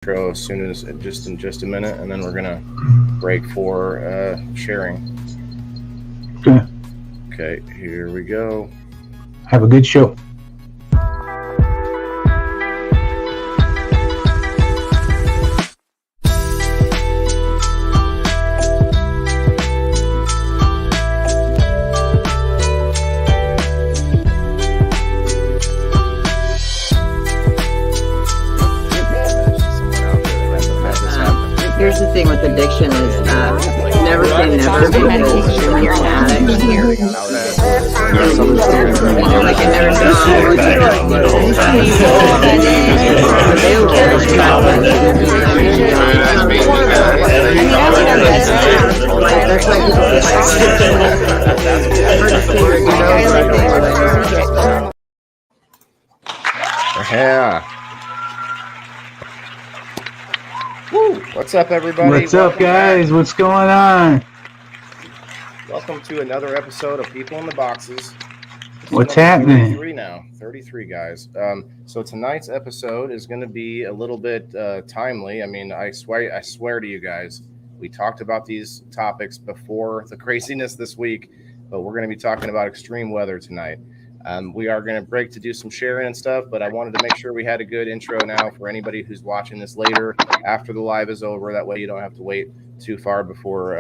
Intro as soon as in just a minute, and then we're gonna break for sharing. Okay. Okay, here we go. Have a good show. Here's the thing with addiction is never say never because when you're an addict, like I never Yeah. Woo! What's up, everybody? What's up, guys? Back. What's going on? Welcome to another episode of People in the Boxes. What's happening? 33 now. 33, guys. So tonight's episode is going to be a little bit timely. I mean, I swear to you guys, we talked about these topics before the craziness this week, but we're going to be talking about extreme weather tonight. We are going to break to do some sharing and stuff, but I wanted to make sure we had a good intro now for anybody who's watching this later after the live is over. That way you don't have to wait too far before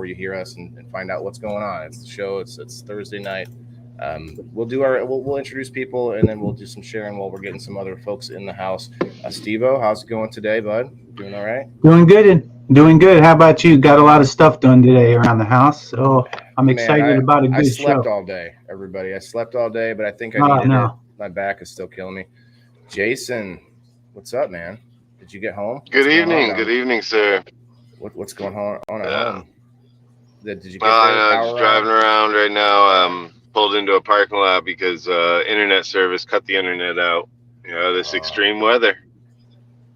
you hear us and find out what's going on. It's the show. It's Thursday night. We'll introduce people and then we'll do some sharing while we're getting some other folks in the house. Steve-O, how's it going today, bud? Doing all right? Doing good. How about you? Got a lot of stuff done today around the house, so I'm excited about a good show. I slept all day, everybody. I slept all day, but I think I needed it. My back is still killing me. Jason, what's up, man? Did you get home? Good evening, sir. What's going on at home? Did you get I'm just driving around right now. Pulled into a parking lot because internet service cut the internet out. You know, this extreme weather.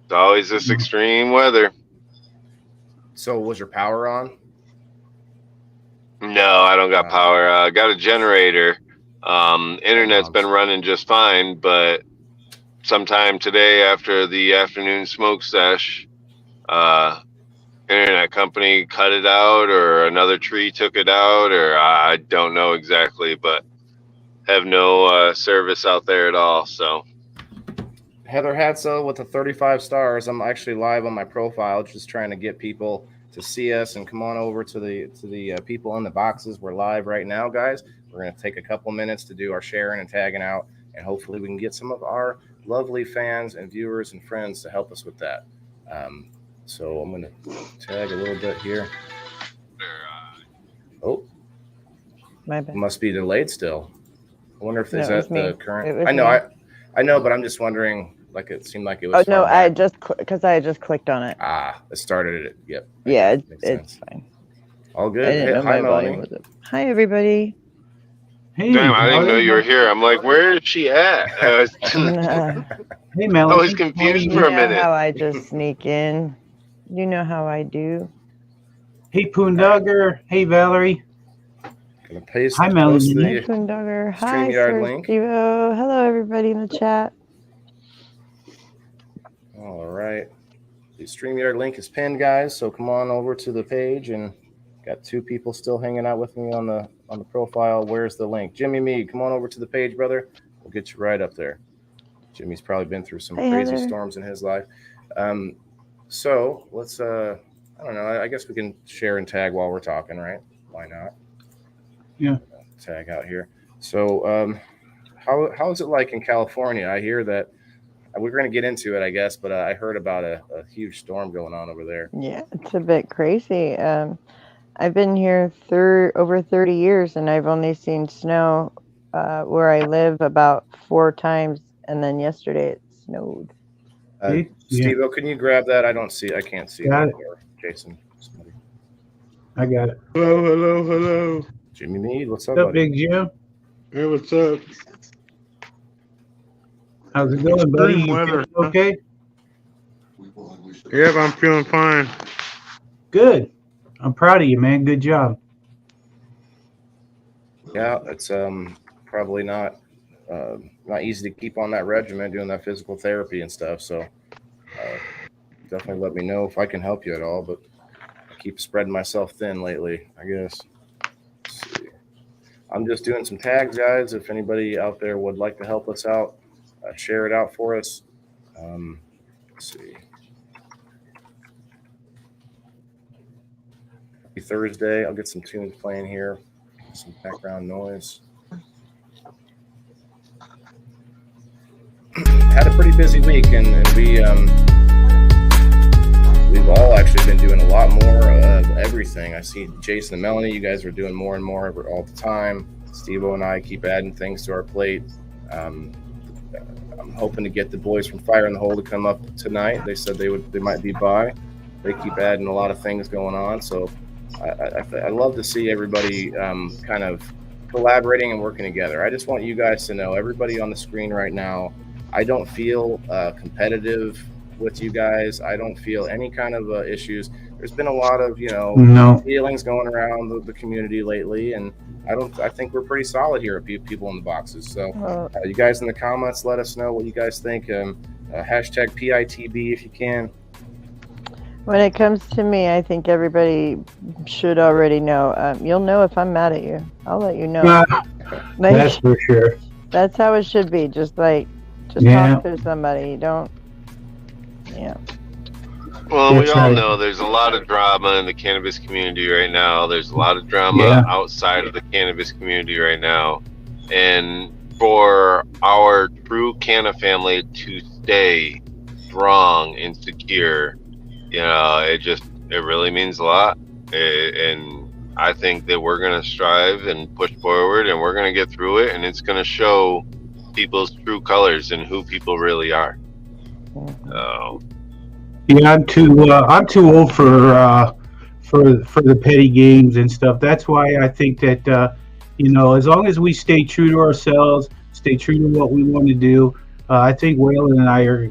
It's always this extreme weather. So was your power on? No, I don't got power. I got a generator. Internet's been running just fine, but sometime today after the afternoon smoke sesh, internet company cut it out, or another tree took it out, or I don't know exactly, but have no service out there at all. So Heather Hatzel with the 35 stars. I'm actually live on my profile, just trying to get people to see us and come on over to the people in the boxes. We're live right now, guys. We're going to take a couple minutes to do our sharing and tagging out, and hopefully we can get some of our lovely fans and viewers and friends to help us with that. So I'm going to tag a little bit here. Oh, my bad. It must be delayed still. I wonder if is that the current. I know, but I'm just wondering. Like it seemed like it was. Oh no, I just clicked on it. It started it. Yep. Yeah, it's fine. All good. Hi, Melanie. Hi, everybody. Hey, damn, I didn't know you were here. I'm like, where is she at? Hey, Melanie. I was confused for a minute. You know how I just sneak in. You know how I do. Hey, Poondogger. Hey, Valerie. Hi, Melanie. Hey, Poondogger. Hi, Sir Steve-O. Hello, everybody in the chat. All right. The StreamYard link is pinned, guys. So come on over to the page, and got two people still hanging out with me on the profile. Where's the link? Jimmy Mead, come on over to the page, brother. We'll get you right up there. Jimmy's probably been through some crazy storms in his life. So let's I don't know. I guess we can share and tag while we're talking, right? Why not? Yeah. Tag out here. So how is it like in California? I hear that. We're going to get into it, I guess, but I heard about a huge storm going on over there. Yeah, it's a bit crazy. I've been here over 30 years, and I've only seen snow where I live about 4 times, and then yesterday it snowed. Steve-O, can you grab that? I can't see it. Or Jason. Somebody. I got it. Hello. Jimmy Mead, what's up, What's up, buddy? Big Jim? Hey, what's up? How's it going, buddy? You Weather, okay? Yep, I'm feeling fine. Good. I'm proud of you, man. Good job. Yeah, it's probably not easy to keep on that regimen, doing that physical therapy and stuff. So definitely let me know if I can help you at all. But I keep spreading myself thin lately, I guess. Let's see. I'm just doing some tags, guys. If anybody out there would like to help us out, share it out for us. Let's see. Happy Thursday. I'll get some tunes playing here. Some background noise. Had a pretty busy week, and we've all actually been doing a lot more of everything. I see Jason and Melanie, you guys are doing more and more all the time. Steve-O and I keep adding things to our plate. I'm hoping to get the boys from Fire in the Hole to come up tonight. They said they might be by. They keep adding a lot of things going on, so I love to see everybody kind of collaborating and working together. I just want you guys to know, everybody on the screen right now, I don't feel competitive with you guys. I don't feel any kind of issues. There's been a lot of feelings going around the community lately, and I think we're pretty solid here at people in the boxes. So you guys in the comments, let us know what you guys think. Hashtag PITB if you can. When it comes to me, I think everybody should already know. You'll know if I'm mad at you. I'll let you know. That's for sure. That's how it should be. Just talk to somebody. Don't. Yeah. Well, we all know there's a lot of drama in the cannabis community right now. There's a lot of drama outside of the cannabis community right now. And for our true Canna family to stay strong and secure, it really means a lot. And I think that we're going to strive and push forward, and we're going to get through it, and it's going to show people's true colors and who people really are. Yeah, I'm too old for the petty games and stuff. That's why I think that as long as we stay true to ourselves, stay true to what we want to do, I think Waylon and I are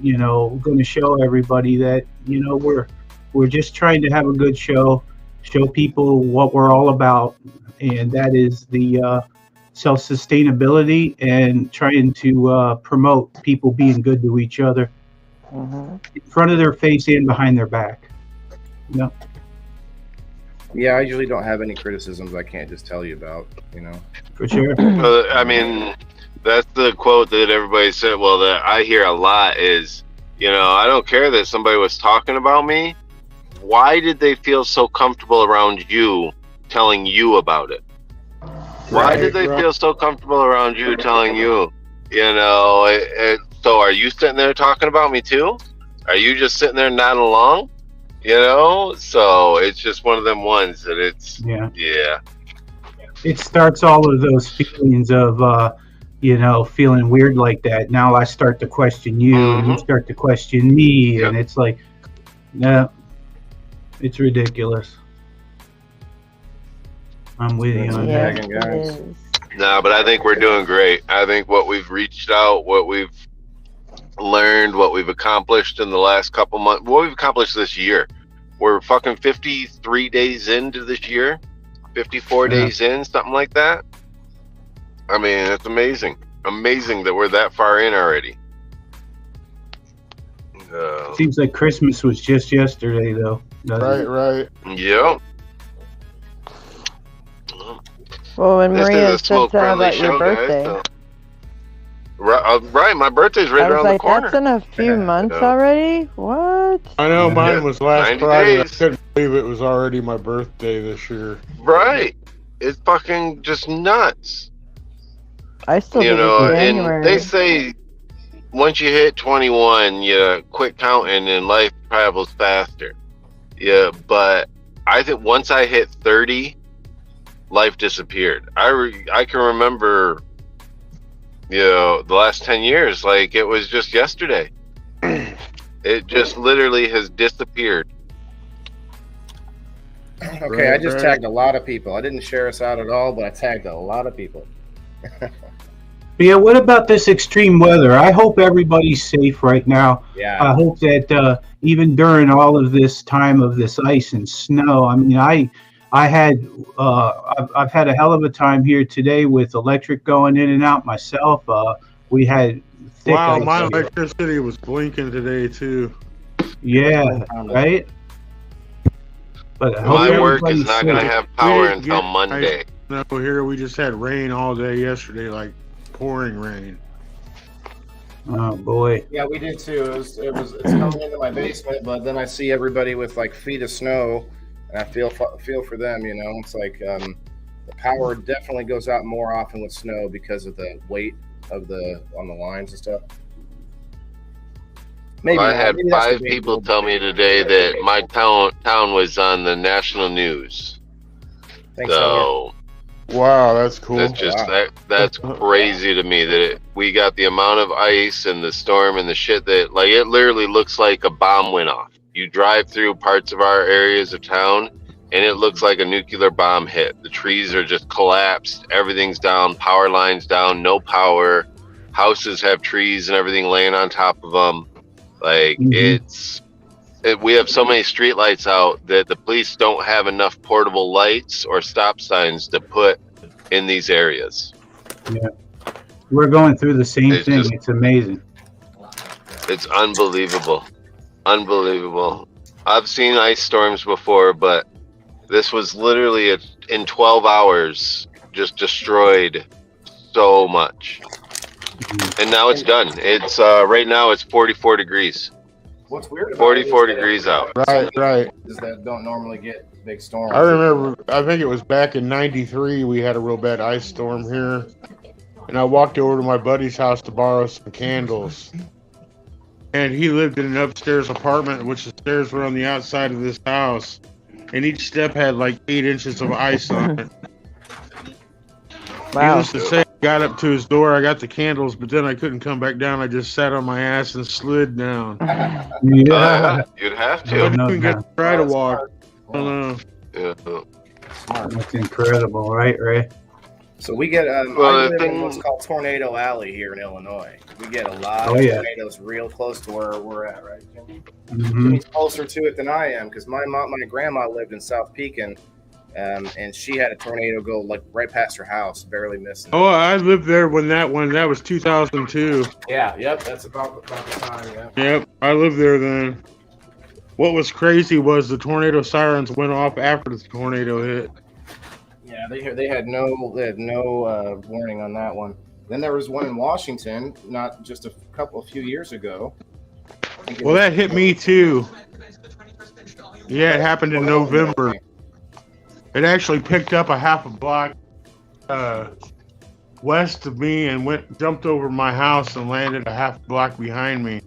going to show everybody that we're just trying to have a good show people what we're all about, and that is the self-sustainability and trying to promote people being good to each other. In front of their face and behind their back. Yeah, I usually don't have any criticisms I can't just tell you about, For sure. I mean, that's the quote that everybody said. Well, that I hear a lot is, I don't care that somebody was talking about me. Why did they feel so comfortable around you telling you about it? Why did they feel so comfortable around you telling you? So are you sitting there talking about me too? Are you just sitting there nodding along? So it's just one of them ones that it's It starts all of those feelings of feeling weird like that. Now I start to question you, and you start to question me, and it's like, it's ridiculous. I'm with you on that, guys. No, but I think we're doing great. I think what we've reached out, what we've learned, what we've accomplished in the last couple months, what we've accomplished this year. We're fucking 53 days into this year, 54 days in, something like that. I mean, it's amazing. Amazing that we're that far in already. Seems like Christmas was just yesterday, though. Right. Yep. Well, when This Maria is a said something smoke-friendly about your show, birthday, guys, right, my birthday's right I was around like, the corner. that's in a few months already? What? I know mine was last 90 Friday. days. I couldn't believe it was already my birthday this year. Right. It's fucking just nuts. I still think it's January. And they say once you hit 21, you quit counting and life travels faster. Yeah, but I think once I hit 30, life disappeared. I can remember, the last 10 years like it was just yesterday. It just literally has disappeared. Okay, I just tagged a lot of people. I didn't share us out at all, but I tagged a lot of people. Yeah, what about this extreme weather? I hope everybody's safe right now. Yeah. I hope that even during all of this time of this ice and snow, I mean, I've had a hell of a time here today with electric going in and out myself. We had thick ice My here. electricity was blinking today too. Yeah, right. But I hope My work is everybody's not going to safe. have power didn't until get Monday. No, here we just had rain all day yesterday, like pouring rain. Oh boy. Yeah, we did too. It's coming into my basement, but then I see everybody with like feet of snow, and I feel for them. You know, it's like the power definitely goes out more often with snow because of the weight of on the lines and stuff. Maybe I not. had Maybe that's 5 debatable. people tell me today that my town was on the national news. Thanks, So Wow, that's cool. that's just Wow. that's crazy to me that we got the amount of ice and the storm and the shit that like it literally looks like a bomb went off. You drive through parts of our areas of town and it looks like a nuclear bomb hit. The trees are just collapsed, everything's down, power lines down, no power. Houses have trees and everything laying on top of them. Like we have so many street lights out that the police don't have enough portable lights or stop signs to put in these areas. Yeah, we're going through the same thing. It's amazing. It's unbelievable. Unbelievable. I've seen ice storms before, but this was literally in 12 hours just destroyed so much. And now it's done. It's right now it's 44 degrees. What's weird about 44 degrees out. Right. Is that don't normally get big storms. I remember, I think it was back in '93, we had a real bad ice storm here. And I walked over to my buddy's house to borrow some candles. And he lived in an upstairs apartment, which the stairs were on the outside of this house. And each step had like 8 inches of ice on it. Wow. Needless to say, I got up to his door, I got the candles, but then I couldn't come back down. I just sat on my ass and slid down. Yeah. You'd have I to. didn't even get to try to walk. I don't know. Yeah. That's incredible, right? So we get I Well, live in what's called Tornado Alley here in Illinois. We get a lot Oh, of yeah. tornadoes real close to where we're at, right, Jimmy? Mm-hmm. Jimmy's closer to it than I am because my grandma lived in South Pekin, and she had a tornado go like right past her house, barely missing. Oh, I lived there when that was 2002. Yeah, yep, that's about the time. Yeah. Yep, I lived there then. What was crazy was the tornado sirens went off after the tornado hit. Yeah, they had no warning on that one. Then there was one in Washington, not just a few years ago. Well, that hit me too. Yeah, it happened in November. It actually picked up a half a block west of me and jumped over my house and landed a half block behind me.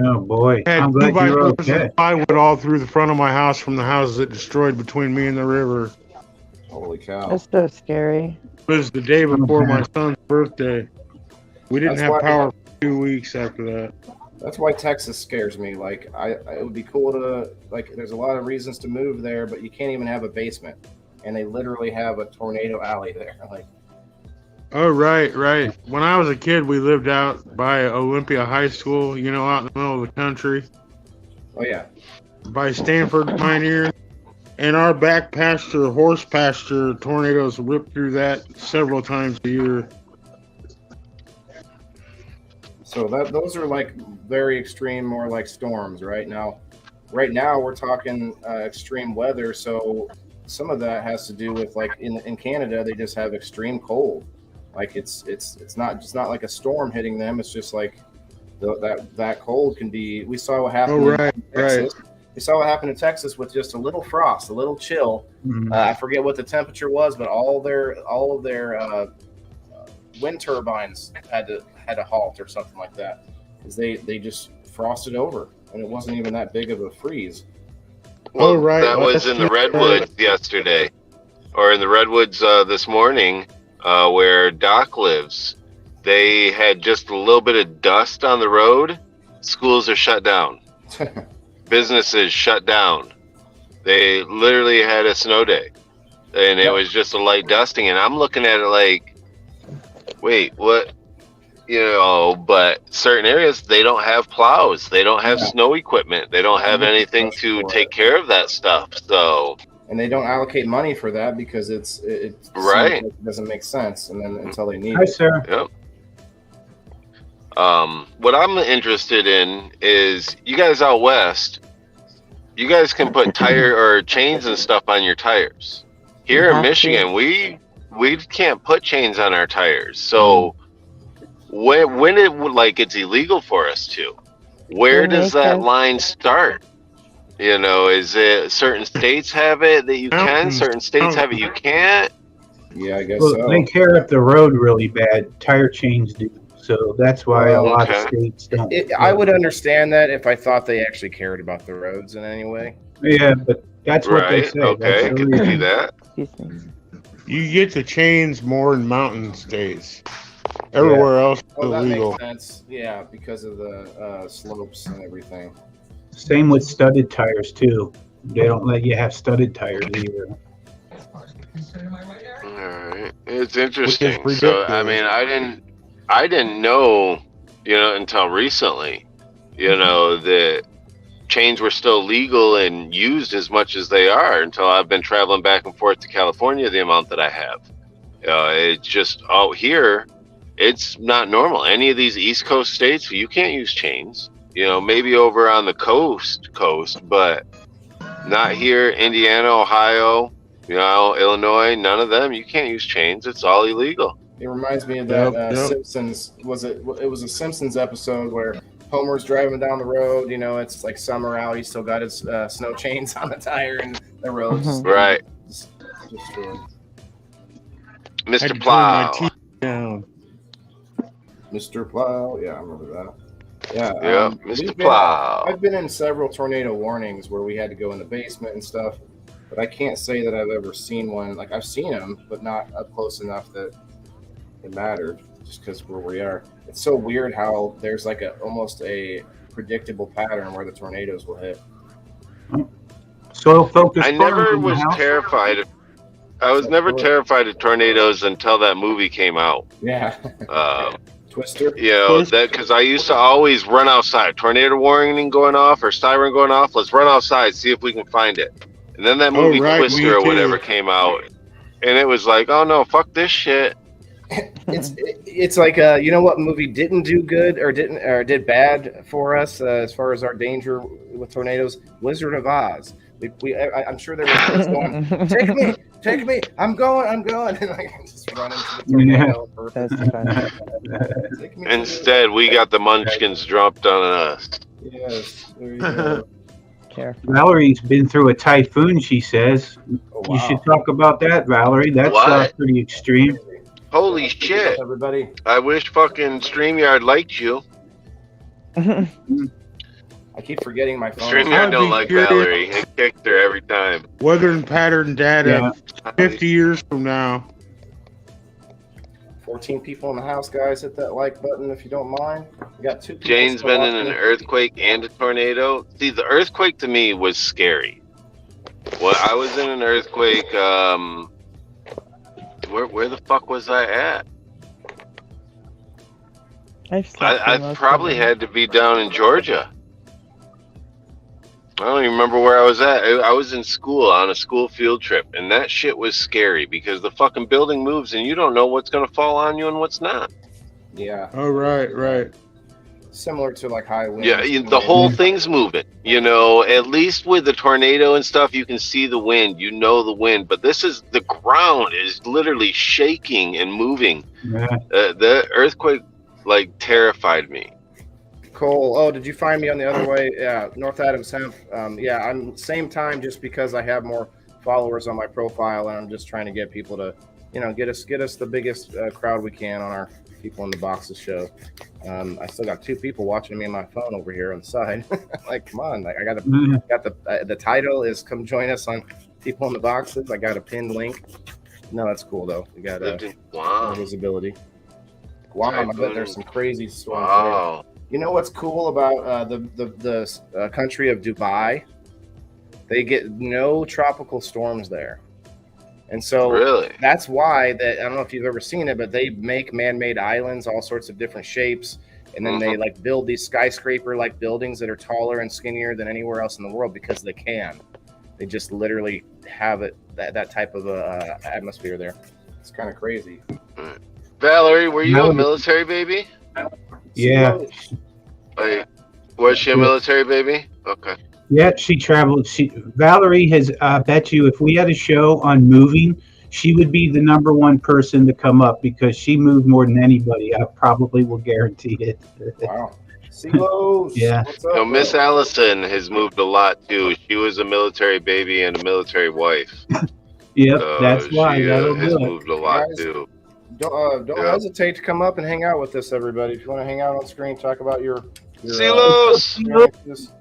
Oh boy, I had I'm 2 glad by you're 4s okay. of plywood all through the front of my house from the houses it destroyed between me and the river. Holy cow! That's so scary. It was the day before my son's birthday. We didn't That's have why- power for 2 weeks after that. That's why Texas scares me. Like, it would be cool to there's a lot of reasons to move there, but you can't even have a basement, and they literally have a tornado alley there. Like, Oh, right. When I was a kid, we lived out by Olympia High School, out in the middle of the country, oh yeah, by Stanford Pioneer. And our back pasture, horse pasture, tornadoes rip through that several times a year. so those are like very extreme, more like storms. Right now we're talking extreme weather. So some of that has to do with like in Canada, they just have extreme cold. Like it's not like a storm hitting them. It's just like that cold can be. We saw what happened. Oh, right, in Texas. We saw what happened in Texas with just a little frost, a little chill. Mhm. I forget what the temperature was, but all of their wind turbines had to halt or something like that because they just frosted over, and it wasn't even that big of a freeze. Well, Oh, right. that was in the redwoods yesterday, or in the redwoods this morning, where Doc lives. They had just a little bit of dust on the road. Schools are shut down. Businesses shut down. They literally had a snow day, and it was just a light dusting. And I'm looking at it like, wait, what? But certain areas, they don't have plows. They don't have snow equipment. They don't have anything to take care of that stuff. So, and they don't allocate money for that because it Right. seems like it doesn't make sense. And then until they need Hi, it. sir. yep. What I'm interested in is you guys out west. You guys can put tire or chains and stuff on your tires. Here in Michigan, we can't put chains on our tires. So when it like it's illegal for us to, where does that line start? You know, is it certain states have it that you can, certain states have it you can't? Yeah, I guess so. They tear up the road really bad. Tire chains do. So that's why a lot of states don't. I would understand that if I thought they actually cared about the roads in any way. Yeah, but that's what they say. Okay, I can see that. You get the chains more in mountain states. Everywhere else is illegal. That makes sense. Yeah, because of the slopes and everything. Same with studded tires too. They don't let you have studded tires either. All right, it's interesting. So I mean, I didn't know, you know, until recently, you know, that chains were still legal and used as much as they are until I've been traveling back and forth to California the amount that I have. It's just out here, it's not normal. Any of these East Coast states, you can't use chains. You know, maybe over on the coast, but not here. Indiana, Ohio, you know, Illinois, none of them. You can't use chains. It's all illegal. It reminds me of that Simpsons. It was a Simpsons episode where Homer's driving down the road. You know, it's like summer out. He's still got his snow chains on the tire, and the road's right. Destroyed. Mr. Plow. Mr. Plow. Yeah, I remember that. Yeah, Mr. Plow. I've been in several tornado warnings where we had to go in the basement and stuff, but I can't say that I've ever seen one. Like, I've seen them, but not up close enough that it mattered, just because where we are. It's so weird how there's like almost a predictable pattern where the tornadoes will hit. Soil focus. I never was terrified. I was never terrified of tornadoes until that movie came out. Yeah. Twister. You know, that because I used to always run outside. Tornado warning going off or siren going off. Let's run outside, see if we can find it. And then that movie Twister or whatever came out, and it was like, oh no, fuck this shit. It's like you know what movie didn't do good or did bad for us as far as our danger with tornadoes? Wizard of Oz. I'm sure there was going, take me, I'm going, and like just run into the tornado. Instead, we got the munchkins dropped on us. Yes, there you go. Valerie's been through a typhoon, she says. Oh, wow. You should talk about that, Valerie. That's pretty extreme. Holy shit. Everybody. I wish fucking StreamYard liked you. I keep forgetting my phone. StreamYard don't like Valerie. It kicked her every time. Weather and pattern data 50 years from now. 14 people in the house, guys. Hit that like button if you don't mind. We got 2 people. Jane's been in an earthquake and a tornado. See, the earthquake to me was scary. Well, I was in an earthquake. Where the fuck was I at? I probably had to be down in Georgia. I don't even remember where I was at. I was in school on a school field trip, and that shit was scary because the fucking building moves and you don't know what's going to fall on you and what's not. Yeah. Oh, right. Similar to like high winds. Yeah, the whole thing's moving. You know, at least with the tornado and stuff, you can see the wind. You know the wind, but the ground is literally shaking and moving. Yeah. The earthquake like terrified me. Cole, oh, did you find me on the other way? Yeah, North Adams Hemp. Yeah, I'm same time just because I have more followers on my profile, and I'm just trying to get people to, you know, get us the biggest crowd we can on our People in the Boxes show. I still got 2 people watching me on my phone over here on the side. Like, come on, like I got the title is "Come Join Us on People in the Boxes." I got a pinned link. No, that's cool though. We got visibility. Guam, I bet there's some crazy storms there. You know what's cool about the country of Dubai? They get no tropical storms there. And so that's why I don't know if you've ever seen it, but they make man-made islands, all sorts of different shapes. And then they like build these skyscraper like buildings that are taller and skinnier than anywhere else in the world because they can. They just literally have that type of atmosphere there. It's kind of crazy. Valerie, were you a military baby? Yeah. Like, was she a military baby? Okay. Yeah, she traveled. Valerie has bet you if we had a show on moving, she would be the number one person to come up because she moved more than anybody. I probably will guarantee it. Wow. CeeLo's. Yeah. What's up, Miss bro? Allison has moved a lot too. She was a military baby and a military wife. Yep, that's why She that'll has do it. moved a lot Guys, too. Don't Yeah. hesitate to come up and hang out with us, everybody. If you want to hang out on screen, talk about your CeeLo's. experiences.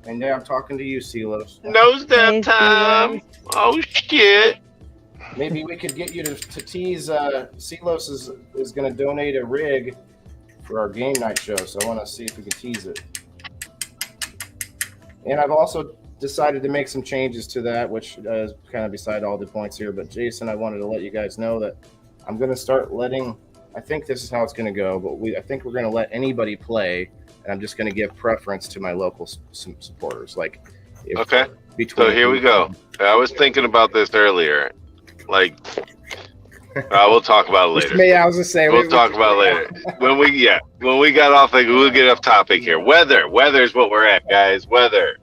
And yeah, I'm talking to you, CeeLo's. Nose Hey, step time. Oh shit. Maybe we could get you to tease. CeeLo's is going to donate a rig for our game night show, so I want to see if we can tease it. And I've also decided to make some changes to that, which is kind of beside all the points here. But Jason, I wanted to let you guys know that I'm going to start letting. I think this is how it's going to go, but I think we're going to let anybody play, and I'm just going to give preference to my local supporters. Like, Okay. So here we go. I was thinking about this earlier. Like, we'll talk about it later. I was just saying. We'll talk about it later. When we got off, like, we'll get off topic here. Weather's what we're at, guys. Weather.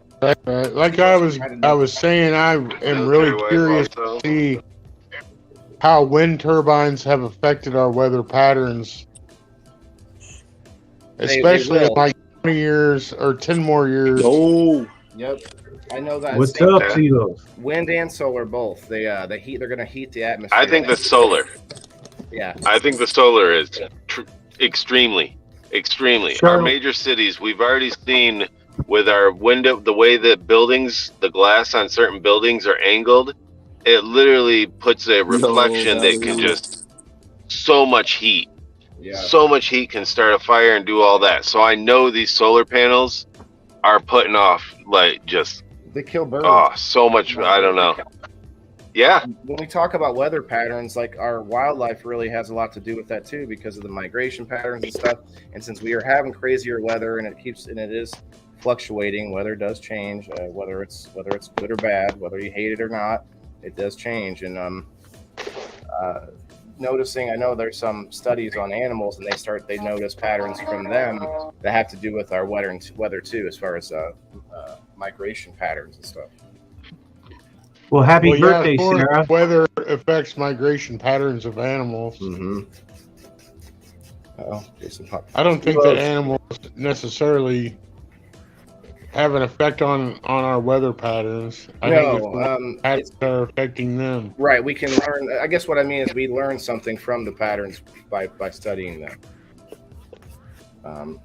Like I was saying, I am really curious to see how wind turbines have affected our weather patterns, especially in like 20 years or 10 more years. Oh, Yep. I know that. What's up, CeeLo's? Wind and solar both. They're going to heat the atmosphere. I think the solar. Yeah. I think the solar is extremely. Sure. Our major cities, we've already seen with our window, the way that buildings, the glass on certain buildings are angled, it literally puts a reflection that can just so much heat. Yeah. So much heat can start a fire and do all that. So I know these solar panels are putting off like just They kill birds. so much. I don't know. Yeah. When we talk about weather patterns, like our wildlife really has a lot to do with that too, because of the migration patterns and stuff. And since we are having crazier weather and it is fluctuating, weather does change, whether it's good or bad, whether you hate it or not, it does change. And noticing, I know there's some studies on animals, and they notice patterns from them that have to do with our weather too, as far as migration patterns and stuff. Well, happy birthday, of course, Sarah. Weather affects migration patterns of animals. Mm-hmm. Jason, I don't think that animals necessarily have an effect on our weather patterns. I think patterns are affecting them. Right. We can learn. I guess what I mean is we learn something from the patterns by studying them.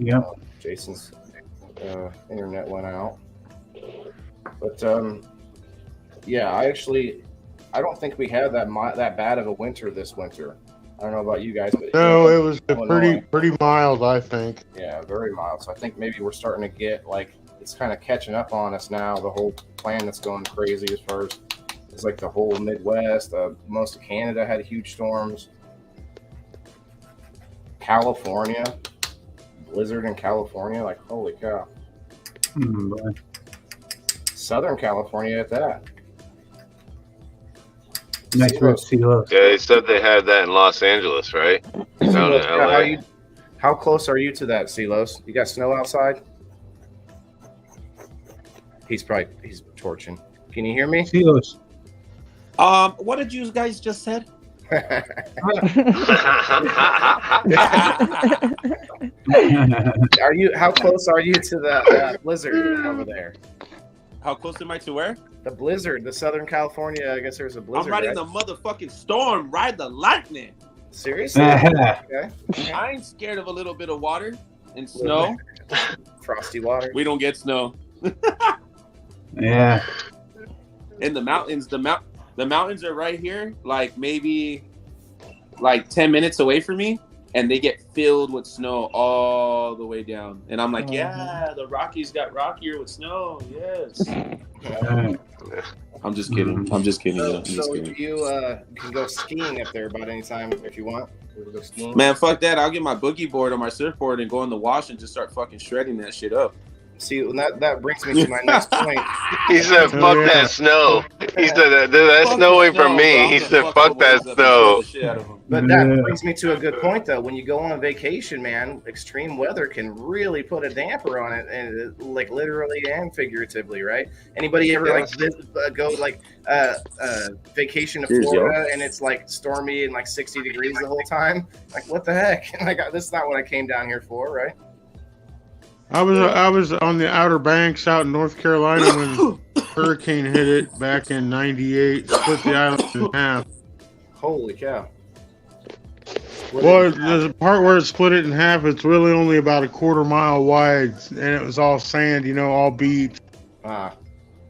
Yep. Jason's internet went out. But yeah, I don't think we had that bad of a winter this winter. I don't know about you guys, but No, it was pretty mild, I think. Yeah, very mild. So I think maybe we're starting to get like it's kind of catching up on us now. The whole planet's going crazy as far as it's like the whole Midwest. Most of Canada had huge storms. California, blizzard in California, like holy cow. Southern California at that. Nice to see you. Yeah, they said they had that in Los Angeles, right? Down in LA. How close are you to that, CeeLo's? You got snow outside? He's torching. Can you hear me? CeeLo's. What did you guys just said? How close are you to the blizzard over there? How close am I to where? The blizzard, the Southern California. I guess there's a blizzard. I'm riding the motherfucking storm. Ride the lightning. Seriously? Okay. I ain't scared of a little bit of water and snow. Frosty water. We don't get snow. Yeah. In the mountains, the mountains are right here, like maybe like 10 minutes away from me, and they get filled with snow all the way down. And I'm like, yeah, the Rockies got rockier with snow. Yes. I'm just kidding. I'm just kidding. So you can go skiing up there about any time if you want. Go skiing. Man, fuck that. I'll get my boogie board or my surfboard and go in the wash and just start fucking shredding that shit up. See, that brings me to my next point. He said, fuck that snow. He said, that's snowing from me. He said, fuck that snow. But that brings me to a good point, though. When you go on a vacation, man, extreme weather can really put a damper on it, and like literally and figuratively, right? Anybody ever go vacation to Florida and it's like stormy and like 60 degrees the whole time? Like, what the heck? Like, this is not what I came down here for, right? I was on the Outer Banks out in North Carolina when hurricane hit it back in '98, split the island in half. Holy cow! Well, there's a part where it split it in half. It's really only about a quarter mile wide, and it was all sand, all beach. So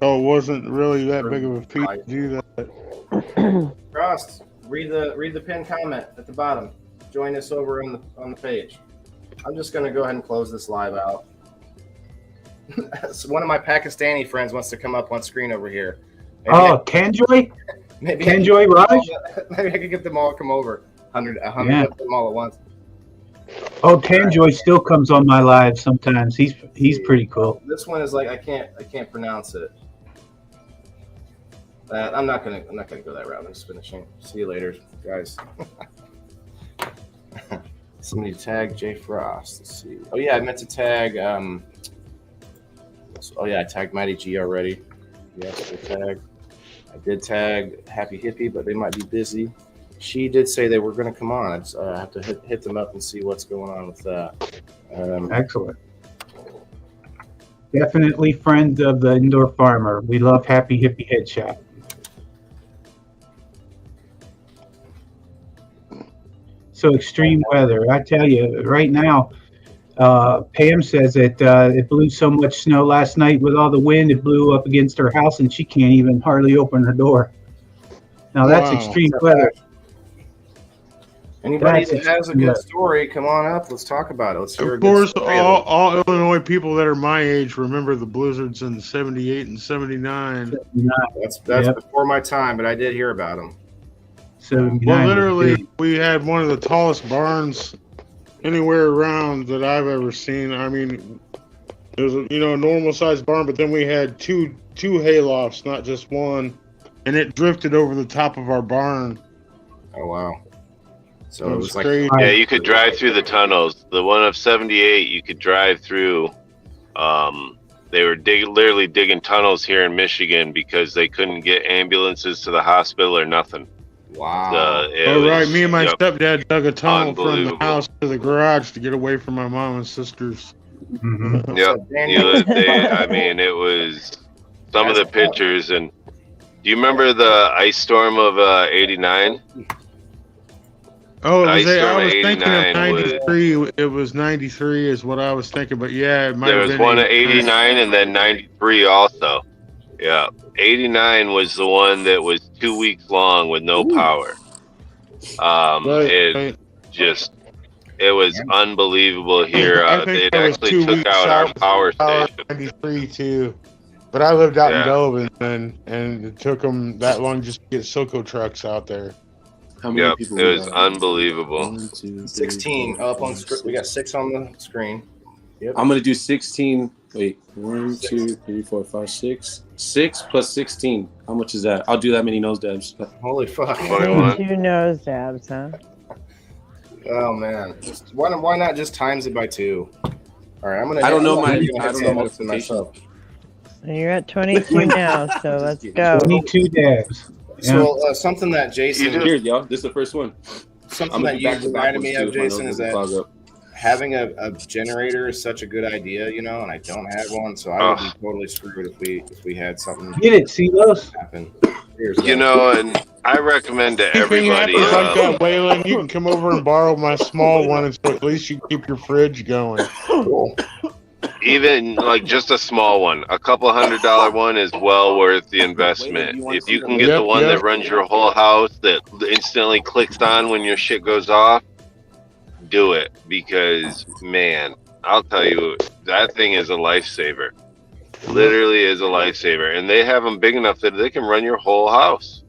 it wasn't really that big of a feat to do that. Frost, read the pinned comment at the bottom. Join us over on the page. I'm just gonna go ahead and close this live out. So one of my Pakistani friends wants to come up on screen over here. Kanjoy? Maybe Kanjoy Raj? Maybe I could get them all to come over. 100 of them all at once. Oh, Kanjoy still comes on my live sometimes. He's pretty cool. This one is like I can't pronounce it. I'm not gonna go that route. I'm just finishing. See you later, guys. Somebody tag Jay Frost. Let's see. Oh yeah, I meant to tag. I tagged Mighty G already. Yes, they tagged. I did tag Happy Hippie, but they might be busy. She did say they were going to come on. I just have to hit them up and see what's going on with that. Excellent. Definitely friend of the Indoor Farmer. We love Happy Hippie Headshot. So extreme weather. I tell you, right now, Pam says that it blew so much snow last night with all the wind, it blew up against her house, and she can't even hardly open her door. Now that's extreme weather. Anybody that has a good story, come on up. Let's talk about it. Let's hear. Of course, all Illinois people that are my age remember the blizzards in '78 and '79. That's before my time, but I did hear about them. Well, literally, we had one of the tallest barns anywhere around that I've ever seen. I mean, there's a normal sized barn, but then we had two haylofts, not just one, and it drifted over the top of our barn. Oh wow! So it was crazy. Yeah, you could drive through the tunnels. The one of '78, you could drive through. They were literally digging tunnels here in Michigan because they couldn't get ambulances to the hospital or nothing. Wow. Right. Me and my stepdad dug a tunnel from the house to the garage to get away from my mom and sisters. Mm-hmm. Yep. You lived there. I mean, it was some of the pictures. And do you remember the ice storm of '89? Oh, I was thinking of '93. It was '93 is what I was thinking. But yeah, it might have been. There was one of '89 and then '93 also. Yeah. '89 was the one that was 2 weeks long with no power. It was unbelievable here. It actually took out our power station. '93 too. But I lived out in Delavan then, and it took them that long just to get Silco trucks out there. How many people? It was unbelievable. 1, 2, 16 up on screen. We got 6 on the screen. Yep. I'm gonna do 16. Wait, 1, 2, 3, 4, 5, 6. 6 plus 16. How much is that? I'll do that many nose dabs. Holy fuck! 2 nose dabs, huh? Oh man! Why not just times it by 2? All right, I'm gonna. I don't know myself. You're at 22 now, so let's go. 22 dabs. So something that Jason. Here, y'all. This is the first one. Something that you reminded me of, Jason, is that having a generator is such a good idea, and I don't have one, so I would be totally screwed if we had something. Get it, see those? Happen. And I recommend to everybody. Waylon, you can come over and borrow my small one, and so at least you keep your fridge going. Cool. Even like just a small one, a couple $100 one is well worth the investment. If you can get the one that runs your whole house, that instantly clicks on when your shit goes off, do it, because man, I'll tell you, that thing is a lifesaver. Literally is a lifesaver, and they have them big enough that they can run your whole house.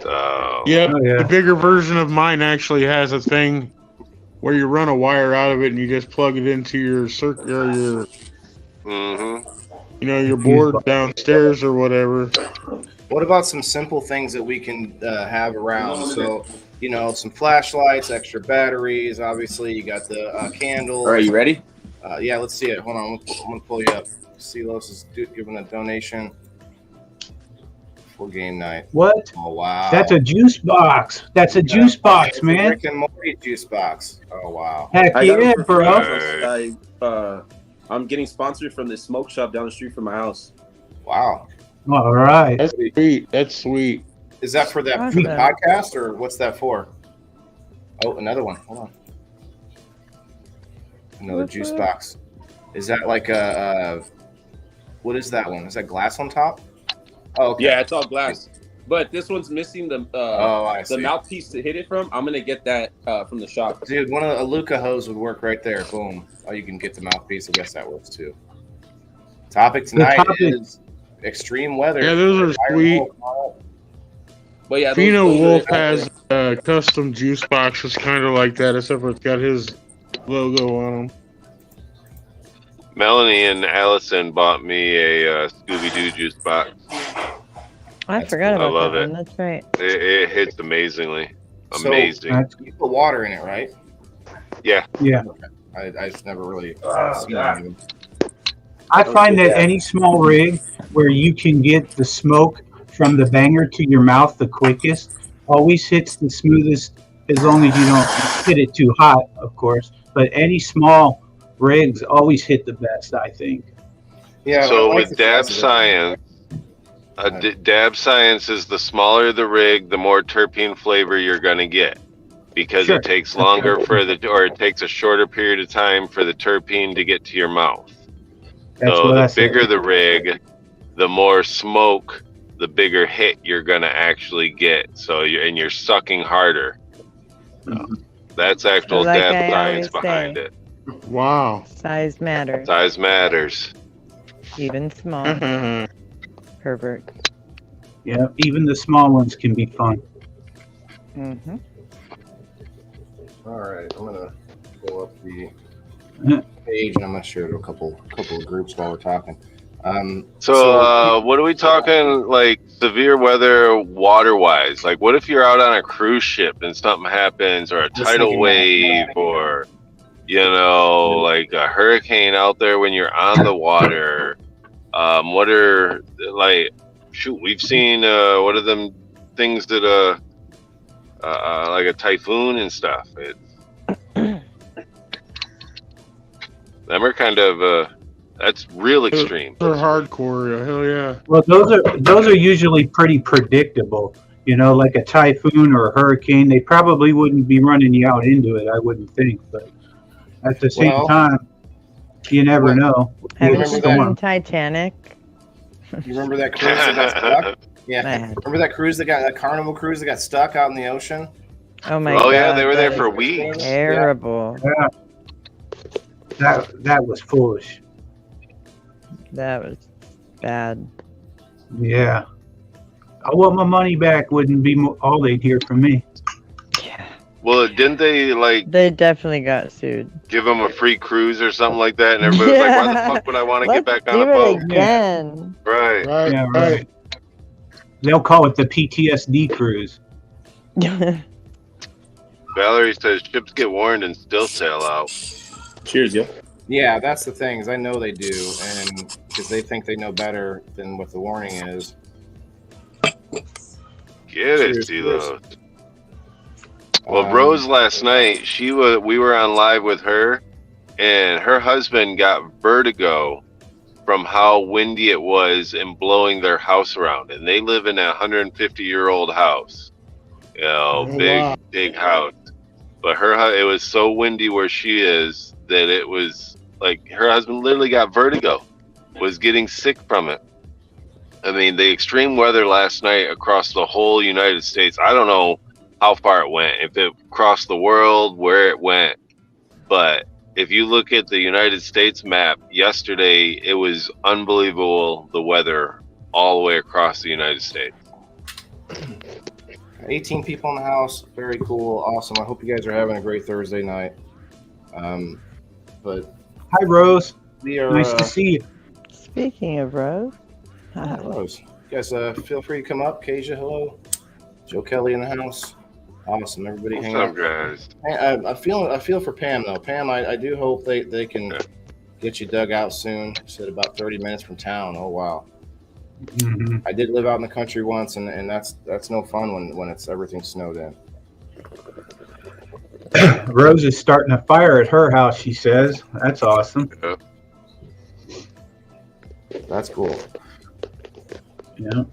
So the bigger version of mine actually has a thing where you run a wire out of it and you just plug it into your circuit or your board downstairs or whatever. What about some simple things that we can have around? So some flashlights, extra batteries. Obviously, you got the candles. All right, you ready? Yeah, let's see it. Hold on, I'm gonna pull you up. Silos is giving a donation for game night. What? Oh wow, That's a juice box. That's a juice box, it's a man. Rick and Morty juice box. Oh wow. Heck I got yeah, it for free. bro. I'm getting sponsored from this smoke shop down the street from my house. Wow. All right. That's sweet. That's sweet. Is that for that Awesome. podcast or what's that for? Oh, another one. Hold on. Another What's juice that? box. Is that like a what is that one? Is that glass on top? Oh, okay. Yeah, it's all glass. But this one's missing the I see. mouthpiece to hit it from. I'm gonna get that from the shop. Dude, one of a Luca hose would work right there. Boom. Oh, you can get the mouthpiece. I guess that works too. Topic tonight is extreme weather. Yeah, those are sweet. But yeah, Fino those Wolf are- has a custom juice box that's kind of like that, except for it's got his logo on them. Melanie and Allison bought me a Scooby-Doo juice box. I forgot about love that it. one. That's right. It hits amazing. So- Amazing. You put water in it, right? Yeah. I've never really seen any of them. I find that any small rig where you can get the smoke from the banger to your mouth the quickest always hits the smoothest, as long as you don't hit it too hot, of course. But any small rigs always hit the best, I think. Yeah. So I like with the Dab size of it. Science, Dab Science is the smaller the rig, the more terpene flavor you're gonna get, because Sure. it takes longer it takes a shorter period of time for the terpene to get to your mouth. That's So what I the said. bigger the rig, the more smoke, the bigger hit you're gonna actually get. So you're sucking harder. That's actual Like Dab I Science always behind say. it. Wow. Size matters, Size matters. even small. That's Pervert. Yeah, even the small ones can be fun. Mm-hmm. All right, I'm gonna pull up the Yeah. page and I'm gonna share it to a couple of groups while we're talking. So what are we talking, like severe weather water wise? Like what if you're out on a cruise ship and something happens, or a Just tidal thinking wave, that. or like a hurricane out there when you're on the water? What are like we've seen what are them things that like a typhoon and stuff. Them are kind of that's real extreme. They're hardcore. Hell yeah. Well, those are usually pretty predictable. Like a typhoon or a hurricane, they probably wouldn't be running you out into it, I wouldn't think. But at the same Well- time, you never know. Haven't remember you that? seen Titanic? You remember that cruise that got stuck? Yeah. I had. Remember that Carnival cruise that got stuck out in the ocean? Oh my god. Oh yeah, they were there that for is weeks. Terrible. That was foolish. That was bad. Yeah. I want my money back wouldn't be all they'd hear from me. Yeah. Well, didn't they like They definitely got sued. give them a free cruise or something like that? And everybody was like, why the fuck would I want to get Let's back on a do boat? it again. Right. Right. Yeah, right. right. They'll call it the PTSD cruise. Valerie says ships get warned and still sail out. Cheers, yo. Yeah, that's the thing. Is I know they do, and because they think they know better than what the warning is. Get it, Cheers, Silos. Well, Rose last night, we were on live with her, and her husband got vertigo from how windy it was and blowing their house around. And they live in a 150-year-old house, big house. But it was so windy where she is that it was like her husband literally got vertigo, was getting sick from it. I mean, the extreme weather last night across the whole United States, I don't know how far it went, if it crossed the world, where it went. But if you look at the United States map yesterday, it was unbelievable, the weather all the way across the United States. 18 people in the house. Very cool. Awesome. I hope you guys are having a great Thursday night. But Hi, Rose. we are. Nice to see you. Speaking of Rose. Rose. You guys feel free to come up. Kasia, hello. Joe Kelly in the house. Awesome. Everybody What's hang up, out. guys? I feel for Pam though. Pam, I do hope they can get you dug out soon. You said about 30 minutes from town. Oh wow. Mm-hmm. I did live out in the country once, and that's no fun when it's everything snowed in. Rose is starting a fire at her house, she says. That's awesome. Yeah. That's cool. Yeah.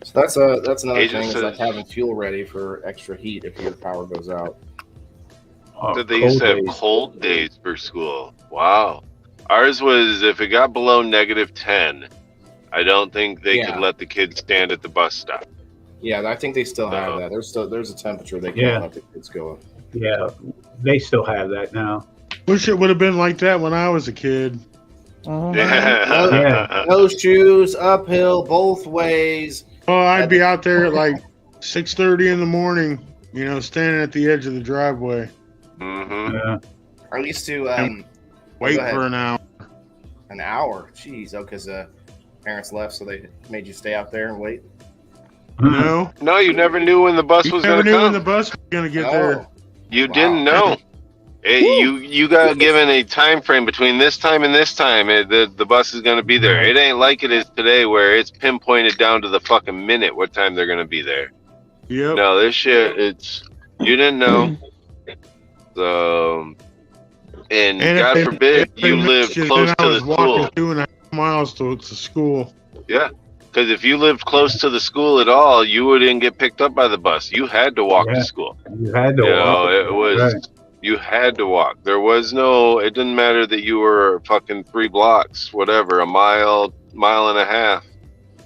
So that's another Agent thing is like says- having fuel ready for extra heat if your power goes out. Oh, That they used to have cold days. cold days for school. Wow. Ours was if it got below -10, I don't think they Yeah. could let the kids stand at the bus stop. Yeah, I think they still have Uh-oh. that. There's a temperature they can't Yeah. let the kids go. Yeah, they still have that now. Wish it would have been like that when I was a kid. Mhm. Yeah. No shoes, uphill, both ways. Oh, I'd be out there at like 6:30 in the morning, standing at the edge of the driveway, Mm-hmm. Yeah. I used to wait Go ahead. for an hour. an hour. Jeez, oh, because parents left, so they made you stay out there and wait. No, No, you never knew when the bus you was never going to knew come. when the bus was gonna get there. You Wow. didn't know. You got given a time frame between this time and this time. The bus is going to be there. It ain't like it is today where it's pinpointed down to the fucking minute what time they're going to be there. Yep. No, this shit, you didn't know. So, and And God if they- forbid if they you missed live you, close then to I the was walking school. 2.5 miles to school. Yeah. Because if you lived close to the school at all, you wouldn't get picked up by the bus. You had to walk Yeah. to school. You had to You walk. know, it was Right. you had to walk. There was no. It didn't matter that you were fucking 3 blocks, whatever, a mile and a half.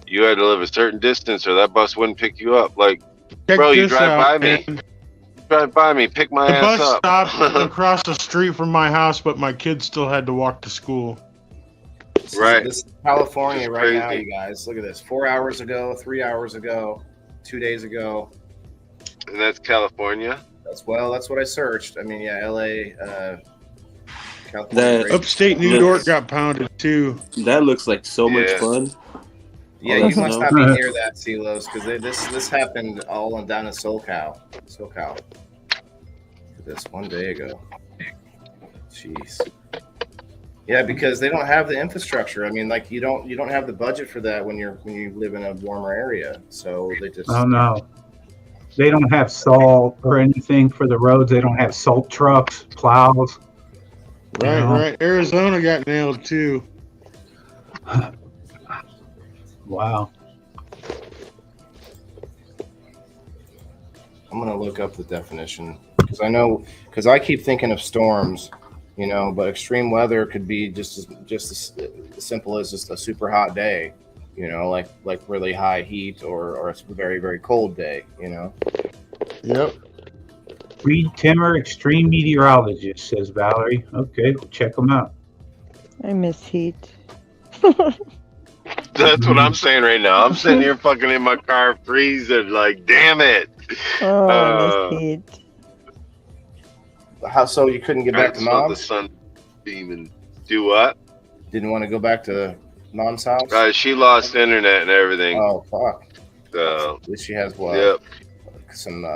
You had to live a certain distance, or that bus wouldn't pick you up. Like, Check bro, you this drive out, by me. man. Drive by me, pick my The ass bus up. stopped across the street from my house, but my kids still had to walk to school. Right. This is California It's right now, crazy. you guys. Look at this. 4 hours ago, 3 hours ago, 2 days ago. And that's California. That's what I searched. I mean, yeah, LA, California. That- great. Upstate New Yeah. York got pounded too. That looks like so much Yeah. fun. Yeah, Oh, you must no. not be near that, Silos, because this happened all down in SoCal. Look at this 1 day ago. Jeez. Yeah, because they don't have the infrastructure. I mean, like you don't have the budget for that when you live in a warmer area. So they just Oh no. They don't have salt or anything for the roads. They don't have salt trucks, plows. Right, No. right. Arizona got nailed too. Wow. I'm gonna look up the definition because I keep thinking of storms, but extreme weather could be just as simple as just a super hot day, like really high heat or a very, very cold day, Yep. Reed Timmer, extreme meteorologist, says Valerie. Okay, we'll check them out. I miss heat. That's what I'm saying right now. I'm sitting here fucking in my car freezing, like, damn it. Oh, I Uh, miss heat. How so? You couldn't get I back to just want the mom's? sun beam and do what? Didn't want to go back to mom's house? She lost internet and everything. Oh fuck! So, At least she has what? yep. Some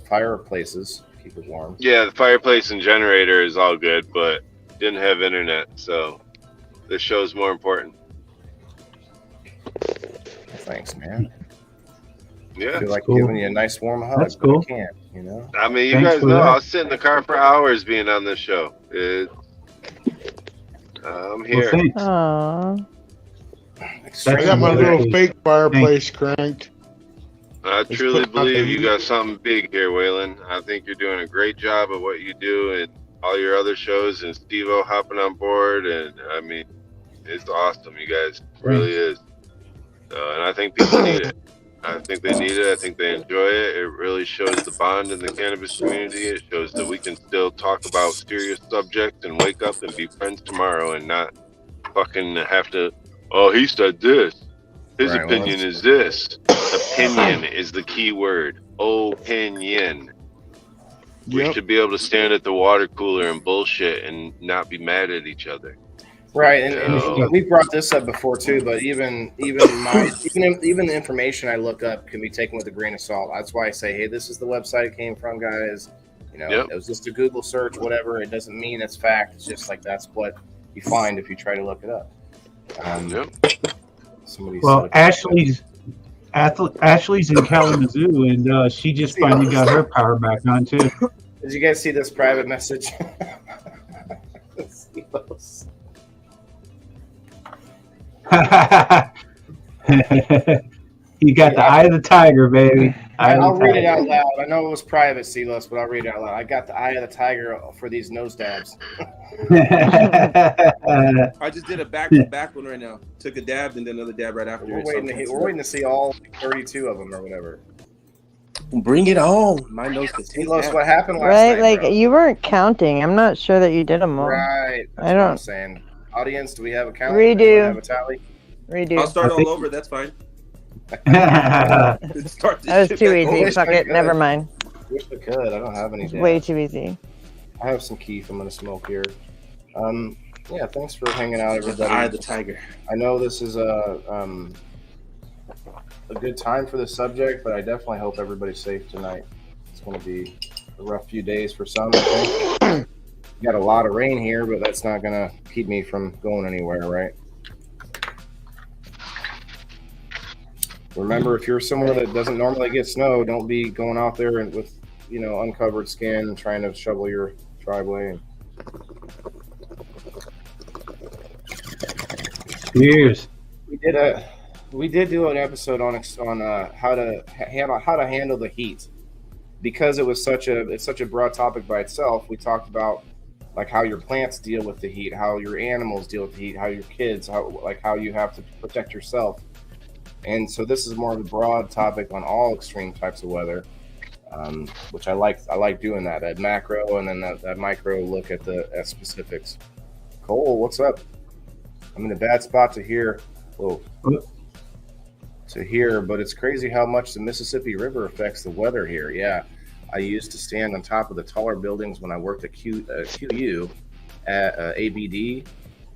fireplaces keep it warm. Yeah, the fireplace and generator is all good, but didn't have internet, so this show's more important. Thanks, man. I Yeah. feel like cool. giving you a nice warm hug. That's but I cool. can't, I mean, you Thanks guys for know that. I'll sit in the car for hours being on this show. I'm Well, here. thanks. Aw. I got my That's little great. fake fireplace cranked. I Let's truly put out the believe you heat. got something big here, Waylon. I think you're doing a great job at what you do and all your other shows, and Steve-O hopping on board. And I mean, it's awesome, you guys. It really is. And I think people need it. I think they need it. I think they enjoy it. It really shows the bond in the cannabis community. It shows that we can still talk about serious subjects and wake up and be friends tomorrow and not fucking have to, oh, he said this. His Right, well, opinion is this. Opinion is the key word. Opinion. We Yep. should be able to stand at the water cooler and bullshit and not be mad at each other. Right, and we brought this up before too, but even the information I look up can be taken with a grain of salt. That's why I say, hey, this is the website it came from, guys. It was just a Google search, whatever. It doesn't mean it's fact. It's just like that's what you find if you try to look it up. Well, Ashley's in Kalamazoo, and she just finally got her power back on too. Did you guys see this private message? You got the eye of the tiger, baby. I'll read it out loud. I know it was private, Silas, but I'll read it out loud. I got the eye of the tiger for these nose dabs. I just did a back-to-back one right now. Took a dab and then another dab right after. We're waiting to see all 32 of them or whatever. Bring it on. My nose could take Silas, what happened last Right, night, like bro? you weren't counting. I'm not sure that you did them all. Right. That's I what I'm don't. saying. Audience, do we have a count? Redo. Do we have a tally? Redo. I'll start all over. That's fine. That Start this That was shit too back easy. over. Fuck it. Never mind. Wish I could. I don't have any. Way too easy. I have some keef I'm gonna smoke here. Yeah, thanks for hanging out, The everybody. eye of the tiger. I know this is a good time for the subject, but I definitely hope everybody's safe tonight. It's going to be a rough few days for some, I think. We got a lot of rain here, but that's not going to keep me from going anywhere, right? Remember, if you're somewhere that doesn't normally get snow, don't be going out there and with, uncovered skin and trying to shovel your driveway. Cheers. We did do an episode on how to handle the heat, because it's such a broad topic by itself. We talked about like how your plants deal with the heat, how your animals deal with the heat, how your kids, how you have to protect yourself. And so this is more of a broad topic on all extreme types of weather, which I like. I like doing that macro and then that micro look at specifics. Cole, what's up? I'm in a bad spot to hear. Whoa. To hear, but it's crazy how much the Mississippi River affects the weather here. Yeah, I used to stand on top of the taller buildings when I worked at QU at ABD,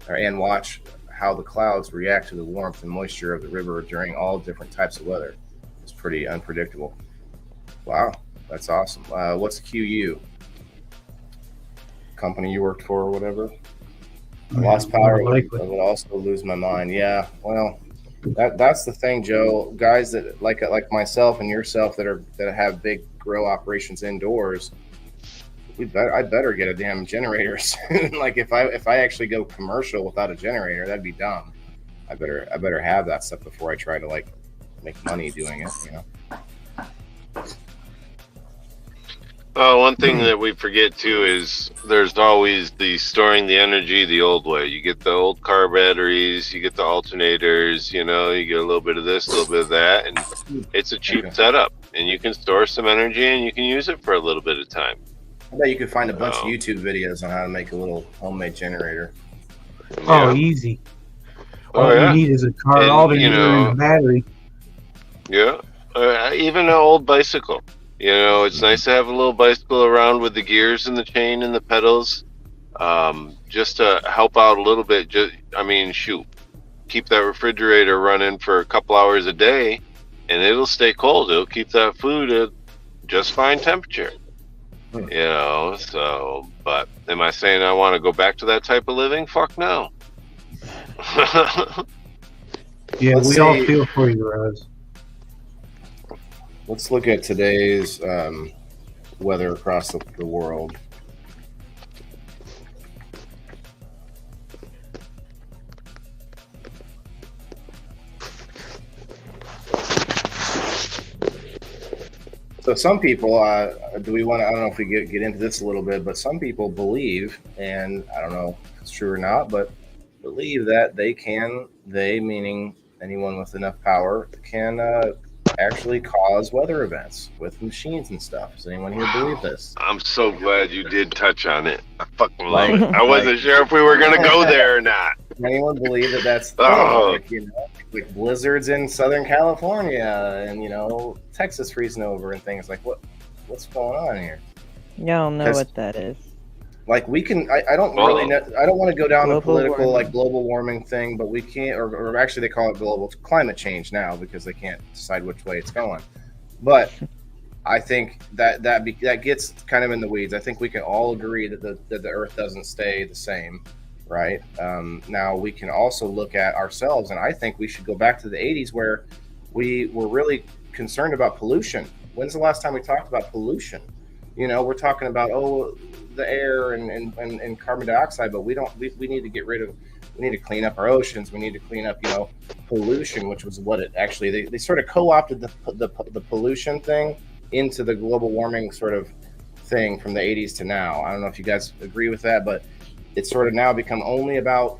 and watch how the clouds react to the warmth and moisture of the river during all different types of weather. It's pretty unpredictable. Wow, that's awesome. What's QU? Company you worked for or whatever? Lost power, I would also lose my mind. Yeah, well, that's the thing, Joe. Guys that like myself and yourself that have big grow operations indoors, I better get a damn generator soon. Like if I actually go commercial without a generator, that'd be dumb. I better have that stuff before I try to make money doing it. One thing that we forget too is there's always the storing the energy the old way. You get the old car batteries, you get the alternators, you get a little bit of this, a little bit of that, and it's a cheap setup. And you can store some energy and you can use it for a little bit of time. I bet you could find a bunch of YouTube videos on how to make a little homemade generator. Oh, easy. All you need is a car alternator and a battery. Yeah, even an old bicycle. It's nice to have a little bicycle around with the gears and the chain and the pedals, just to help out a little bit. Keep that refrigerator running for a couple hours a day, and it'll stay cold. It'll keep that food at just fine temperature. So, but am I saying I want to go back to that type of living? Fuck no. Yeah, we all feel for you, Raz. Let's look at today's weather across the world. So some people, I don't know if we get into this a little bit, but some people believe, and I don't know if it's true or not, but believe that they meaning anyone with enough power, can actually cause weather events with machines and stuff. Does anyone here believe this? I'm so glad you did touch on it. I fucking love it. I wasn't sure if we were going to go there or not. Does anyone believe that that's like blizzards in Southern California and Texas freezing over and things like what's going on here? Y'all know what that is. Like we can, I don't really know, I don't want to go down the Global political warming. like global warming thing, but we can't, or actually they call it global climate change now because they can't decide which way it's going. But I think that gets kind of in the weeds. I think we can all agree that the Earth doesn't stay the same, right? Now we can also look at ourselves, and I think we should go back to the 80s where we were really concerned about pollution. When's the last time we talked about pollution? You know, we're talking about the air and carbon dioxide, but we need to get rid of. We need to clean up our oceans. We need to clean up, pollution, which was what it actually they sort of co-opted the pollution thing into the global warming sort of thing from the 80s to now. I don't know if you guys agree with that, but it's sort of now become only about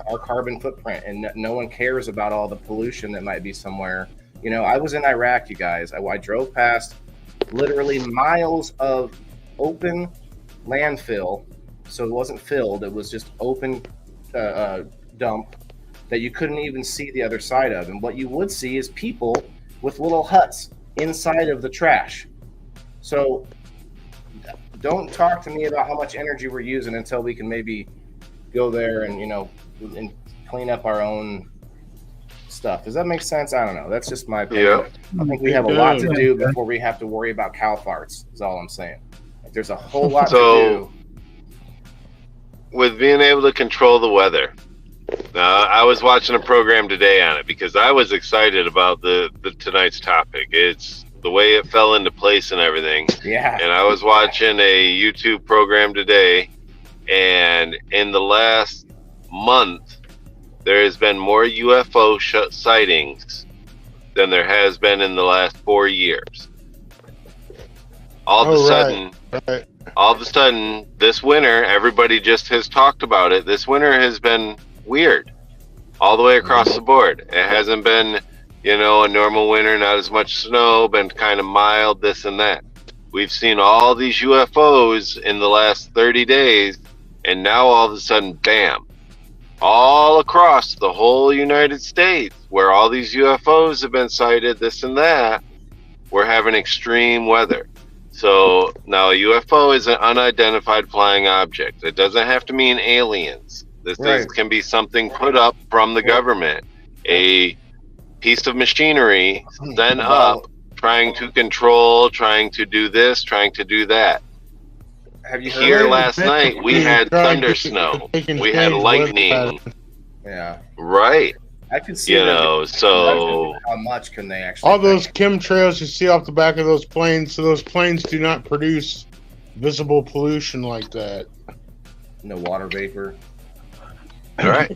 our carbon footprint, and no one cares about all the pollution that might be somewhere. I was in Iraq, you guys. I drove past literally miles of open landfill, so it wasn't filled, it was just open dump that you couldn't even see the other side of, and what you would see is people with little huts inside of the trash. So don't talk to me about how much energy we're using until we can maybe go there and and clean up our own stuff. Does that make sense? I don't know. That's just my opinion. I think we have a lot to do before we have to worry about cow farts, is all I'm saying. Like, there's a whole lot to do. With being able to control the weather, I was watching a program today on it because I was excited about the tonight's topic. It's the way it fell into place and everything. Yeah. And I was watching a YouTube program today, and in the last month, there has been more UFO sightings than there has been in the last 4 years. All of a sudden, this winter, everybody just has talked about it. This winter has been weird all the way across the board. It hasn't been, a normal winter, not as much snow, been kind of mild, this and that. We've seen all these UFOs in the last 30 days, and now all of a sudden, bam, all across the whole United States, where all these UFOs have been sighted, this and that, we're having extreme weather. So now a UFO is an unidentified flying object. It doesn't have to mean aliens. This can be something put up from the government, a piece of machinery sent up, trying to control, trying to do this, trying to do that. Have you Here last night, we had thunder snow. We had lightning. Yeah. Right. I can see so how much can they actually all those chemtrails you see off the back of those planes, so those planes do not produce visible pollution like that. No water vapor. Right,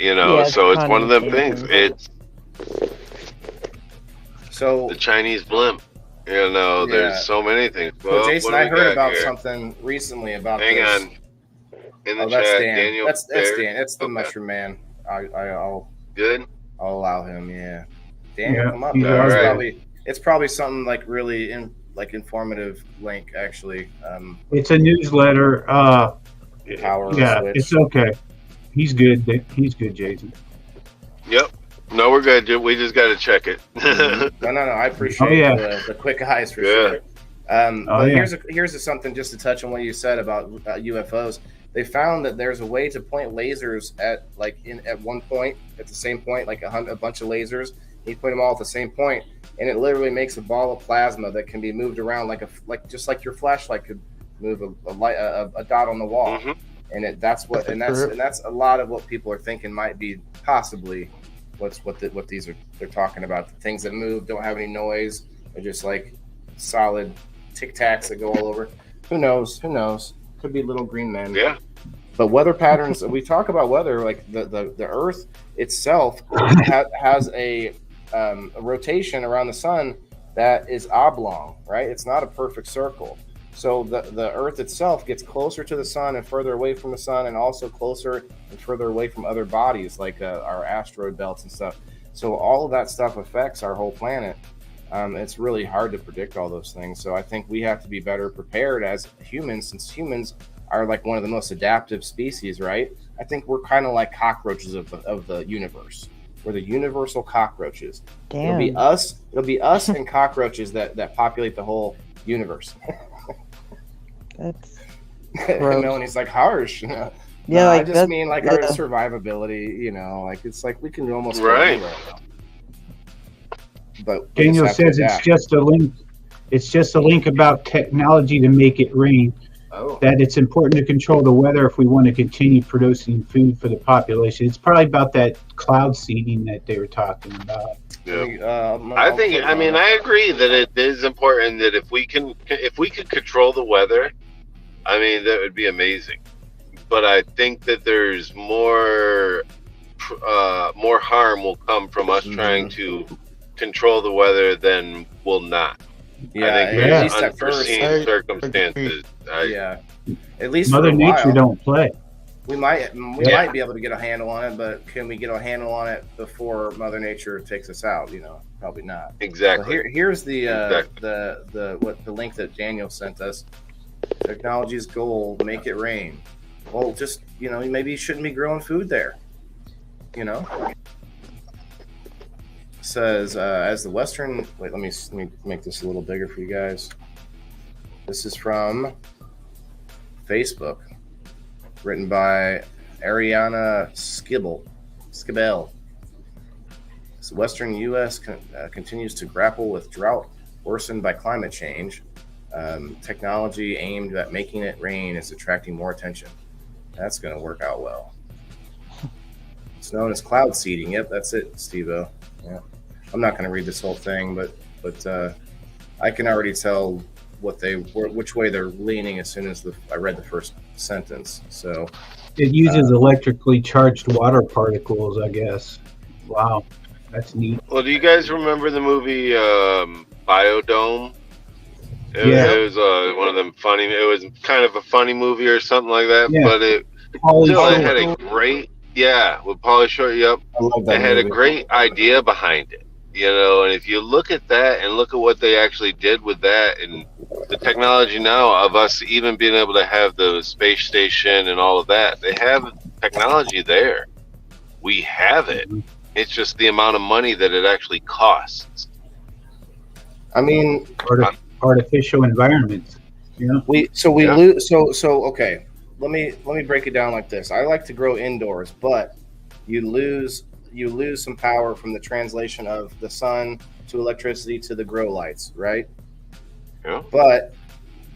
so it's one of them things. It's the Chinese blimp. There's so many things. Well, Jason, I heard about something recently about Hang this. on. In the That's chat, Dan. Daniel. That's Dan. It's the Mushroom Man. I'll Good. I'll allow him. Yeah. Daniel, come up. It's probably something like really informative link actually. It's a newsletter. Power. Yeah, switch. it's okay. He's good. He's good, Jason. Yep. No, we're good. We just got to check it. No. I appreciate the quick eyes for sure. But here's something just to touch on what you said about UFOs. They found that there's a way to point lasers at one point, at the same point, like a bunch of lasers. You point them all at the same point, and it literally makes a ball of plasma that can be moved around just like your flashlight could move a dot on the wall. Mm-hmm. And that's a lot of what people are thinking might be possibly what they're talking about. The things that move don't have any noise. They're just like solid tic tacs that go all over. Who knows? Could be little green men. Yeah. But weather patterns, we talk about weather, like the Earth itself has a rotation around the sun that is oblong, right? It's not a perfect circle. So the Earth itself gets closer to the sun and further away from the sun, and also closer and further away from other bodies like our asteroid belts and stuff. So all of that stuff affects our whole planet. It's really hard to predict all those things. So I think we have to be better prepared as humans, since humans are like one of the most adaptive species, right? I think we're kind of like cockroaches of the universe. We're the universal cockroaches. Damn. It'll be us and cockroaches that populate the whole universe. Melanie's like harsh. Yeah, No, like I just that's mean like our the survivability. You know, like it's like we can almost go Right. anywhere now. But we just Daniel have to says it's adapt. just a link. It's just a link about technology to make it rain. Oh, That it's important to control the weather if we want to continue producing food for the population. It's probably about that cloud seeding that they were talking about. Yeah. I I agree that it is important that if we could control the weather, I mean, that would be amazing. But I think that there's more harm will come from us trying to control the weather than will not. Yeah, I think at there's least at first. unforeseen circumstances. Yeah, at least Mother for a Nature while. don't play. We might be able to get a handle on it, but can we get a handle on it before Mother Nature takes us out? You know, probably not. Exactly. So here's the Exactly. the link that Daniel sent us. Technology's goal: make it rain. Well, just maybe you shouldn't be growing food there. You know, says as the Western. Wait, let me make this a little bigger for you guys. This is from Facebook. Written by Ariana Skibble. The Western U.S. continues to grapple with drought worsened by climate change. Technology aimed at making it rain is attracting more attention. That's going to work out well. It's known as cloud seeding. Yep, that's it, Steve-O. Yeah. I'm not going to read this whole thing, but I can already tell which way they're leaning as soon as I read the first sentence. So it uses electrically charged water particles, I guess. Wow, that's neat. Well, do you guys remember the movie Biodome? It was one of them funny. It was kind of a funny movie or something like that, but it had a great with Pauly Shore. Yep, I love that it had movie. a great idea behind it. And if you look at that and look at what they actually did with that and the technology now of us even being able to have the space station and all of that, they have technology there. We have it. It's just the amount of money that it actually costs. I mean, artificial environments. Yeah. Okay. Let me break it down like this. I like to grow indoors, but you lose some power from the translation of the sun to electricity to the grow lights, right? Yeah. But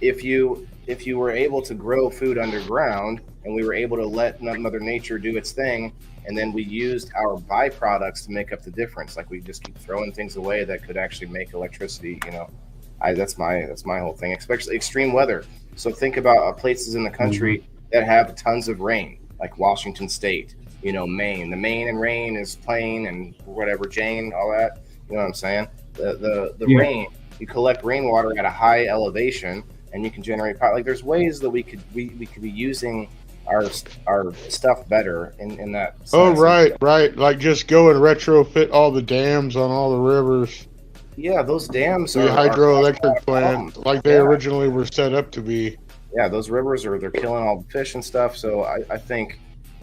if you were able to grow food underground and we were able to let Mother Nature do its thing, and then we used our byproducts to make up the difference, like we just keep throwing things away that could actually make electricity, that's my whole thing, especially extreme weather. So think about places in the country that have tons of rain, like Washington State. Maine. The Maine and rain is plain and whatever, Jane, all that. You know what I'm saying? The rain, you collect rainwater at a high elevation, and you can generate power. Like there's ways that we could be using our stuff better in that sense. Oh, right. Like just go and retrofit all the dams on all the rivers. Yeah, those dams the hydroelectric plant, like they originally were set up to be. Yeah, those rivers they're killing all the fish and stuff. So I think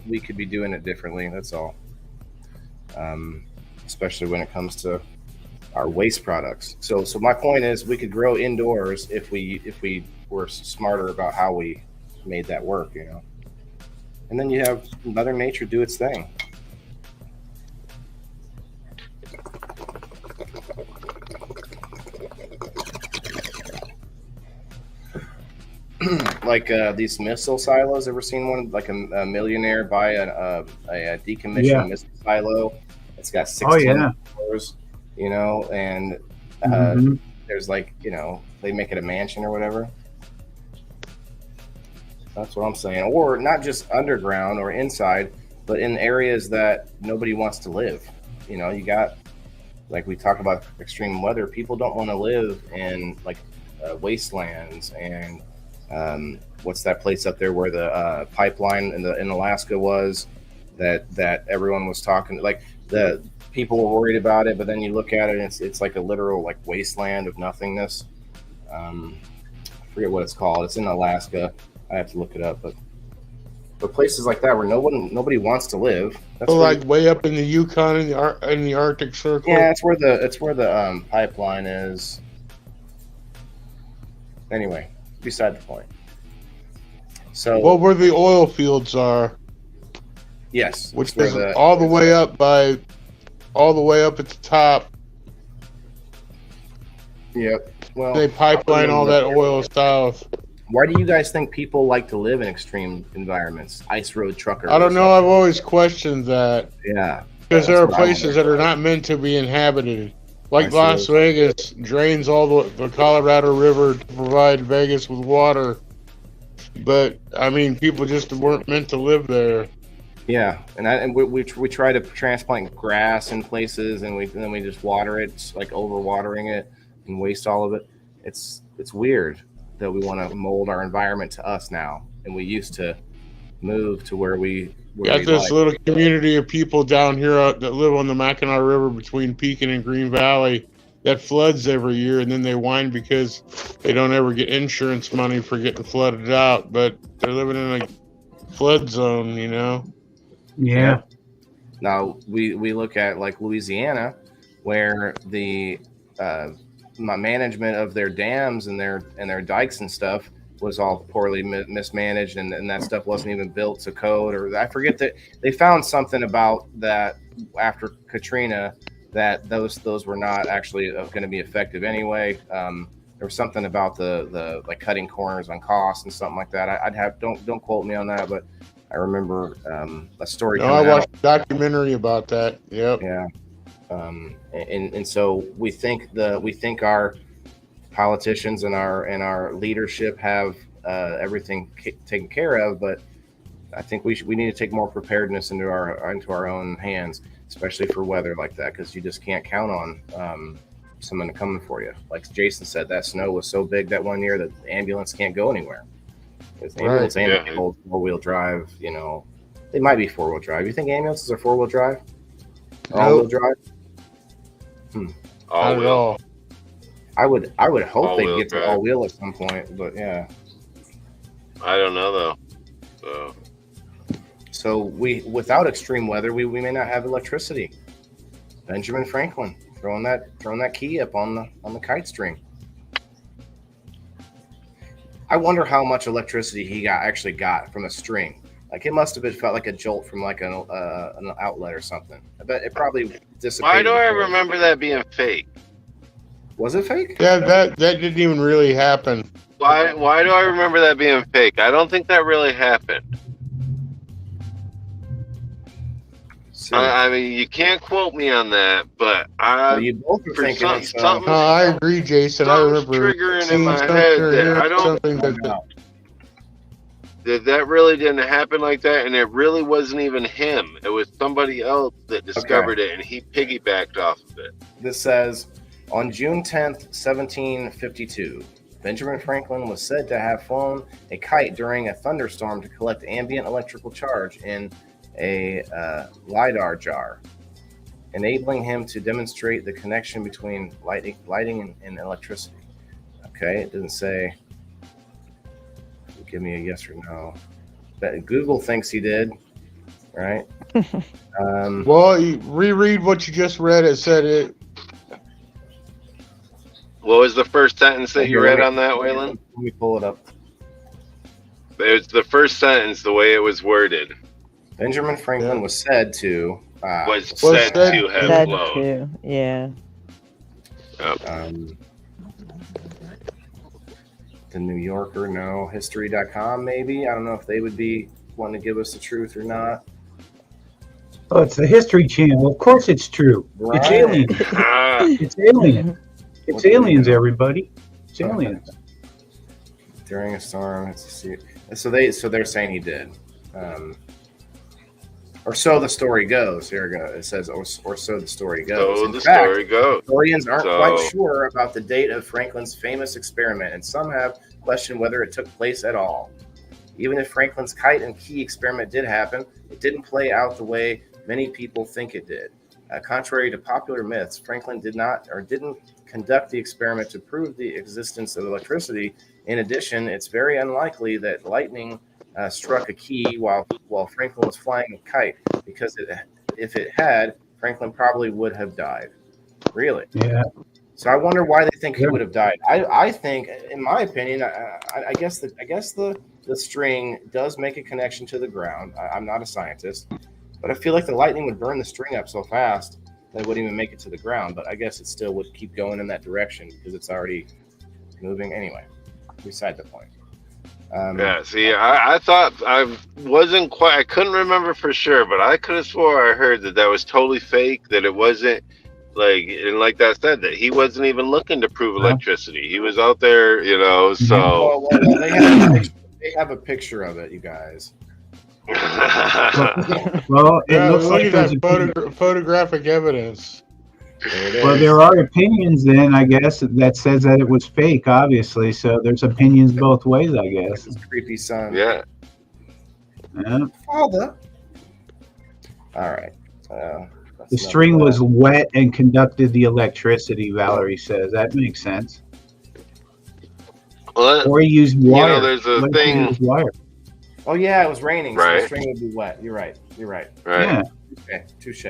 we could be doing it differently. That's all. Especially when it comes to our waste products. So my point is, we could grow indoors if we were smarter about how we made that work, And then you have Mother Nature do its thing. Like these missile silos. Ever seen one? Like a millionaire buy a decommissioned missile silo. It's got 16 floors, and there's they make it a mansion or whatever. That's what I'm saying. Or not just underground or inside, but in areas that nobody wants to live. You got, like we talk about extreme weather. People don't want to live in wastelands and what's that place up there where the pipeline in Alaska was that everyone was talking, like the people were worried about it, but then you look at it and it's like a literal wasteland of nothingness. I forget what it's called. It's in Alaska. I have to look it up, but places like that where nobody wants to live. That's way up in the Yukon in the Arctic Circle. Yeah, it's where the pipeline is. Anyway, beside the point. So, well, where the oil fields are, yes, which where is all the way up at the top. Yep. Well, They pipeline all that oil south. Why do you guys think people like to live in extreme environments? Ice road truckers. I don't know. I've always questioned that. Yeah. Because there are places that are not meant to be inhabited. Like Las Vegas drains all the Colorado River to provide Vegas with water. But, I mean, people just weren't meant to live there. Yeah, and we try to transplant grass in places, and then we just water it, it's like overwatering it, and waste all of it. It's weird that we want to mold our environment to us now, and we used to move to where we got this little community of people down here that live on the Mackinac River between Pekin and Green Valley that floods every year, and then they whine because they don't ever get insurance money for getting flooded out, but they're living in a flood zone, you know. Yeah. Now we look at like Louisiana, where the management of their dams and their dikes and stuff was all poorly mismanaged, and that stuff wasn't even built to code. Or I forget that they found something about that after Katrina that those were not actually going to be effective anyway. There was something about the like cutting corners on costs and something like that. I'd have don't quote me on that, but I remember a story. No, I watched a documentary about that. Yep. Yeah. And so we think our politicians and our leadership have everything taken care of, but I think we need to take more preparedness into our own hands, especially for weather like that, because you just can't count on someone coming for you. Like Jason said, that snow was so big that one year that the ambulance can't go anywhere. Ambulance and four-wheel drive, you know, they might be four-wheel drive. You think ambulances are four-wheel drive? All-wheel drive? All-wheel. I would hope All-wheel they get to all-wheel at some point, but yeah. I don't know though. So we, without extreme weather, we may not have electricity. Benjamin Franklin throwing that key up on the kite string. I wonder how much electricity he actually got from a string. Like it must have felt like a jolt from like an outlet or something. I bet it probably dissipated. Why do I remember that being fake? Was it fake? Yeah, that didn't even really happen. Why do I remember that being fake? I don't think that really happened. I mean, you can't quote me on that, but you both are thinking something. No, I agree, Jason. I remember triggering in my head that I don't. That really didn't happen like that, and it really wasn't even him. It was somebody else that discovered it, and he piggybacked off of it. This says, on June 10th, 1752, Benjamin Franklin was said to have flown a kite during a thunderstorm to collect ambient electrical charge in a lidar jar, enabling him to demonstrate the connection between lighting and electricity. Okay, it doesn't say. Give me a yes or no. But Google thinks he did, right? Well, reread what you just read. It said it. What was the first sentence that you read on that, Waylon? Let me pull it up. It's the first sentence, the way it was worded. Benjamin Franklin was said to was said to have flown. Yeah. The New Yorker, no. History.com, maybe. I don't know if they would be wanting to give us the truth or not. Oh, it's the History Channel. Of course it's true. Right. It's alien. It's alien. It's aliens, everybody. It's aliens. During a storm, let's see. So they're saying he did. Or so the story goes. Here we go. It says, or so the story goes. So story goes. Historians aren't quite sure about the date of Franklin's famous experiment, and some have questioned whether it took place at all. Even if Franklin's kite and key experiment did happen, it didn't play out the way many people think it did. Contrary to popular myths, Franklin didn't conduct the experiment to prove the existence of electricity. In addition, it's very unlikely that lightning struck a key while Franklin was flying a kite, because if it had, Franklin probably would have died. Really? Yeah. So I wonder why they think he would have died. I think, in my opinion, I guess the string does make a connection to the ground. I'm not a scientist, but I feel like the lightning would burn the string up so fast that it wouldn't even make it to the ground. But I guess it still would keep going in that direction because it's already moving. Anyway, beside the point. Yeah, see, I thought I wasn't quite, I couldn't remember for sure, but I could have swore I heard that was totally fake, that it wasn't and like that said, that he wasn't even looking to prove electricity. He was out there, so. Well, they have a picture of it, you guys. Well, it looks like there's photographic evidence. Well, there are opinions then, I guess, that says that it was fake, obviously. So there's opinions both ways, I guess. His creepy son. Yeah. Father. All right. The string was wet and conducted the electricity, Valerie says. That makes sense. Well, or he used wire. There's a thing. Wire. Oh, yeah, it was raining, right. So the string would be wet. You're right. Right. Yeah. Okay, touche.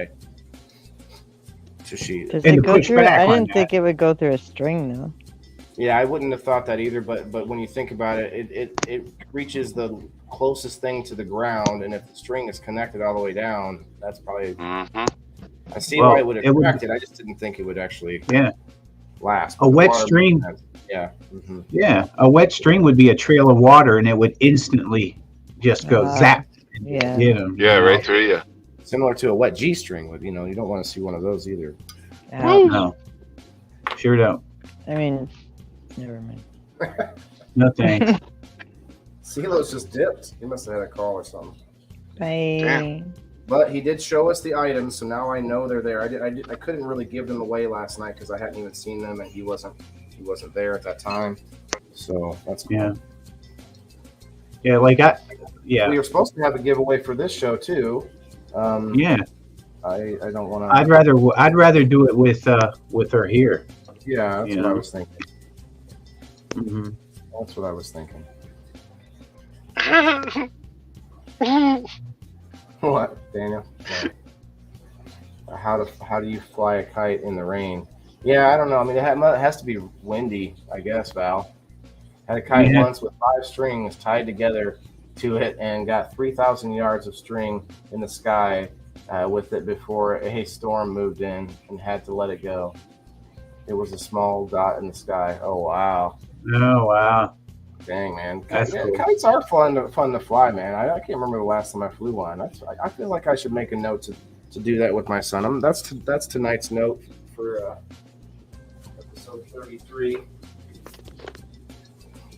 Does it go through? I didn't think it would go through a string, though. Yeah, I wouldn't have thought that either. But when you think about it, it reaches the closest thing to the ground, and if the string is connected all the way down, that's probably. Mm-hmm. I see why it would have connected. I just didn't think it would actually. Last. A wet string. Yeah. Mm-hmm. Yeah, a wet string would be a trail of water, and it would instantly just go zap. Yeah. Yeah, right through you. Similar to a wet G string, you don't want to see one of those either. No, sure don't. I mean, never mind. No thanks. CeeLo's just dipped. He must have had a call or something. Bye. Damn. But he did show us the items, so now I know they're there. I couldn't really give them away last night because I hadn't even seen them, and he wasn't there at that time. So that's cool. Yeah, we were supposed to have a giveaway for this show too. Yeah. I don't want to. I'd rather do it with her here. Yeah, that's what I was thinking. Mm-hmm. That's what I was thinking. What, Daniel? What? How do you fly a kite in the rain? Yeah, I don't know. I mean, it has to be windy, I guess, Val. Had a kite once with 5 strings tied together to it and got 3,000 yards of string in the sky with it before a storm moved in and had to let it go. It was a small dot in the sky. Oh, wow. Oh, wow. Dang, man. That's cool. Kites are fun to fly, man. I can't remember the last time I flew one. I feel like I should make a note to do that with my son. That's tonight's note for episode 33.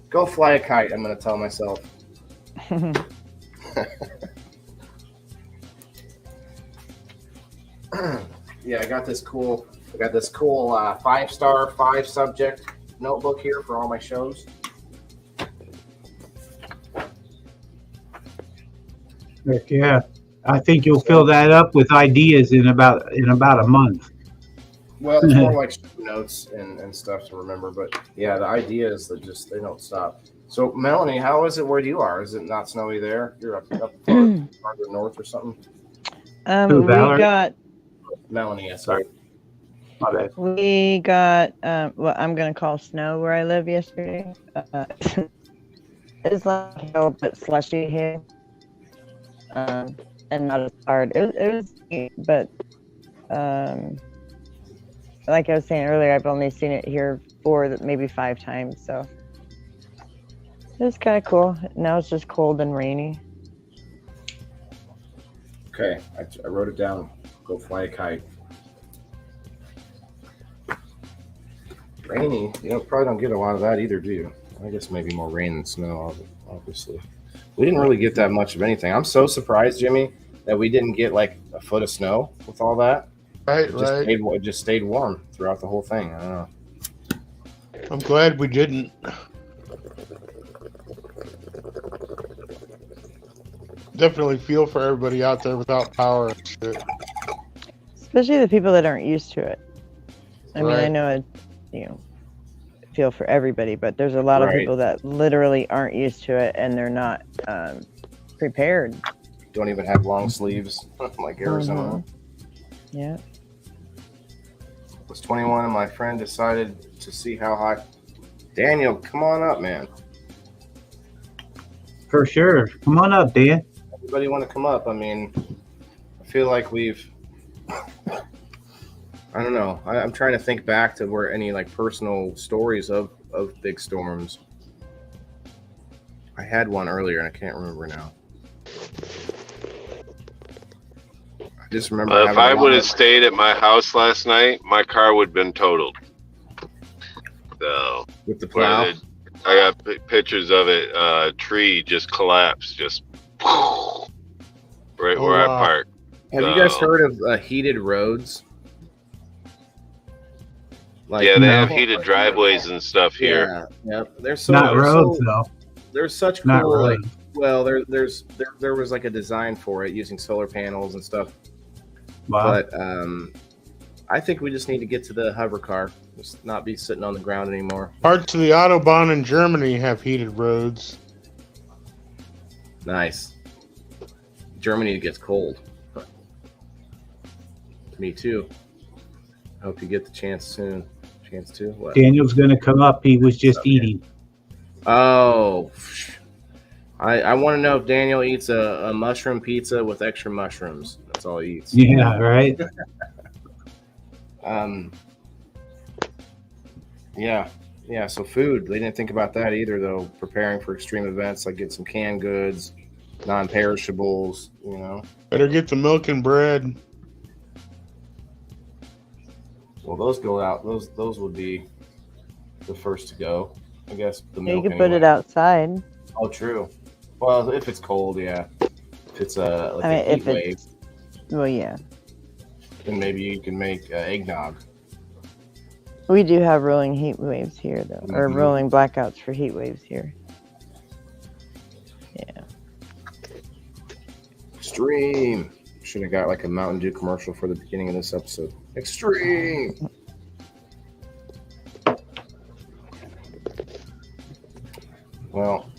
Go fly a kite, I'm going to tell myself. Yeah, I got this cool 5-star 5-subject notebook here for all my shows. Heck yeah, I think you'll fill that up with ideas in about a month. Well, it's more like notes and stuff to remember, but yeah, the ideas that they don't stop. So, Melanie, how is it where you are? Is it not snowy there? You're up farther north or something? We got Melanie. Sorry, my bad. We got what I'm gonna call snow where I live yesterday. It's like hail, but slushy here, and not as hard. It was neat, but like I was saying earlier, I've only seen it here maybe 5 times, so it was kind of cool. Now it's just cold and rainy. Okay, I wrote it down. Go fly a kite. Rainy. Probably don't get a lot of that either, do you? I guess maybe more rain than snow, obviously. We didn't really get that much of anything. I'm so surprised, Jimmy, that we didn't get like a foot of snow with all that. It just stayed warm throughout the whole thing. I don't know. I'm glad we didn't. Definitely feel for everybody out there without power and shit. Especially the people that aren't used to it. I mean, Right. I know feel for everybody, but there's a lot of people that literally aren't used to it and they're not prepared. Don't even have long sleeves like Arizona. Yeah. Was 21 and my friend decided to see how high. Daniel, come on up, man. For sure. Come on up, Dan. Everybody want to come up? I mean, I feel like we've. I don't know. I'm trying to think back to where any like personal stories of big storms. I had one earlier and I can't remember now. I just remember. If I would have stayed at my house last night, my car would have been totaled. So with the plow, I got pictures of it. Tree just collapsed, just right where I parked. Have you guys heard of heated roads? Like, yeah, they have heated driveways and stuff here. Yeah, there's not roads though. There's such cool. Like, well, there was like a design for it using solar panels and stuff. Wow. But I think we just need to get to the hover car. Just not be sitting on the ground anymore. Parts of the Autobahn in Germany have heated roads. Nice. Germany gets cold. Me too. I hope you get the chance soon. Chance to what? Daniel's gonna come up. He was just eating. Oh, I want to know if Daniel eats a mushroom pizza with extra mushrooms. That's all he eats. Yeah, right. Yeah. So food. They didn't think about that either, though. Preparing for extreme events, like get some canned goods, non-perishables. You know. Better get the milk and bread. Well, those go out. Those would be the first to go. I guess the milk. You can put it outside. Oh, true. Well, if it's cold, yeah. If it's a heat wave. Well, yeah. Then maybe you can make eggnog. We do have rolling heat waves here, though, or rolling blackouts for heat waves here. Yeah. Extreme. Should have got like a Mountain Dew commercial for the beginning of this episode. Extreme. Well,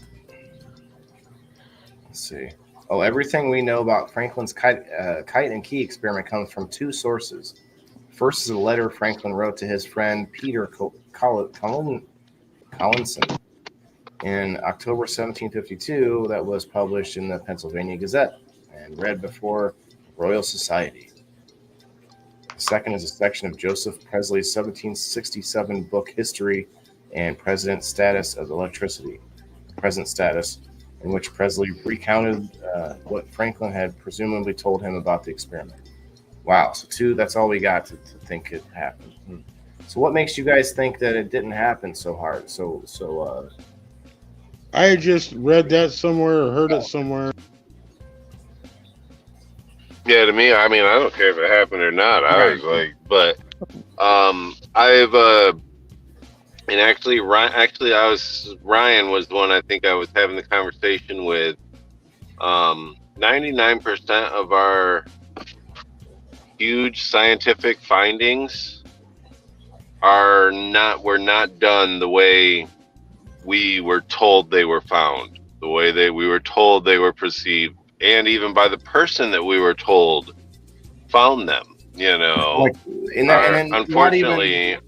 let's see. Oh, everything we know about Franklin's kite and key experiment comes from two sources. First is a letter Franklin wrote to his friend Peter Collinson in October 1752 that was published in the Pennsylvania Gazette and read before Royal Society. The second is a section of Joseph Presley's 1767 book History and Present Status of Electricity, in which Presley recounted what Franklin had presumably told him about the experiment. Wow, so two, that's all we got to think it happened. So what makes you guys think that it didn't happen so hard? I just read that somewhere or heard it somewhere. Yeah, to me, I mean, I don't care if it happened or not. I was like, but Ryan was the one I think I was having the conversation with. 99% of our huge scientific findings were not done the way we were told they were found, the way we were told they were perceived, and even by the person that we were told found them. You know, unfortunately.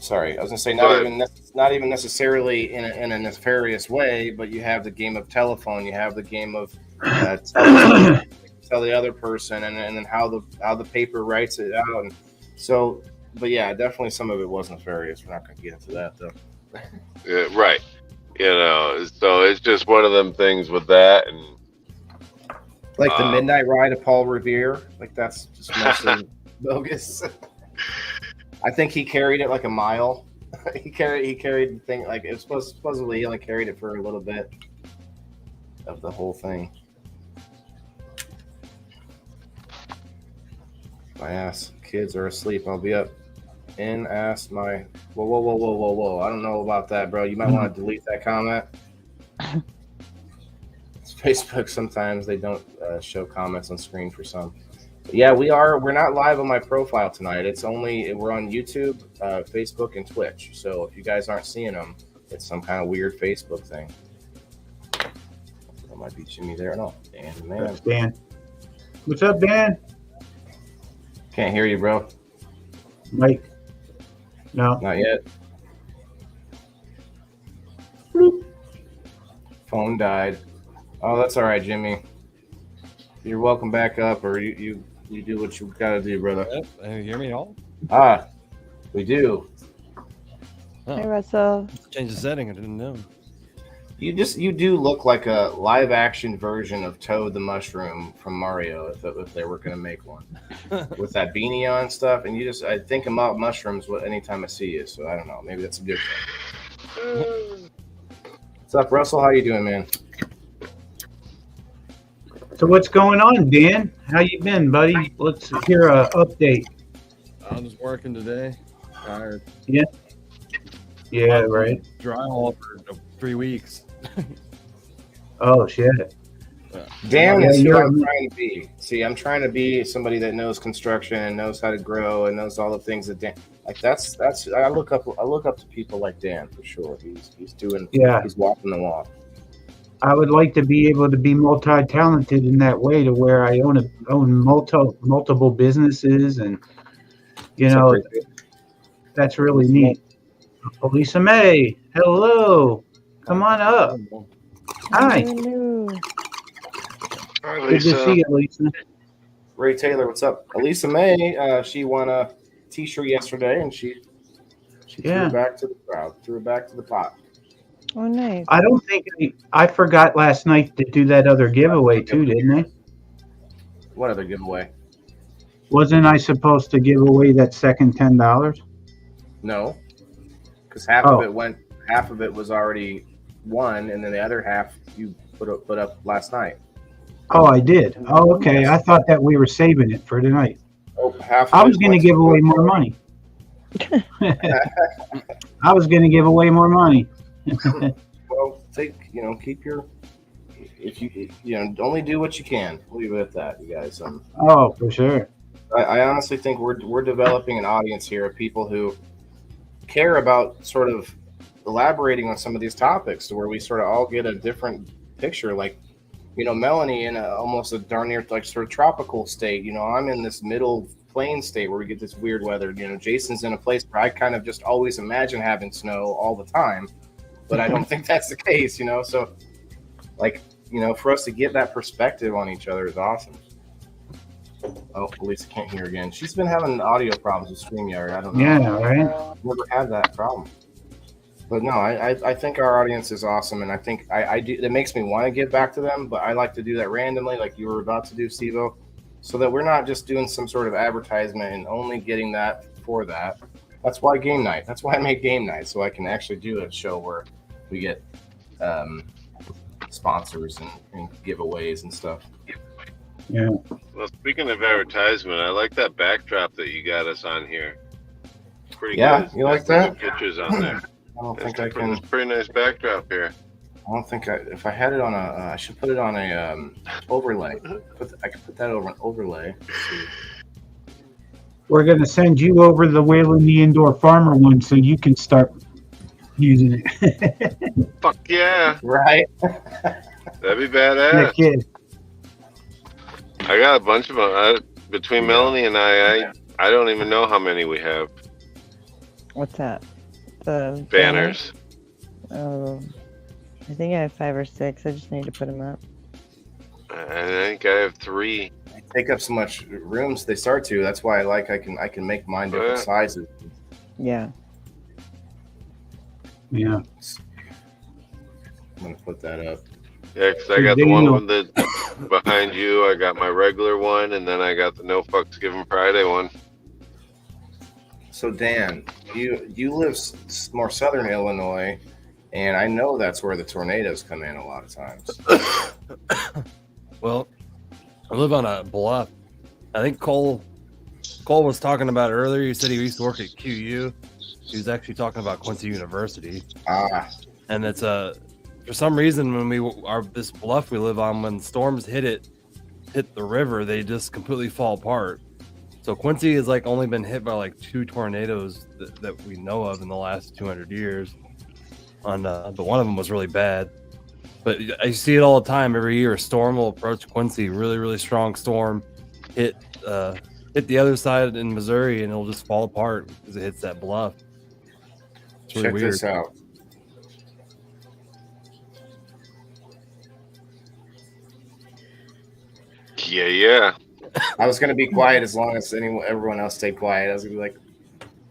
Sorry, I was gonna say not even necessarily in a nefarious way, but you have the game of telephone, you have the game of tell the other person, and then how the paper writes it out, and so. But yeah, definitely some of it was nefarious. We're not going to get into that though. Yeah, right. You know, so it's just one of them things with that, and like the midnight ride of Paul Revere, like that's just mostly bogus. I think he carried it like a mile. he carried the thing like it was supposedly he only carried it for a little bit of the whole thing. My ass kids are asleep. I'll be up and ask my whoa. I don't know about that, bro. You might want to delete that comment. It's Facebook. Sometimes they don't show comments on screen for some. But yeah, we're not live on my profile tonight. We're on YouTube, Facebook, and Twitch. So if you guys aren't seeing them, it's some kind of weird Facebook thing. That might be Jimmy there. No, Dan, man. That's Dan. What's up, Dan? Can't hear you, bro. Mike? No. Not yet. Phone died. Oh, that's all right, Jimmy. You're welcome back up, or you do what you gotta do, brother. Yep. You hear me all? We do. Hey, Russell. Change the setting. I didn't know. You do look like a live action version of Toad the Mushroom from Mario if they were gonna make one with that beanie on and stuff. And I think about mushrooms anytime I see you. So I don't know. Maybe that's a good thing. What's up, Russell? How you doing, man? So what's going on, Dan? How you been, buddy? Let's hear a update. I'm just working today. Tired. Yeah, right. Drywall for 3 weeks. Oh shit. Dan is who you're- I'm trying to be. See, I'm trying to be somebody that knows construction and knows how to grow and knows all the things that Dan. Like that's. I look up to people like Dan for sure. He's doing. Yeah. He's walking the walk. I would like to be able to be multi-talented in that way, to where I own multiple businesses, and that's really neat. Lisa May, hello, come on up. Hi, Hello. good to see you, Lisa. Ray Taylor, what's up? Elisa May, she won a T-shirt yesterday, and she threw it back to the crowd, threw it back to the pot. Oh, nice. I don't think I forgot last night to do that other giveaway too, didn't I? What other giveaway? Wasn't I supposed to give away that second $10? No, because half of it was already won, and then the other half you put up last night. Oh, I did. Oh, okay. I thought that we were saving it for tonight. Oh, half. I was going to give away more money. I was going to give away more money. Well, keep your. If you only do what you can. Leave it at that, you guys. Oh, for sure. I honestly think we're developing an audience here of people who care about sort of elaborating on some of these topics, to where we sort of all get a different picture. Like, Melanie in almost a darn near like sort of tropical state. I'm in this middle plain state where we get this weird weather. Jason's in a place where I kind of just always imagine having snow all the time, but I don't think that's the case. So like, for us to get that perspective on each other is awesome. Oh, Lisa can't hear again. She's been having audio problems with StreamYard. I don't know. Yeah, right. Never had that problem. But no, I think our audience is awesome, and I think I do. It makes me want to give back to them, but I like to do that randomly, like you were about to do, Steve-O, so that we're not just doing some sort of advertisement and only getting that for that. That's why game night. That's why I make game night, so I can actually do a show where we get sponsors and giveaways and stuff. Yeah. Well, speaking of advertisement, I like that backdrop that you got us on here. Pretty Yeah, good. you like There's that? Pictures on there. I don't think I can. It's a pretty nice backdrop here. I don't think if I had it on I should put it on a overlay. I could put that over an overlay. We're going to send you over the Whalen the Indoor Farmer one so you can start using it. Fuck yeah. Right. That'd be badass. Yeah, kid. I got a bunch of them. Between Melanie and I don't even know how many we have. What's that? The Banners. Oh, I think I have 5 or 6. I just need to put them up. I think I have 3. They take up so much room, so they start to. That's why I can make mine different sizes. Yeah. Yeah. I'm gonna put that up. Yeah, because I got the one with behind you. I got my regular one, and then I got the No Fucks Given Friday one. So Dan, you live more southern Illinois, and I know that's where the tornadoes come in a lot of times. Well, I live on a bluff. I think Cole was talking about it earlier. He said he used to work at QU. He was actually talking about Quincy University. And it's for some reason when this bluff we live on, when storms hit the river, they just completely fall apart. So Quincy has only been hit by 2 tornadoes that we know of in the last 200 years. But one of them was really bad. But I see it all the time. Every year, a storm will approach Quincy. Really, really strong storm hit hit the other side in Missouri, and it'll just fall apart because it hits that bluff. It's really Check weird. this out. Yeah. I was going to be quiet as long as everyone else stayed quiet. I was going to be like,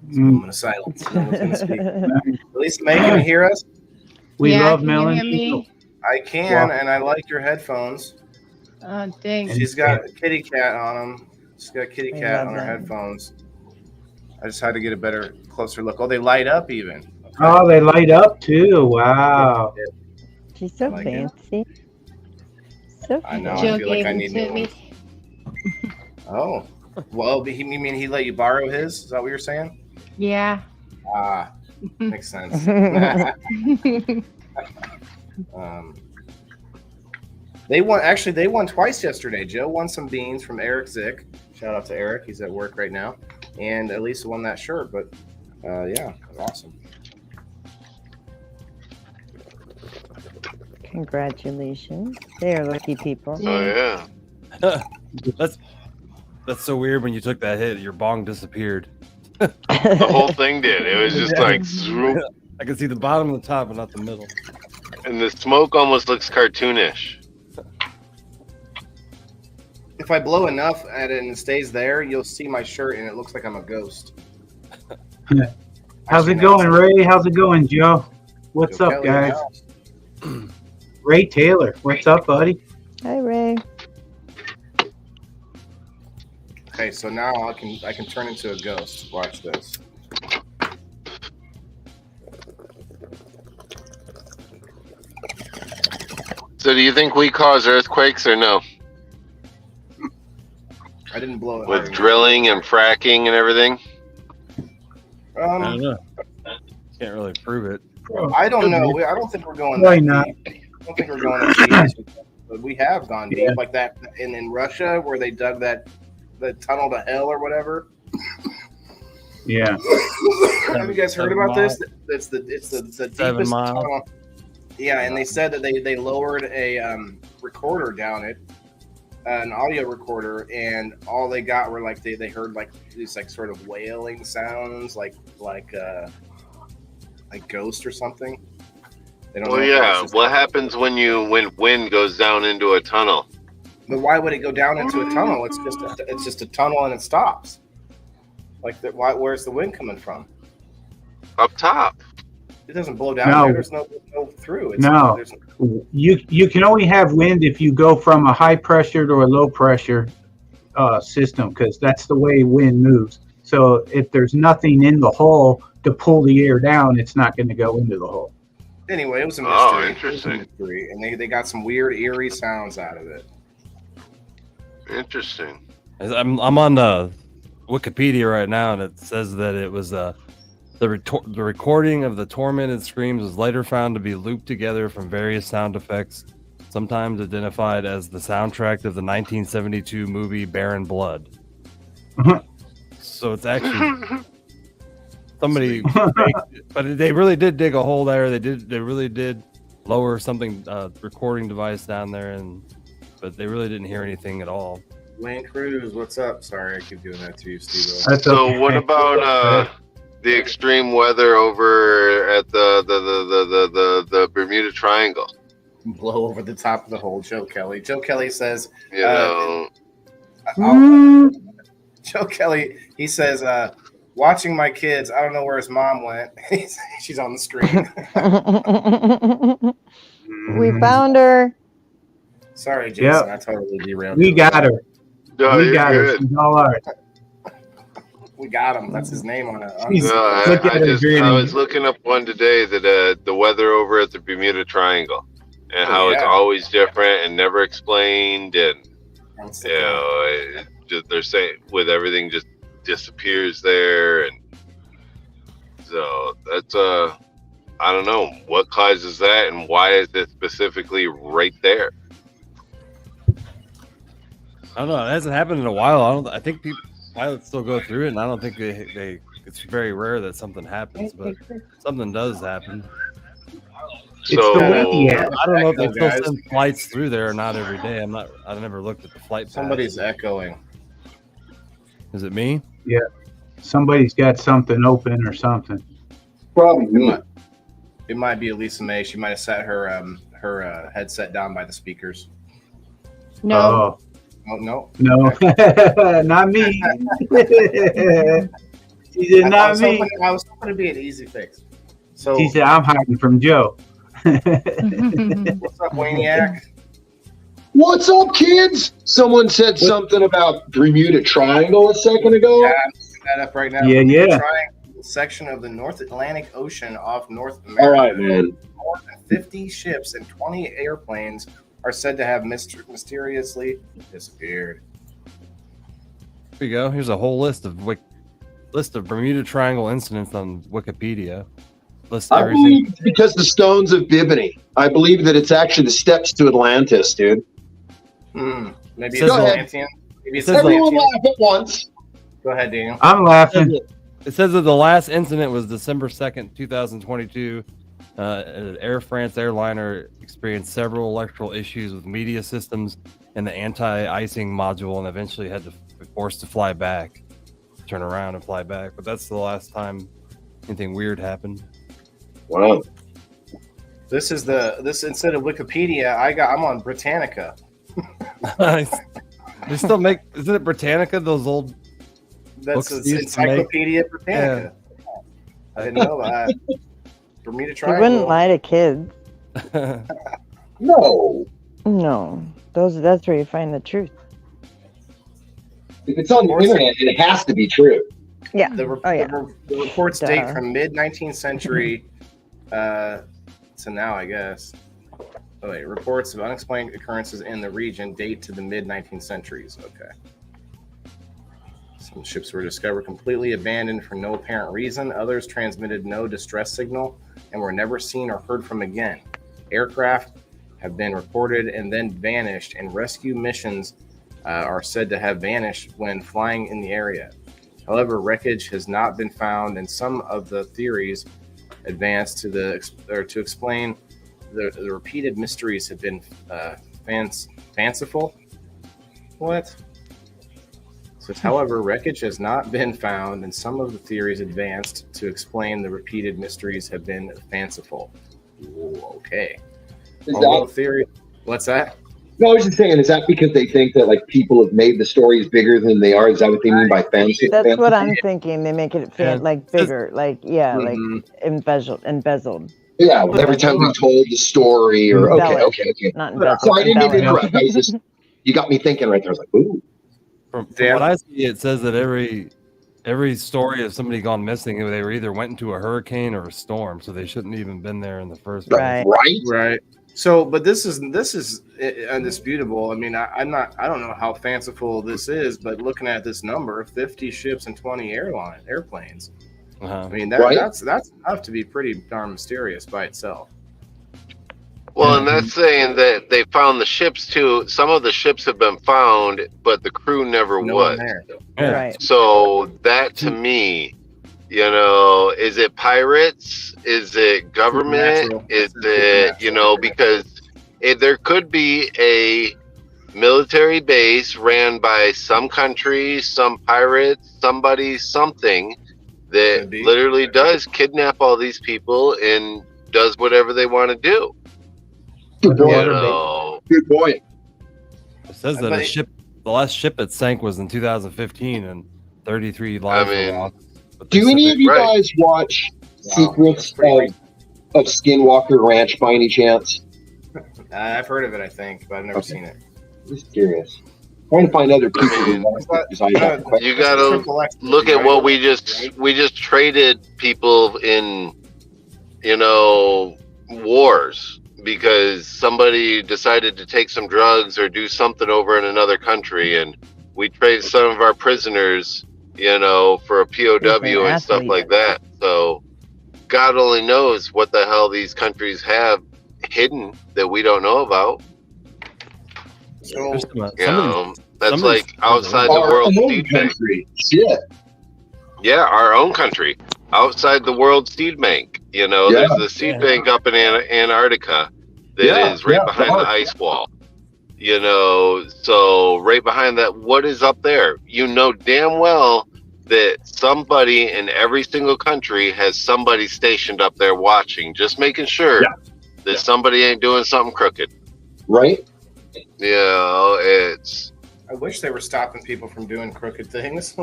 it's a moment of silence. No one's going to speak. At least May, can you hear us? We love can you hear Melanie. me? I can, and I like your headphones. Thanks. She's got a kitty cat on them. She's got a kitty I cat love on her that. headphones. I just had to get a better, closer look. Oh, they light up even. Okay. Oh, they light up too. Wow. She's so Like it. fancy. So I know. fancy. I feel like I gave need it new to me. ones. Oh, well, you mean he let you borrow his? Is that what you're saying? Yeah. Ah, makes sense. They won twice yesterday. Joe won some beans from Eric Zick. Shout out to Eric. He's at work right now. And Elisa won that shirt. But yeah, awesome. Congratulations. They are lucky people. Oh yeah. That's so weird. When you took that hit, your bong disappeared. The whole thing did. It was just like swoop, I can see the bottom and the top, but not the middle. and the smoke almost looks cartoonish. If I blow enough at it and it stays there, you'll see my shirt and it looks like I'm a ghost. How's Actually, it no, going, it's- Ray? How's it going, Joe? What's Joe up, Kelly guys? now. Ray Taylor. What's up, buddy? Hi, Ray. Okay, so now I can turn into a ghost. Watch this. So, do you think we cause earthquakes or no? I didn't blow it. With hard drilling and fracking and everything? enough. I don't know. Can't really prove it. I don't know. I don't think we're going. Why that not? deep. I don't think we're going as deep. But we have gone deep, like that in Russia where they dug the tunnel to hell or whatever. Yeah. Have you guys heard about this? It's the deepest 7 miles. tunnel. Yeah, and they said that they lowered a recorder down it, an audio recorder, and all they got were like they heard like these like sort of wailing sounds, like ghost or something. They don't Well, know if yeah. it's just- What happens when wind goes down into a tunnel? But why would it go down into a tunnel? It's just a tunnel and it stops. Like where's the wind coming from? Up top. It doesn't blow down No. there. There's no through. No. There's, You can only have wind if you go from a high pressure to a low pressure system, because that's the way wind moves. So if there's nothing in the hole to pull the air down, it's not going to go into the hole. anyway, it was a mystery. Oh, It was a interesting. mystery. And they got some weird, eerie sounds out of it. Interesting. I'm on the Wikipedia right now, and it says that it was the recording of the tormented screams was later found to be looped together from various sound effects, sometimes identified as the soundtrack of the 1972 movie Barren Blood. Uh-huh. So it's actually somebody, but they really did dig a hole there. They really did lower something recording device down there, but they really didn't hear anything at all. Wayne Cruz, what's up? Sorry, I keep doing that to you, Steve. That's So, okay. what about the extreme weather over at the Bermuda Triangle? Blow over the top of the hole, Joe Kelly. Joe Kelly says, You know, Joe Kelly, he says, watching my kids, I don't know where his mom went. She's on the screen. We found her. Sorry, Jason, Yep. I totally derailed We you. got her. no, We you're got her. good. She's all right. We got him. That's his name on it. He's- No, Look at her grinning. I was looking up one today that the weather over at the Bermuda Triangle and how it's yeah. always different and never explained, and That's you know, they're saying with everything just disappears there, and so that's I don't know what causes that and why is it specifically right there. I don't know. It hasn't happened in a while. I think pilots still go through it, and I don't think they. It's very rare that something happens, but something does happen. It's the wind, yeah. I don't know if they still Guys. send flights through there or not every day. I never looked at the flight path. Somebody's echoing. Is it me? Yeah. Somebody's got something open or something. Probably me. It might be Elisa May. She might have sat her headset down by the speakers. No. Oh, no. No, not me. She said, not me. I was hoping to be an easy fix. So She said, I'm hiding from Joe. what's up, Waniac? What's up, kids? Someone said something about Bermuda Triangle a second ago. Yeah, I'm looking that up right now. Yeah, Bermuda yeah. Triangle, section of the North Atlantic Ocean off North America. All right, man. More than 50 ships and 20 airplanes are said to have mysteriously disappeared. Here you go. Here's a whole list of Bermuda Triangle incidents on Wikipedia. List I everything. believe it's because the stones of Bimini. I believe that it's actually the steps to Atlantis, dude. Maybe Says it's the- Atlantean. Maybe it's says the- Everyone Atlantean. laugh at once. Go ahead, Daniel. I'm laughing. It says that the last incident was December 2nd, 2022. An Air France airliner experienced several electrical issues with media systems and the anti-icing module, and eventually had to be forced to fly back, turn around and fly back. But that's the last time anything weird happened. Wow. This instead of Wikipedia, I'm on Britannica. They still make, isn't it Britannica? Those old That's books used to Encyclopedia Britannica. I didn't know that. Bermuda You Triangle. wouldn't lie to kids. No. No, that's where you find the truth. If it's on the internet, it has to be true. Yeah. The reports Duh. date from mid-19th century to now, I guess. Oh, wait, reports of unexplained occurrences in the region date to the mid-19th centuries. Okay. Some ships were discovered completely abandoned for no apparent reason. Others transmitted no distress signal and were never seen or heard from again. Aircraft have been reported and then vanished, and rescue missions are said to have vanished when flying in the area. However, wreckage has not been found, and some of the theories advanced to explain the repeated mysteries have been fanciful. What? So, however, wreckage has not been found, and some of the theories advanced to explain the repeated mysteries have been fanciful. Ooh, okay. What's that? No, I was just saying, is that because they think that like people have made the stories bigger than they are? Is that what they mean by fancy? That's what I'm thinking. They make it like bigger, like Mm-hmm. like embezzled. Yeah, well, every time we told the story, or okay. Not embezzled. So I didn't mean to embellished. interrupt. I was just, you got me thinking right there. I was like, ooh. From what I see, it says that every story of somebody gone missing, they were either went into a hurricane or a storm, so they shouldn't even been there in the first place. Right. So, but this is undisputable. I mean, I don't know how fanciful this is, but looking at this number, 50 ships and 20 airplanes. I mean, that's enough to be pretty darn mysterious by itself. Well, and that's saying that they found the ships too. Some of the ships have been found, but the crew never was. Right. So that to me, is it pirates? Is it government? Is it, because there could be a military base ran by some country, some pirates, somebody, something that literally does kidnap all these people and does whatever they want to do. Good boy. Good boy. It says that the last ship that sank was in 2015, and 33 lives were lost. Do any of you guys watch Secrets of Skinwalker Ranch by any chance? I've heard of it, I think, but I've never seen it. Just curious. Trying to find other people who watch it besides that. You gotta look at what we just traded people in, wars because somebody decided to take some drugs or do something over in another country, and we traded some of our prisoners, for a POW and stuff like that. So God only knows what the hell these countries have hidden that we don't know about. So, that's like outside the world seed bank. Shit. Yeah, our own country, outside the world seed bank. There's the seed bank up in Antarctica that is right behind the ice wall. You know, so right behind that, what is up there? You know damn well that somebody in every single country has somebody stationed up there watching, just making sure that somebody ain't doing something crooked. Right? You know, it's. I wish they were stopping people from doing crooked things.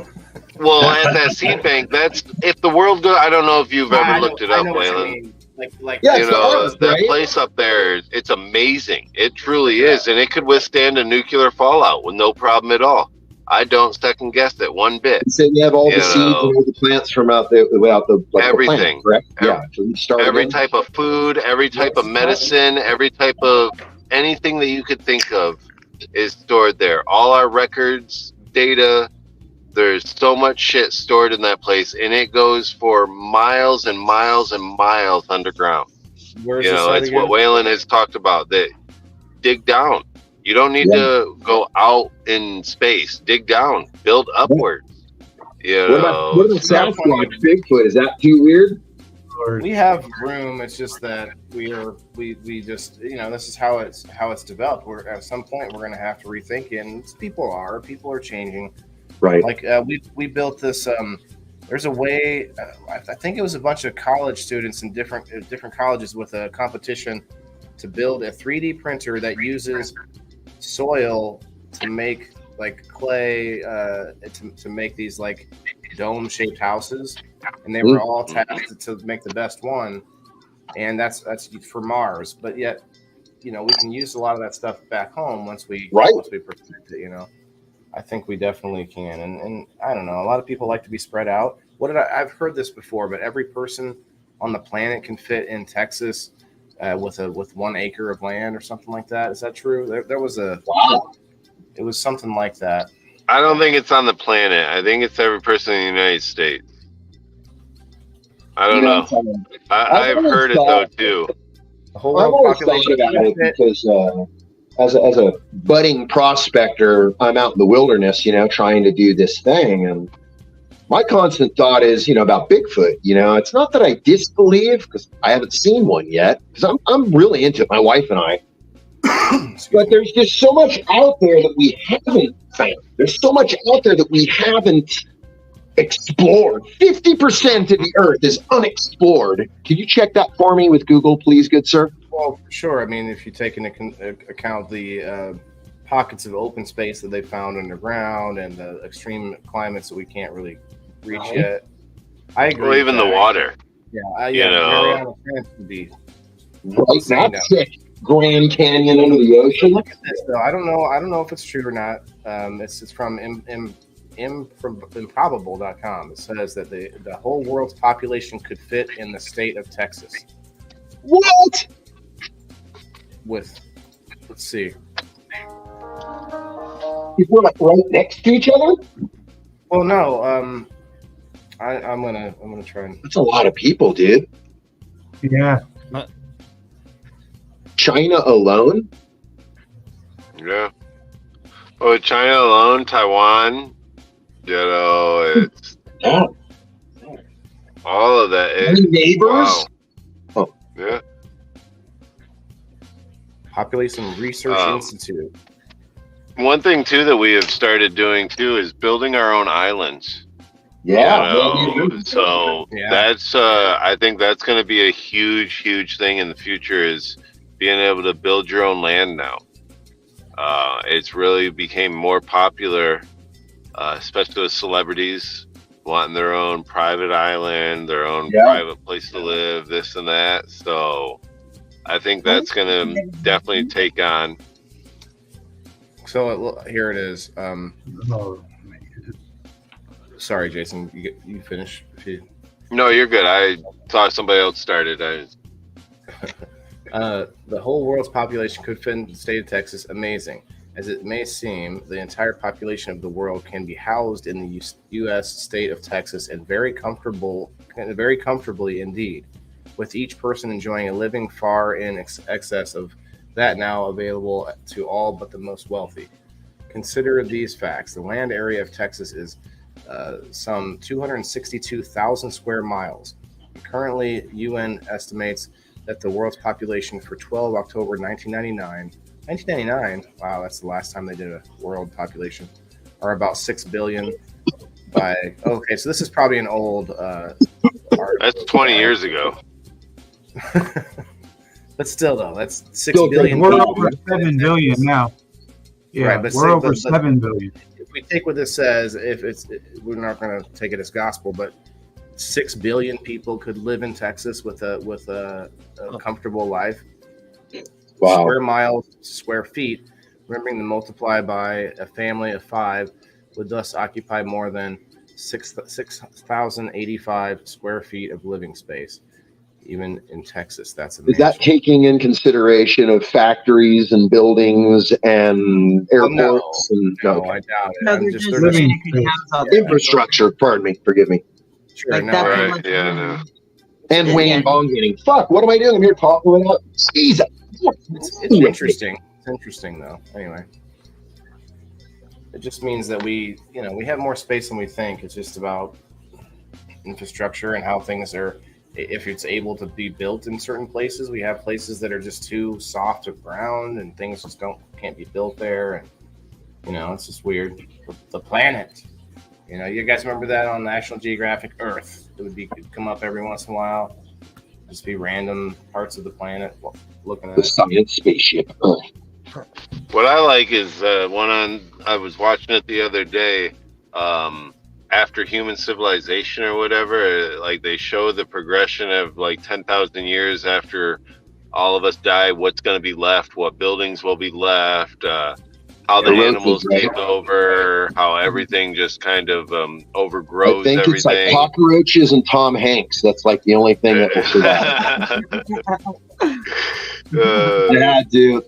Well, at that seed bank, that's if the world go. I don't know if you've ever looked it up, Waylon. Yeah, You know, ours, that right? place up there, it's amazing. It truly is, and it could withstand a nuclear fallout with no problem at all. I don't second guess it one bit. You said you have all the seeds and all the plants from out there without the everything, the plant, correct? Yeah. So we start every again. type of food, every type of medicine, every type of anything that you could think of is stored there. All our records, data. There's so much shit stored in that place, and it goes for miles and miles and miles underground. Where's you know, it's again? what Waylon has talked about. That dig down. You don't need to go out in space. Dig down. Build upwards. You know. What about Sasquatch, Bigfoot? Is that too weird? We have room. It's just that we just this is how it's developed. We're at some point we're going to have to rethink it. And people are changing. Right. Like we built this. There's a way. I think it was a bunch of college students in different colleges with a competition to build a 3D printer that uses soil to make like clay to make these like dome-shaped houses, and they were all tasked to make the best one. And that's for Mars. But yet, we can use a lot of that stuff back home once we perfect it. I think we definitely can. And I don't know. A lot of people like to be spread out. I've heard this before, but every person on the planet can fit in Texas with 1 acre of land or something like that. Is that true? There was it was something like that. I don't think it's on the planet. I think it's every person in the United States. I don't know. I've heard it though too. The whole I've world always thought population about it because as a budding prospector, I'm out in the wilderness, trying to do this thing. And my constant thought is, about Bigfoot. It's not that I disbelieve because I haven't seen one yet, because I'm really into it, my wife and I. But there's just so much out there that we haven't found. There's so much out there that we haven't explored. 50% of the earth is unexplored. Can you check that for me with Google, please, good sir? Well, sure. I mean, if you take into account the pockets of open space that they found underground and the extreme climates that we can't really reach yet, I agree. Or even the water. Yeah, Mariana Trench would be right. That's sick. Grand Canyon under the ocean. Look at this, though. I don't know if it's true or not. It's from improbable.com. It says that the whole world's population could fit in the state of Texas. What? Let's see. If we're like right next to each other? Well, no. I'm gonna try and. That's a lot of people, dude. Yeah. China alone? Yeah. Oh, China alone, Taiwan. It's all of that. Any neighbors? Wow. Oh. Yeah. Population Research Institute. One thing too that we have started doing too is building our own islands. Yeah. So that's I think that's going to be a huge thing in the future, is being able to build your own land now. It's really became more popular, especially with celebrities wanting their own private island, their own private place to live, this and that. So I think that's going to definitely take on. So here it is. Sorry, Jason. You finish. No, you're good. I thought somebody else started. The whole world's population could fit in the state of Texas. Amazing. As it may seem, the entire population of the world can be housed in the U.S. state of Texas, and very comfortably indeed, with each person enjoying a living far in excess of that now available to all but the most wealthy. Consider these facts. The land area of Texas is some 262,000 square miles. Currently, UN estimates that the world's population for 12 October 1999 1999. Wow, that's the last time they did a world population, or about 6 billion. Okay, so this is probably an old. That's 20 years ago. But still, though, that's 6 billion. We're over 7 billion now. Yeah, right, but we're over 7 billion. If we take what this says, we're not going to take it as gospel, but 6 billion people could live in Texas with a comfortable life. Wow. Square miles, square feet. Remembering to multiply by a family of 5 would thus occupy more than 6,085 square feet of living space. Even in Texas, that's amazing. Is that taking in consideration of factories and buildings and airports? No, I doubt it. No, they're just living infrastructure. Pardon me. Forgive me. Sure, like no, that's right, yeah, no. And Wayne Bong getting fuck. What am I doing? I'm here talking about skis. It's interesting. It's interesting though. Anyway, it just means that we have more space than we think. It's just about infrastructure and how things are. If it's able to be built in certain places, we have places that are just too soft of ground and things just can't be built there. And it's just weird. The planet. You guys remember that on National Geographic Earth? It'd come up every once in a while. Just be random parts of the planet looking at the science spaceship Earth. What I like is I was watching it the other day. After human civilization or whatever, like they show the progression of like 10,000 years after all of us die, what's going to be left, what buildings will be left, how the animals take over, how everything just kind of overgrows I think everything. It's like cockroaches and Tom Hanks. That's like the only thing that will survive. Yeah, dude.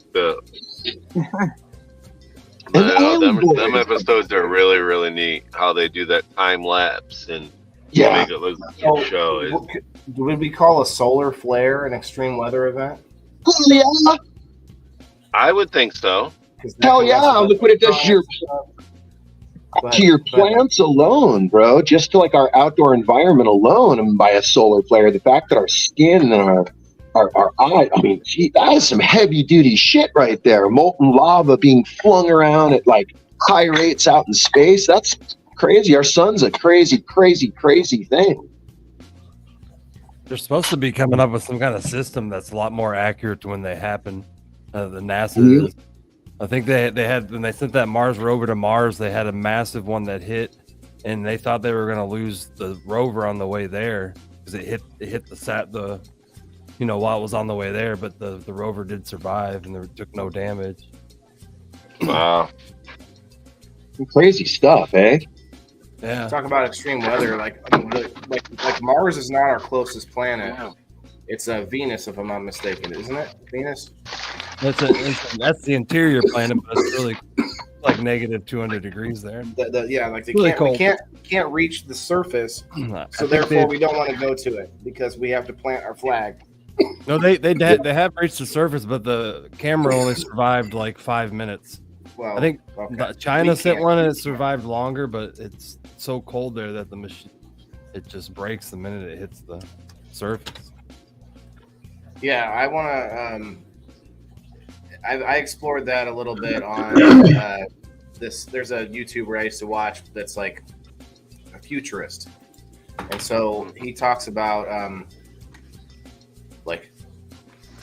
Them episodes are really, really neat. How they do that time lapse and make it look like a show. Would we call a solar flare an extreme weather event? Yeah. I would think so. Hell yeah! Look what it does to your plants alone, bro. Just to like our outdoor environment alone, and by a solar flare, the fact that our skin and our eye, I mean, gee, that is some heavy duty shit right there. Molten lava being flung around at like high rates out in space. That's crazy. Our sun's a crazy, crazy, crazy thing. They're supposed to be coming up with some kind of system that's a lot more accurate to when they happen. The NASA is. I think they had, when they sent that Mars rover to Mars, they had a massive one that hit, and they thought they were going to lose the rover on the way there because it hit the while it was on the way there, but the rover did survive and there took no damage. Wow. Crazy stuff, eh? Yeah. Talk about extreme weather. Like Mars is not our closest planet. It's Venus, if I'm not mistaken, isn't it? Venus. That's the interior planet, but it's really like negative 200 degrees there. We can't reach the surface, so therefore we don't want to go to it because we have to plant our flag. No, they have reached the surface, but the camera only survived like 5 minutes. Well, I think China sent one and it survived longer, but it's so cold there that the machine it just breaks the minute it hits the surface. Yeah, I want to. I explored that a little bit on this. There's a YouTuber I used to watch that's like a futurist, and so he talks about like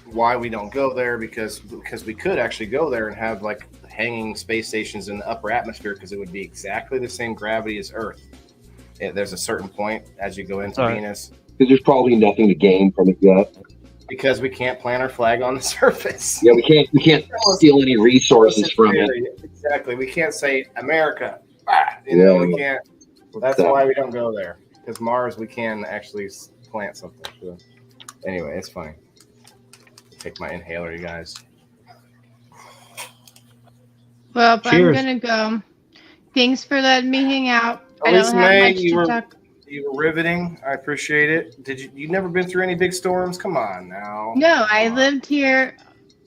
why we don't go there because we could actually go there and have like hanging space stations in the upper atmosphere because it would be exactly the same gravity as Earth. There's a certain point as you go into Venus. Because there's probably nothing to gain from it yet. Because we can't plant our flag on the surface. Yeah, we can't steal any resources from it. Exactly. We can't say America. We can't. That's why we don't go there. Because Mars, we can actually plant something. So, anyway, it's funny. Take my inhaler, you guys. Well, Cheers. I'm gonna go. Thanks for letting me hang out. I Alice don't have May, much to talk. You were riveting. I appreciate it. You've never been through any big storms? Come on now. No, I lived here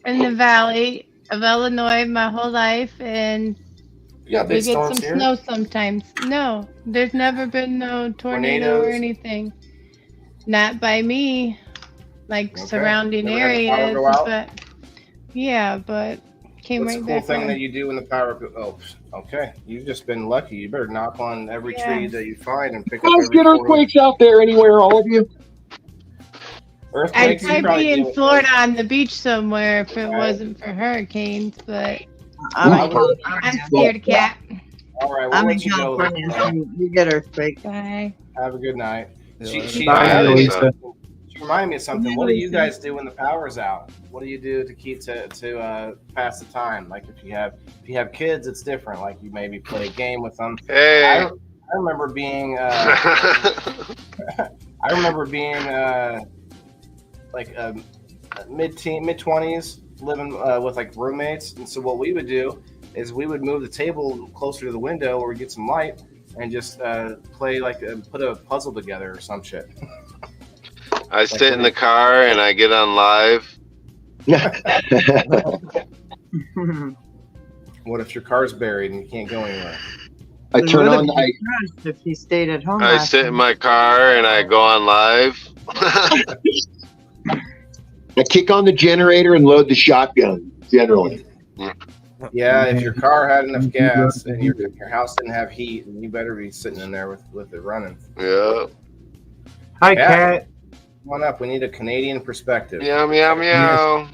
in the valley of Illinois my whole life, and we get some snow sometimes. No, there's never been no tornado or anything. Not by me, like surrounding areas. But came What's right the cool back thing on. that you do when the power? Oh, okay. You've just been lucky. You better knock on every tree that you find and pick up Let's every get earthquakes out there anywhere, all of you. I'd Earthquakes. you probably probably be in deal with Florida those. on the beach somewhere if it Right. wasn't for hurricanes, but I'm I'm scared of cat. All right, we'll I'm in let you go. California, so you get earthquake. Bye. Have a good night. She Bye, Lisa. reminded me of something. What do you guys do when the power's out? What do you do to keep to pass the time? Like if you have kids, it's different. Like you maybe play a game with them. Hey. I remember being like mid 20s, living with like roommates. And so what we would do is we would move the table closer to the window where we get some light and just play like put a puzzle together or some shit. I sit in the car and I get on live. What if your car's buried and you can't go anywhere? I turn on. If he stayed at home. I sit in my car and I go on live. I kick on the generator and load the shotgun. Generally. Yeah, if your car had enough gas and your house didn't have heat, then you better be sitting in there with it running. Yeah. Hi, Kat. Come on up. We need a Canadian perspective. Meow, meow, meow.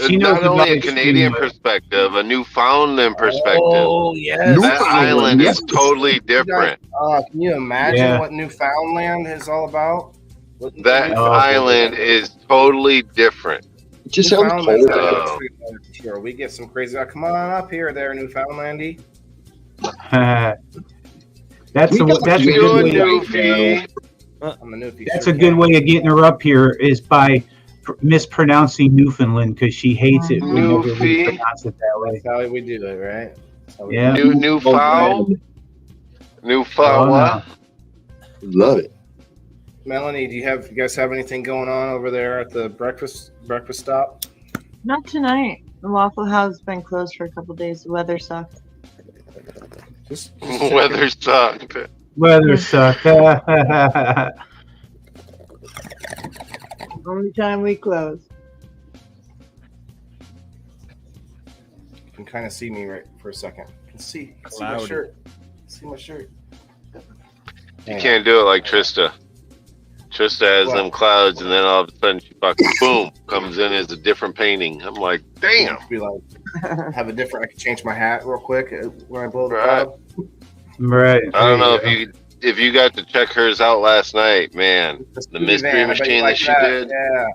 She knows Not only a about Canadian streaming. perspective, a Newfoundland perspective. Oh, yes. That island is totally different. Can you imagine what Newfoundland is all about? That island is totally different. It just sounds Newfoundland's cold. got a history there for sure. We get some crazy. Come on up here, there, Newfoundlandy. That's a good way. I'm a Newfie. That's a good way of getting her up here is by mispronouncing Newfoundland because she hates it whenever we pronounce it that way. That's how we do it, right? Yeah. Newfound. What? Love it. Melanie, do you guys have anything going on over there at the breakfast stop? Not tonight. The Waffle House has been closed for a couple days. The weather sucked. Just Weather sucked. Weather sucked. Only time we close. You can kind of see me right for a second. You can see my Cloudy. shirt. See my shirt. You can't do it like Trista. Trista has them clouds, and then all of a sudden she fucking boom comes in as a different painting. I'm like, damn. Be like, have a different. I can change my hat real quick when I blow the Right. cloud. Right. I don't know if you got to check hers out last night, man. The mystery machine that she did. Yeah.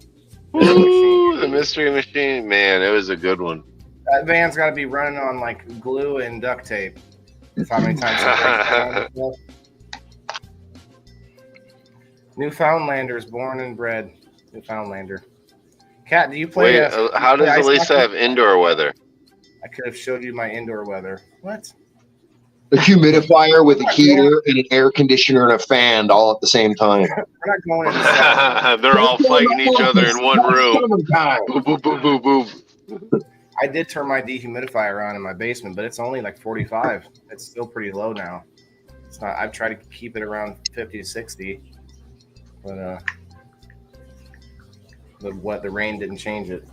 Ooh, the mystery machine, man, it was a good one. That van's got to be running on like glue and duct tape. That's how many times. Newfoundlanders, born and bred. Newfoundlander. Kat, do you play? Wait, how does Elisa have indoor weather? I could have showed you my indoor weather. What? A humidifier with a heater and an air conditioner and a fan all at the same time. We're not going inside. They're all fighting each other in one room. Boop, boop, boop, boop, boop. I did turn my dehumidifier on in my basement, but it's only like 45. It's still pretty low now. It's not. I've tried to keep it around 50 to 60, but the rain didn't change it.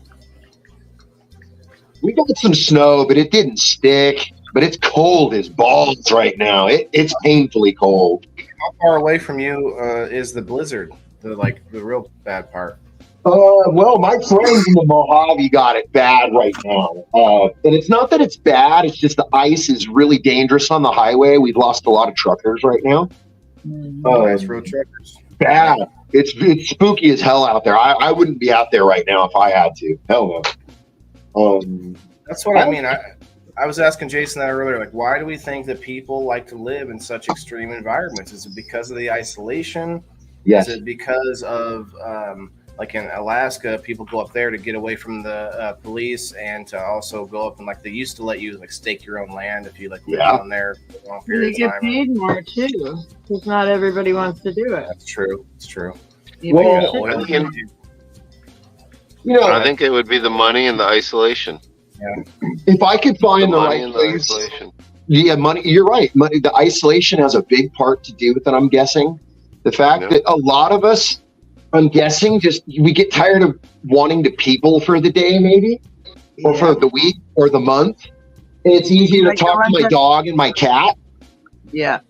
We got some snow, but it didn't stick. But it's cold as balls right now. It's painfully cold. How far away from you is the blizzard? The real bad part. Well, my friends in the Mojave got it bad right now. And it's not that it's bad. It's just the ice is really dangerous on the highway. We've lost a lot of truckers right now. Nice road truckers. Bad. It's spooky as hell out there. I wouldn't be out there right now if I had to. Hell no. That's what I mean. I was asking Jason that earlier. Like, why do we think that people like to live in such extreme environments? Is it because of the isolation? Yes. Is it because of like in Alaska, people go up there to get away from the police and to also go up and like they used to let you like stake your own land if you like live down there for a long period You of get time. paid more too, because not everybody wants to do it. That's true. It's true. I think it would be the money and the isolation. Yeah. If I could find the right place, money. You're right. Money. The isolation has a big part to do with it. I'm guessing the fact that a lot of us, I'm guessing, just we get tired of wanting to people for the day. Maybe or for the week or the month. And it's easier to talk to my dog and my cat. Yeah.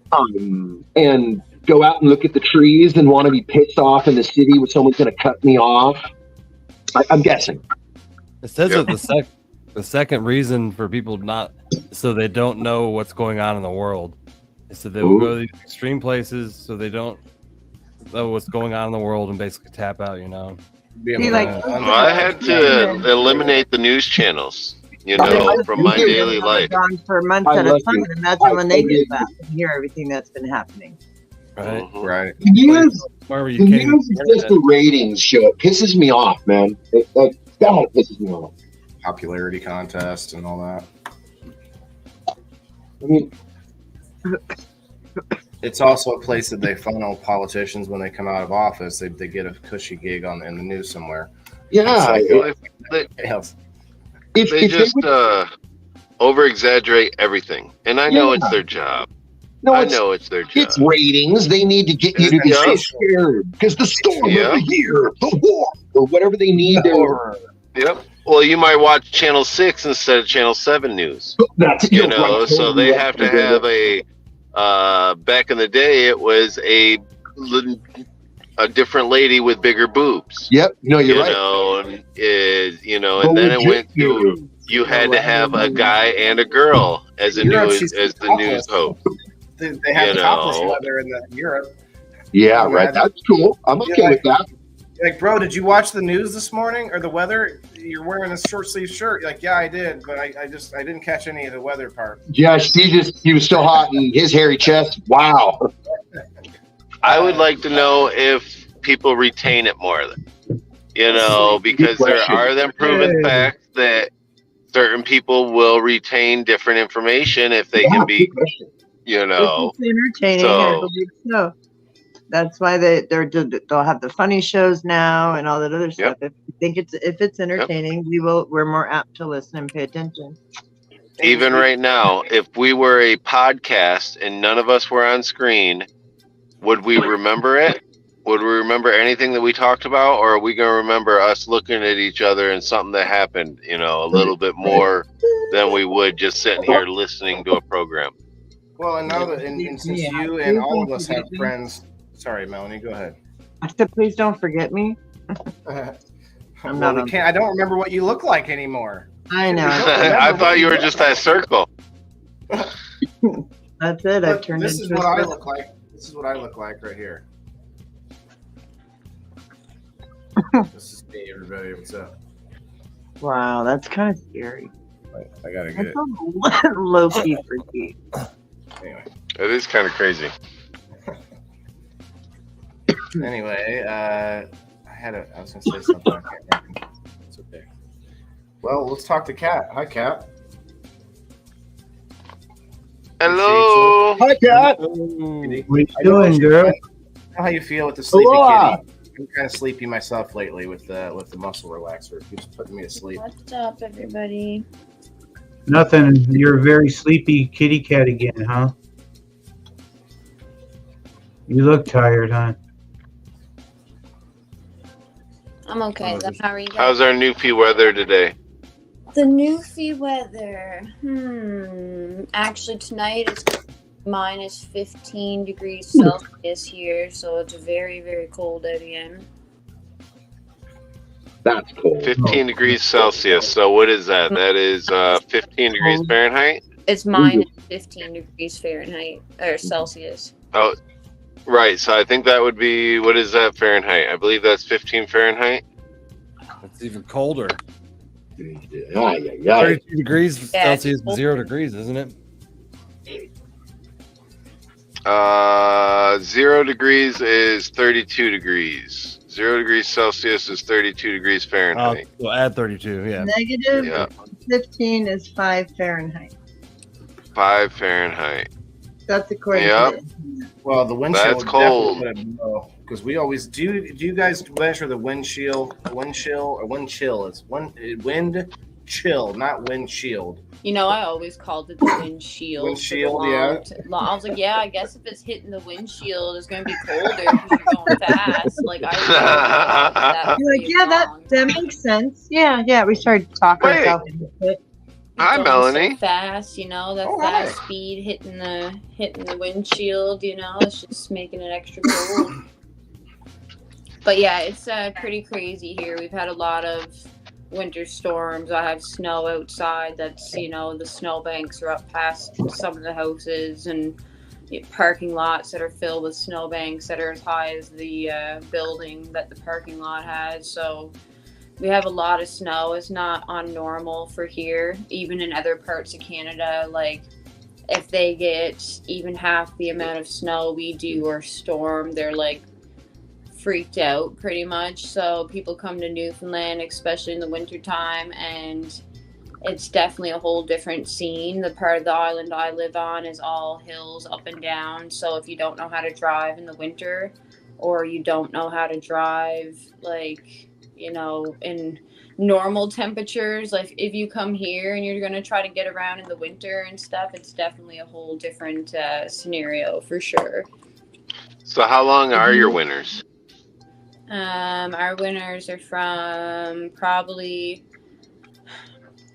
And go out and look at the trees than want to be pissed off in the city when someone's going to cut me off. I'm guessing. It says that the second reason for people not so they don't know what's going on in the world is that they will go to these extreme places so they don't know what's going on in the world and basically tap out, you know. I had to eliminate the news channels, you know, from my daily life. Gone for months at a time, and that's when they get back and hear everything that's been happening. Right, right. The news is just a ratings show. It pisses me off, man. God, it pisses me off. Popularity contest and all that. I mean, it's also a place that they funnel politicians when they come out of office. They get a cushy gig in the news somewhere. Yeah. They just over exaggerate everything, and I know it's their job. No, I know it's their job. It's ratings. They need to get you to be so scared because the storm of the year, the war, or whatever they need. Yep. Well, you might watch Channel 6 instead of Channel 7 news. That's right. So they have to have a. Back in the day, it was a different lady with bigger boobs. Yep. No, you're right. And then it went to you had to have a guy and a girl as the news host. They have topless weather in Europe. Yeah, right. That's cool. I'm okay with that. Like, bro, did you watch the news this morning or the weather? You're wearing a short sleeve shirt. You're like, yeah, I did, but I didn't catch any of the weather part. Yeah, he was so hot in his hairy chest. Wow. I would like to know if people retain it more, because there are them proven facts that certain people will retain different information if they can be, It's entertaining. I believe so. That's why they'll have the funny shows now and all that other stuff. If you think if it's entertaining, we're more apt to listen and pay attention. Even right now, if we were a podcast and none of us were on screen, would we remember it? Would we remember anything that we talked about, or are we going to remember us looking at each other and something that happened, a little bit more than we would just sitting here listening to a program? Well, and now that since you and all of us have friends. Sorry, Melanie, go ahead. I said, please don't forget me. I don't remember what you look like anymore. I know. I thought you were just that circle. That's it. I've turned this into. This is what I look like. This is what I look like right here. This is me, everybody. What's up? Wow, that's kind of scary. I gotta get it. Low key freaky. Anyway, it is kind of crazy. Anyway, I was gonna say something. I can't remember. It's okay. Well, let's talk to Kat. Hi, Kat. Hello. Hi, Kat. What are you doing, girl? I know how you feel with the sleepy kitty. I'm kind of sleepy myself lately with the muscle relaxer. It keeps putting me to sleep. What's up, everybody? Nothing. You're a very sleepy kitty cat again, huh? You look tired, huh? I'm okay. How are you guys? How's our Newfie weather today? The Newfie weather. Actually, tonight it's minus 15 degrees Celsius here, so it's very, very cold again. That's cold. 15 degrees Celsius. So what is that? That is 15 degrees Fahrenheit? It's minus 15 degrees Fahrenheit or Celsius. Oh, right. So I think that would be, what is that Fahrenheit? I believe that's 15 Fahrenheit. It's even colder. 32 degrees Celsius, 0 degrees, isn't it? 0 degrees is 32 degrees. 0 degrees Celsius is 32 degrees Fahrenheit. We'll add 32, yeah. Negative 15 is 5 Fahrenheit. 5 Fahrenheit. That's according to it. Well, the wind chill. That's cold. Because we always do. Do you guys measure the wind chill? Wind chill or wind chill? It's wind chill, not windshield. You know, I always called it the windshield. Windshield, yeah. I was like, yeah, I guess if it's hitting the windshield, it's going to be colder because you're going fast. Like, You're like, yeah, that makes sense. Yeah. We started talking ourselves into it. Hi, Melanie. So fast, you know, that fast speed hitting the windshield. You know, it's just making it extra cold. But yeah, it's pretty crazy here. We've had a lot of winter storms. I have snow outside. That's, you know, the snow banks are up past some of the houses, and parking lots that are filled with snow banks that are as high as the building that the parking lot has. So we have a lot of snow. It's not on normal for here. Even in other parts of Canada, like if they get even half the amount of snow we do or storm, they're like freaked out pretty much. So people come to Newfoundland, especially in the wintertime, and it's definitely a whole different scene. The part of the island I live on is all hills up and down. So if you don't know how to drive in the winter, or you don't know how to drive, like, you know, in normal temperatures, like if you come here and you're going to try to get around in the winter and stuff, it's definitely a whole different scenario for sure. So how long are your winters? Our winters are from probably,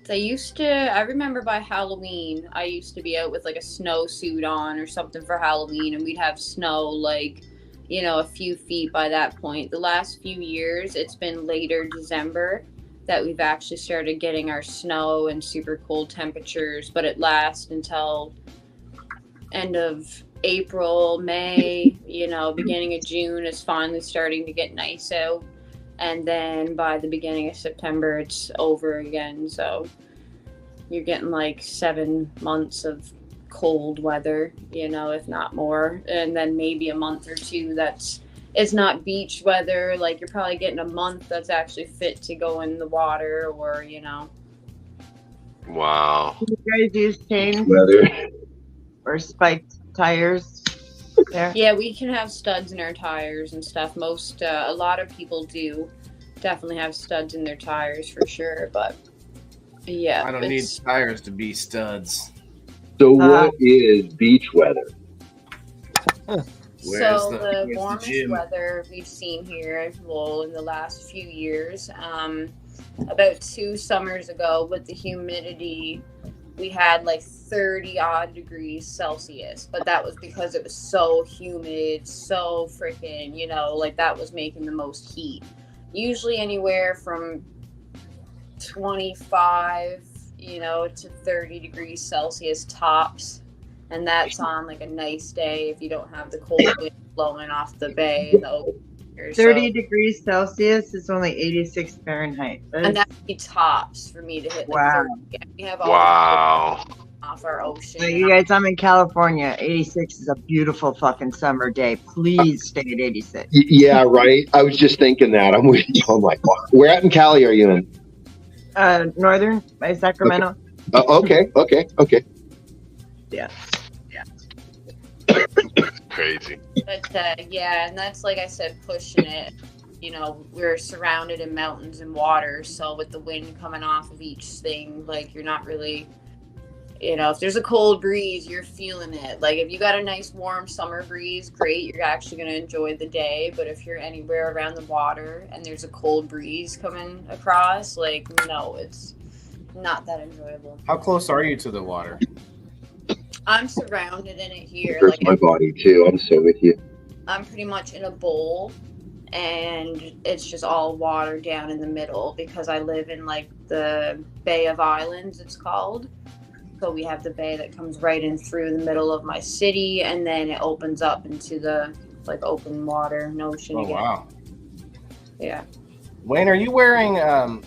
I remember by Halloween, I used to be out with like a snowsuit on or something for Halloween, and we'd have snow like, you know, a few feet by that point. The last few years, it's been later December that we've actually started getting our snow and super cold temperatures, but it lasts until end of April, May, you know, beginning of June is finally starting to get nice out. And then by the beginning of September, it's over again. So you're getting like 7 months of cold weather, you know, if not more. And then maybe a month or two it's not beach weather. Like you're probably getting a month that's actually fit to go in the water, or, you know. Wow. You guys use chains or spiked tires there? Yeah, we can have studs in our tires and stuff. A lot of people do definitely have studs in their tires for sure, but yeah. I don't need tires to be studs. So what is beach weather? So the warmest weather we've seen here, well, in the last few years, about 2 summers ago with the humidity, we had like 30 odd degrees Celsius, but that was because it was so humid, so freaking, you know, like that was making the most heat. Usually anywhere from 25, you know, to 30 degrees Celsius tops. And that's on like a nice day if you don't have the cold wind blowing off the bay and the open air. 30 degrees Celsius is only 86 Fahrenheit. And that'd be tops for me to hit. Wow. Like we have all off our ocean. So you guys, I'm in California. 86 is a beautiful fucking summer day. Please stay at 86. Yeah, right. I was just thinking that. I'm with you. Oh my God. Where at in Cali are you in? Northern by Sacramento. Okay. Yeah. Crazy. But yeah, and that's, like I said, pushing it. You know, we're surrounded in mountains and water, so with the wind coming off of each thing, like you're not really, you know, if there's a cold breeze, you're feeling it. Like if you got a nice warm summer breeze, great, you're actually going to enjoy the day. But if you're anywhere around the water and there's a cold breeze coming across, like, no, it's not that enjoyable. How close are you to the water? I'm surrounded in it here. It hurts my body too. I'm so with you. I'm pretty much in a bowl, and it's just all water down in the middle because I live in like the Bay of Islands, it's called. So we have the bay that comes right in through the middle of my city, and then it opens up into the like open water and ocean again. Wow. Yeah. Wayne, are you wearing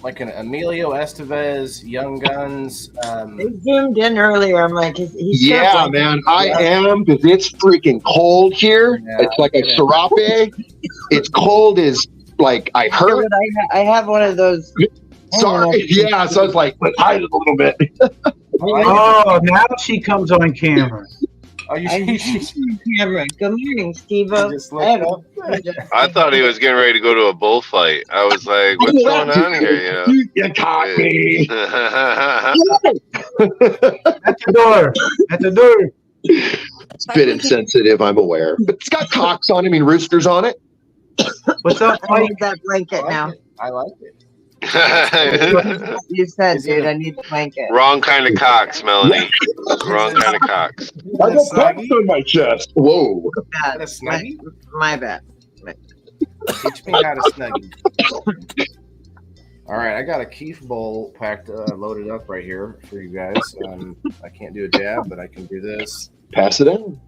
like an Emilio Estevez Young Guns? They zoomed in earlier. I'm like, he's yeah, man, I am, because it's freaking cold here. Yeah, it's like a serape. It's cold as like I heard. I have one of those. Sorry, yeah. So I was like, let's hide it a little bit. Oh, now she comes on camera. Oh, you Camera. Good morning, Steve-O. I thought he was getting ready to go to a bullfight. I was like, what's going on here? You know? You caught me. At the door. At the door. It's a bit insensitive, I'm aware. But it's got cocks on it. I mean, roosters on it. What's up, I Mike? need that blanket now. I like it. You said, dude, I need the blanket. Wrong kind of cocks, Melanie. Wrong kind of cocks. I got cocks on my chest. Whoa. Bad. A snuggie? My bad. Teach me how to snuggie. All right, I got a Keef bowl packed, loaded up right here for you guys. I can't do a jab, but I can do this. Pass it in.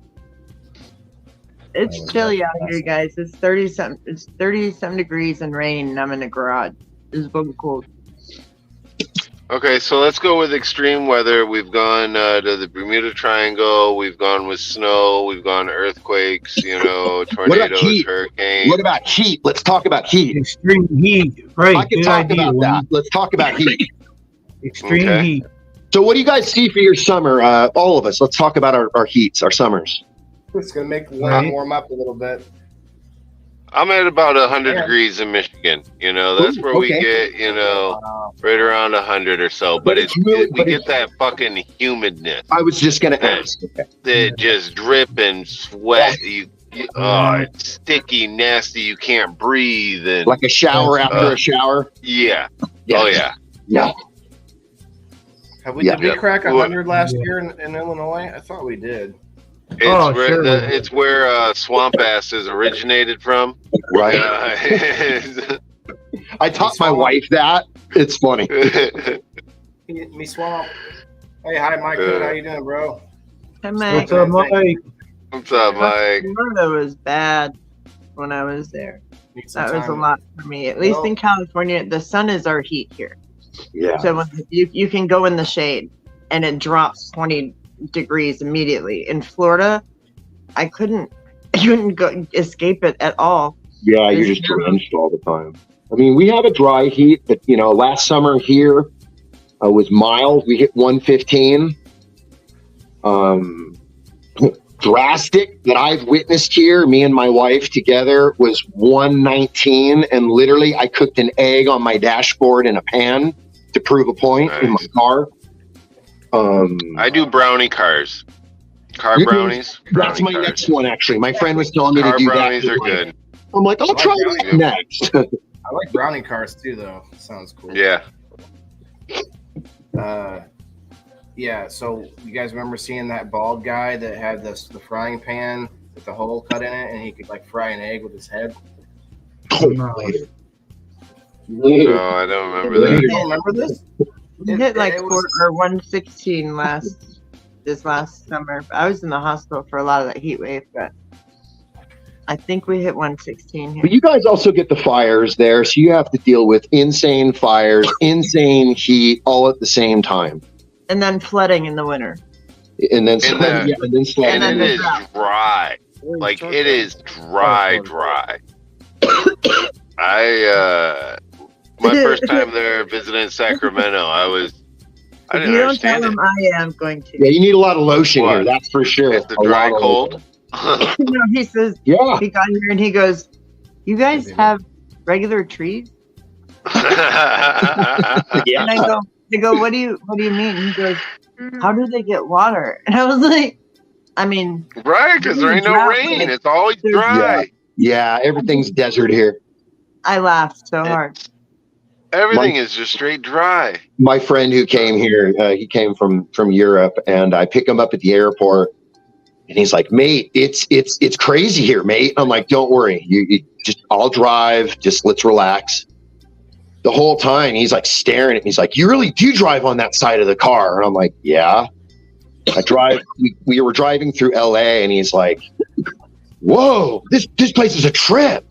It's chilly out here, guys. It's 30-something. It's 30-some degrees and rain, and I'm in the garage. It's fucking cold. Okay, so let's go with extreme weather. We've gone to the Bermuda Triangle. We've gone with snow. We've gone earthquakes, tornadoes, hurricanes. What about heat? Let's talk about heat. Extreme heat. Right. I can talk about that. Let's talk about heat. Extreme heat. So what do you guys see for your summer? All of us. Let's talk about our heats, our summers. It's going to make the land warm up a little bit. I'm at about 100 degrees in Michigan. That's where we get, right around 100 or so. But we get that fucking humidness. I was just going to ask. That just drip and sweat. It's sticky, nasty. You can't breathe. And, like a shower after a shower? Yeah. Yes. Oh, yeah. Yeah. Did we crack 100 last year in Illinois? I thought we did. It's where swamp ass is originated from. Right. I taught my wife that. It's funny. Me swamp. Hey, hi, Mike. How you doing, bro? Hey, Mike. What's up, Mike? What's up, Mike? Florida was bad when I was there. That was a lot for me. At least in California, the sun is our heat here. Yeah. So when you can go in the shade, and it drops 20 degrees immediately. In Florida, I couldn't go escape it at all. Yeah, you're just drenched all the time. I mean, we have a dry heat, but last summer here was mild. We hit 115. Drastic that I've witnessed here, me and my wife together, was 119, and literally I cooked an egg on my dashboard in a pan to prove a point in my car. I do brownie cars. Car brownies. That's my next one, actually. My friend was telling me to do that. Car brownies are good. I'm like, I'll try that next. I like brownie cars too, though. Sounds cool. Yeah. Yeah. So you guys remember seeing that bald guy that had the frying pan with the hole cut in it, and he could fry an egg with his head? No, I don't remember that. You don't remember this? We hit 116 this last summer. I was in the hospital for a lot of that heat wave, but I think we hit 116 here. But you guys also get the fires there, so you have to deal with insane fires, insane heat, all at the same time. And then flooding in the winter. And then sledding. And it is dry. Like, it is dry. My first time there visiting Sacramento, I didn't you don't understand tell it. him I am going to. Yeah, you need a lot of lotion here, that's for sure. It's the dry cold. He says, yeah. He got here and he goes, "You guys have regular trees?" Yeah. And I go, what do you mean? He goes, "How do they get water?" And I was like, I mean, right, because there ain't no rain. It's always dry. Yeah, everything's desert here. I laughed so hard. Everything is just straight dry. My friend who came here, he came from Europe, and I pick him up at the airport, and he's like, "Mate, it's crazy here, mate." I'm like, "Don't worry, you just, I'll drive. Just let's relax." The whole time he's like staring at me. He's like, "You really do drive on that side of the car?" And I'm like, "Yeah, I drive." We were driving through LA, and he's like, "Whoa, this place is a trip."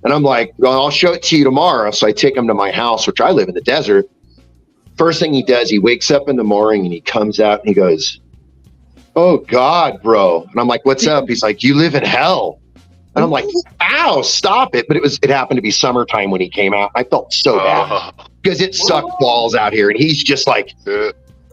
And I'm like, "Well, I'll show it to you tomorrow." So I take him to my house, which I live in the desert. First thing he does, he wakes up in the morning and he comes out and he goes, "Oh God, bro." And I'm like, "What's up?" He's like, "You live in hell." And I'm like, "Ow, stop it." But it happened to be summertime when he came out. I felt so bad because it sucked balls out here. And he's just like,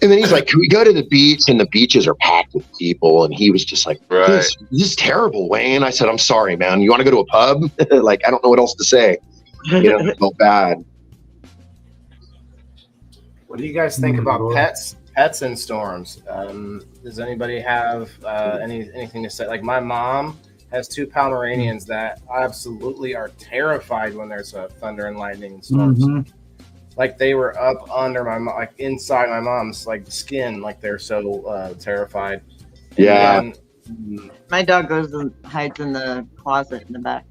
And then he's like, can we go to the beach? And the beaches are packed with people. And he was just like, this is terrible, Wayne. I said, I'm sorry, man. You want to go to a pub? Like, I don't know what else to say. You know, I felt bad. What do you guys think about pets and storms? Does anybody have anything to say? Like, my mom has 2 Pomeranians that absolutely are terrified when there's a thunder and lightning and storms. Like, they were up under like inside my mom's like skin, like they're so terrified. And my dog goes and hides in the closet in the back.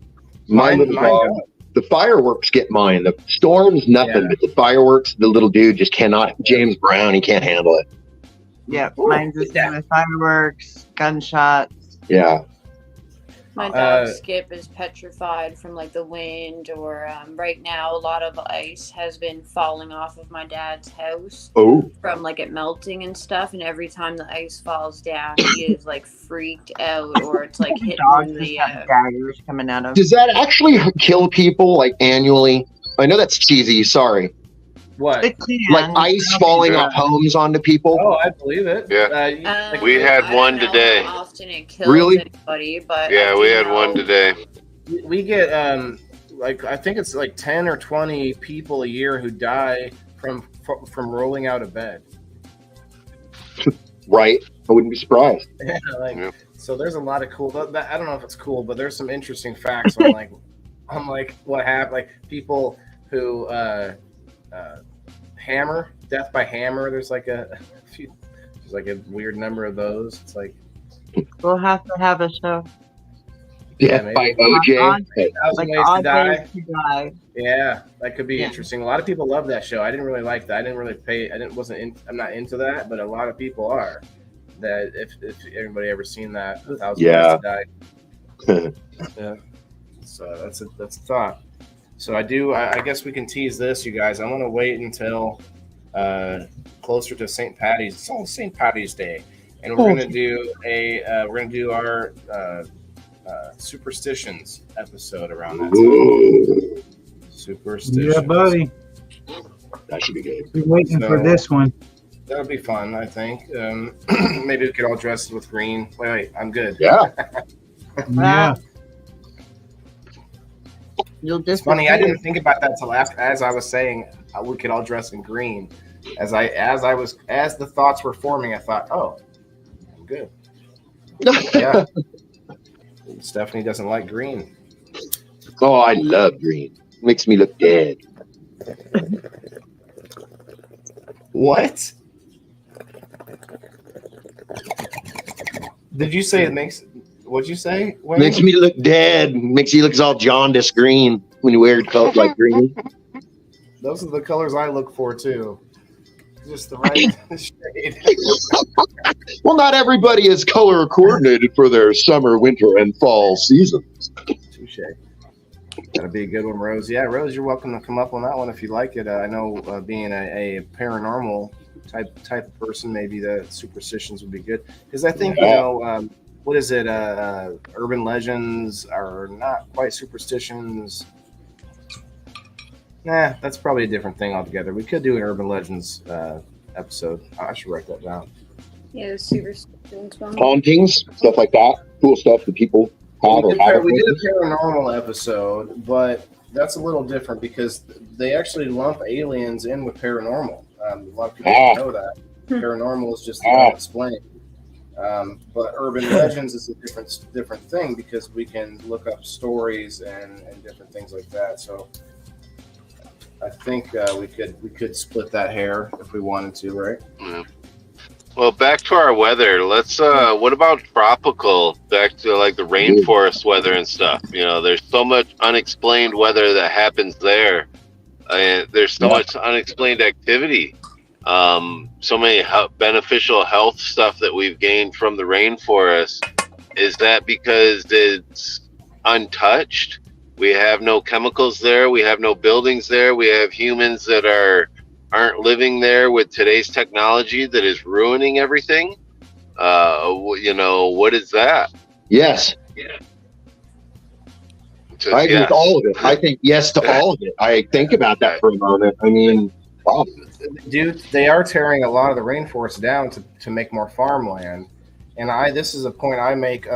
The fireworks get mine. The storms, nothing, but the fireworks, the little dude just cannot. James Brown, he can't handle it. Yeah, mine's the same with fireworks, gunshots. Yeah. My dog Skip is petrified from like the wind, or right now a lot of ice has been falling off of my dad's house from like it melting and stuff. And every time the ice falls down, he is like freaked out, or it's like hitting the daggers coming out of. Does that actually kill people like annually? I know that's cheesy. Sorry. What? Like ice falling off homes onto people? Oh, I believe it. Yeah. We had one today. How often it kills anybody, but yeah, we had one today. We get like I think it's like 10 or 20 people a year who die from rolling out of bed. Right. I wouldn't be surprised. Yeah, so there's a lot of cool. I don't know if it's cool, but there's some interesting facts on like what happened. Like people who hammer, death by hammer. There's like a few. There's like a weird number of those. It's like we'll have to have a show. Death by OJ. Like Ways to Die. Yeah, that could be interesting. A lot of people love that show. I didn't really like that. I didn't really pay. I'm not into that, but a lot of people are. That if anybody ever seen that, 1,000 Ways to Die. Yeah. So that's a thought. So I guess we can tease this, you guys. I'm gonna wait until closer to St. Patty's. It's all St. Patty's Day, and we're gonna do our superstitions episode around that time. Superstitions. Yeah, buddy. That should be good. We're waiting for this one. That would be fun, I think. Maybe we could all dress with green. Wait, I'm good. Yeah. Yeah. It's funny. I didn't think about that till after, as I was saying, we could all dress in green. As the thoughts were forming, I thought, oh, I'm good. Yeah. Stephanie doesn't like green. Oh, I love green. Makes me look dead. What? Did you say it makes? What'd you say? Wayne? Makes me look dead. Makes you look all jaundiced green when you wear colors like green. Those are the colors I look for too. Just the right shade. Well, not everybody is color coordinated for their summer, winter, and fall seasons. Touche. That'll be a good one, Rose. Yeah, Rose, you're welcome to come up on that one if you like it. I know being a paranormal type of person, maybe the superstitions would be good because I think what is it? Urban legends are not quite superstitions. Nah, that's probably a different thing altogether. We could do an urban legends episode. I should write that down. Yeah, superstitions. Hauntings, stuff like that. Cool stuff that people have. We did a paranormal episode, but that's a little different because they actually lump aliens in with paranormal. A lot of people don't know that. Paranormal is just unexplained. But urban legends is a different thing because we can look up stories and different things like that. So I think we could split that hair if we wanted to, right? Yeah. Well, back to our weather. Let's. What about tropical? Back to like the rainforest weather and stuff. You know, there's so much unexplained weather that happens there. There's so much unexplained activity. So many beneficial health stuff that we've gained from the rainforest. Is that because it's untouched? We have no chemicals there. We have no buildings there. We have humans that aren't living there with today's technology that is ruining everything. What is that? Yes. Yeah. I agree with all of it. I think yes to all of it. I think about that for a moment. I mean, They are tearing a lot of the rainforest down to make more farmland. And this is a point I make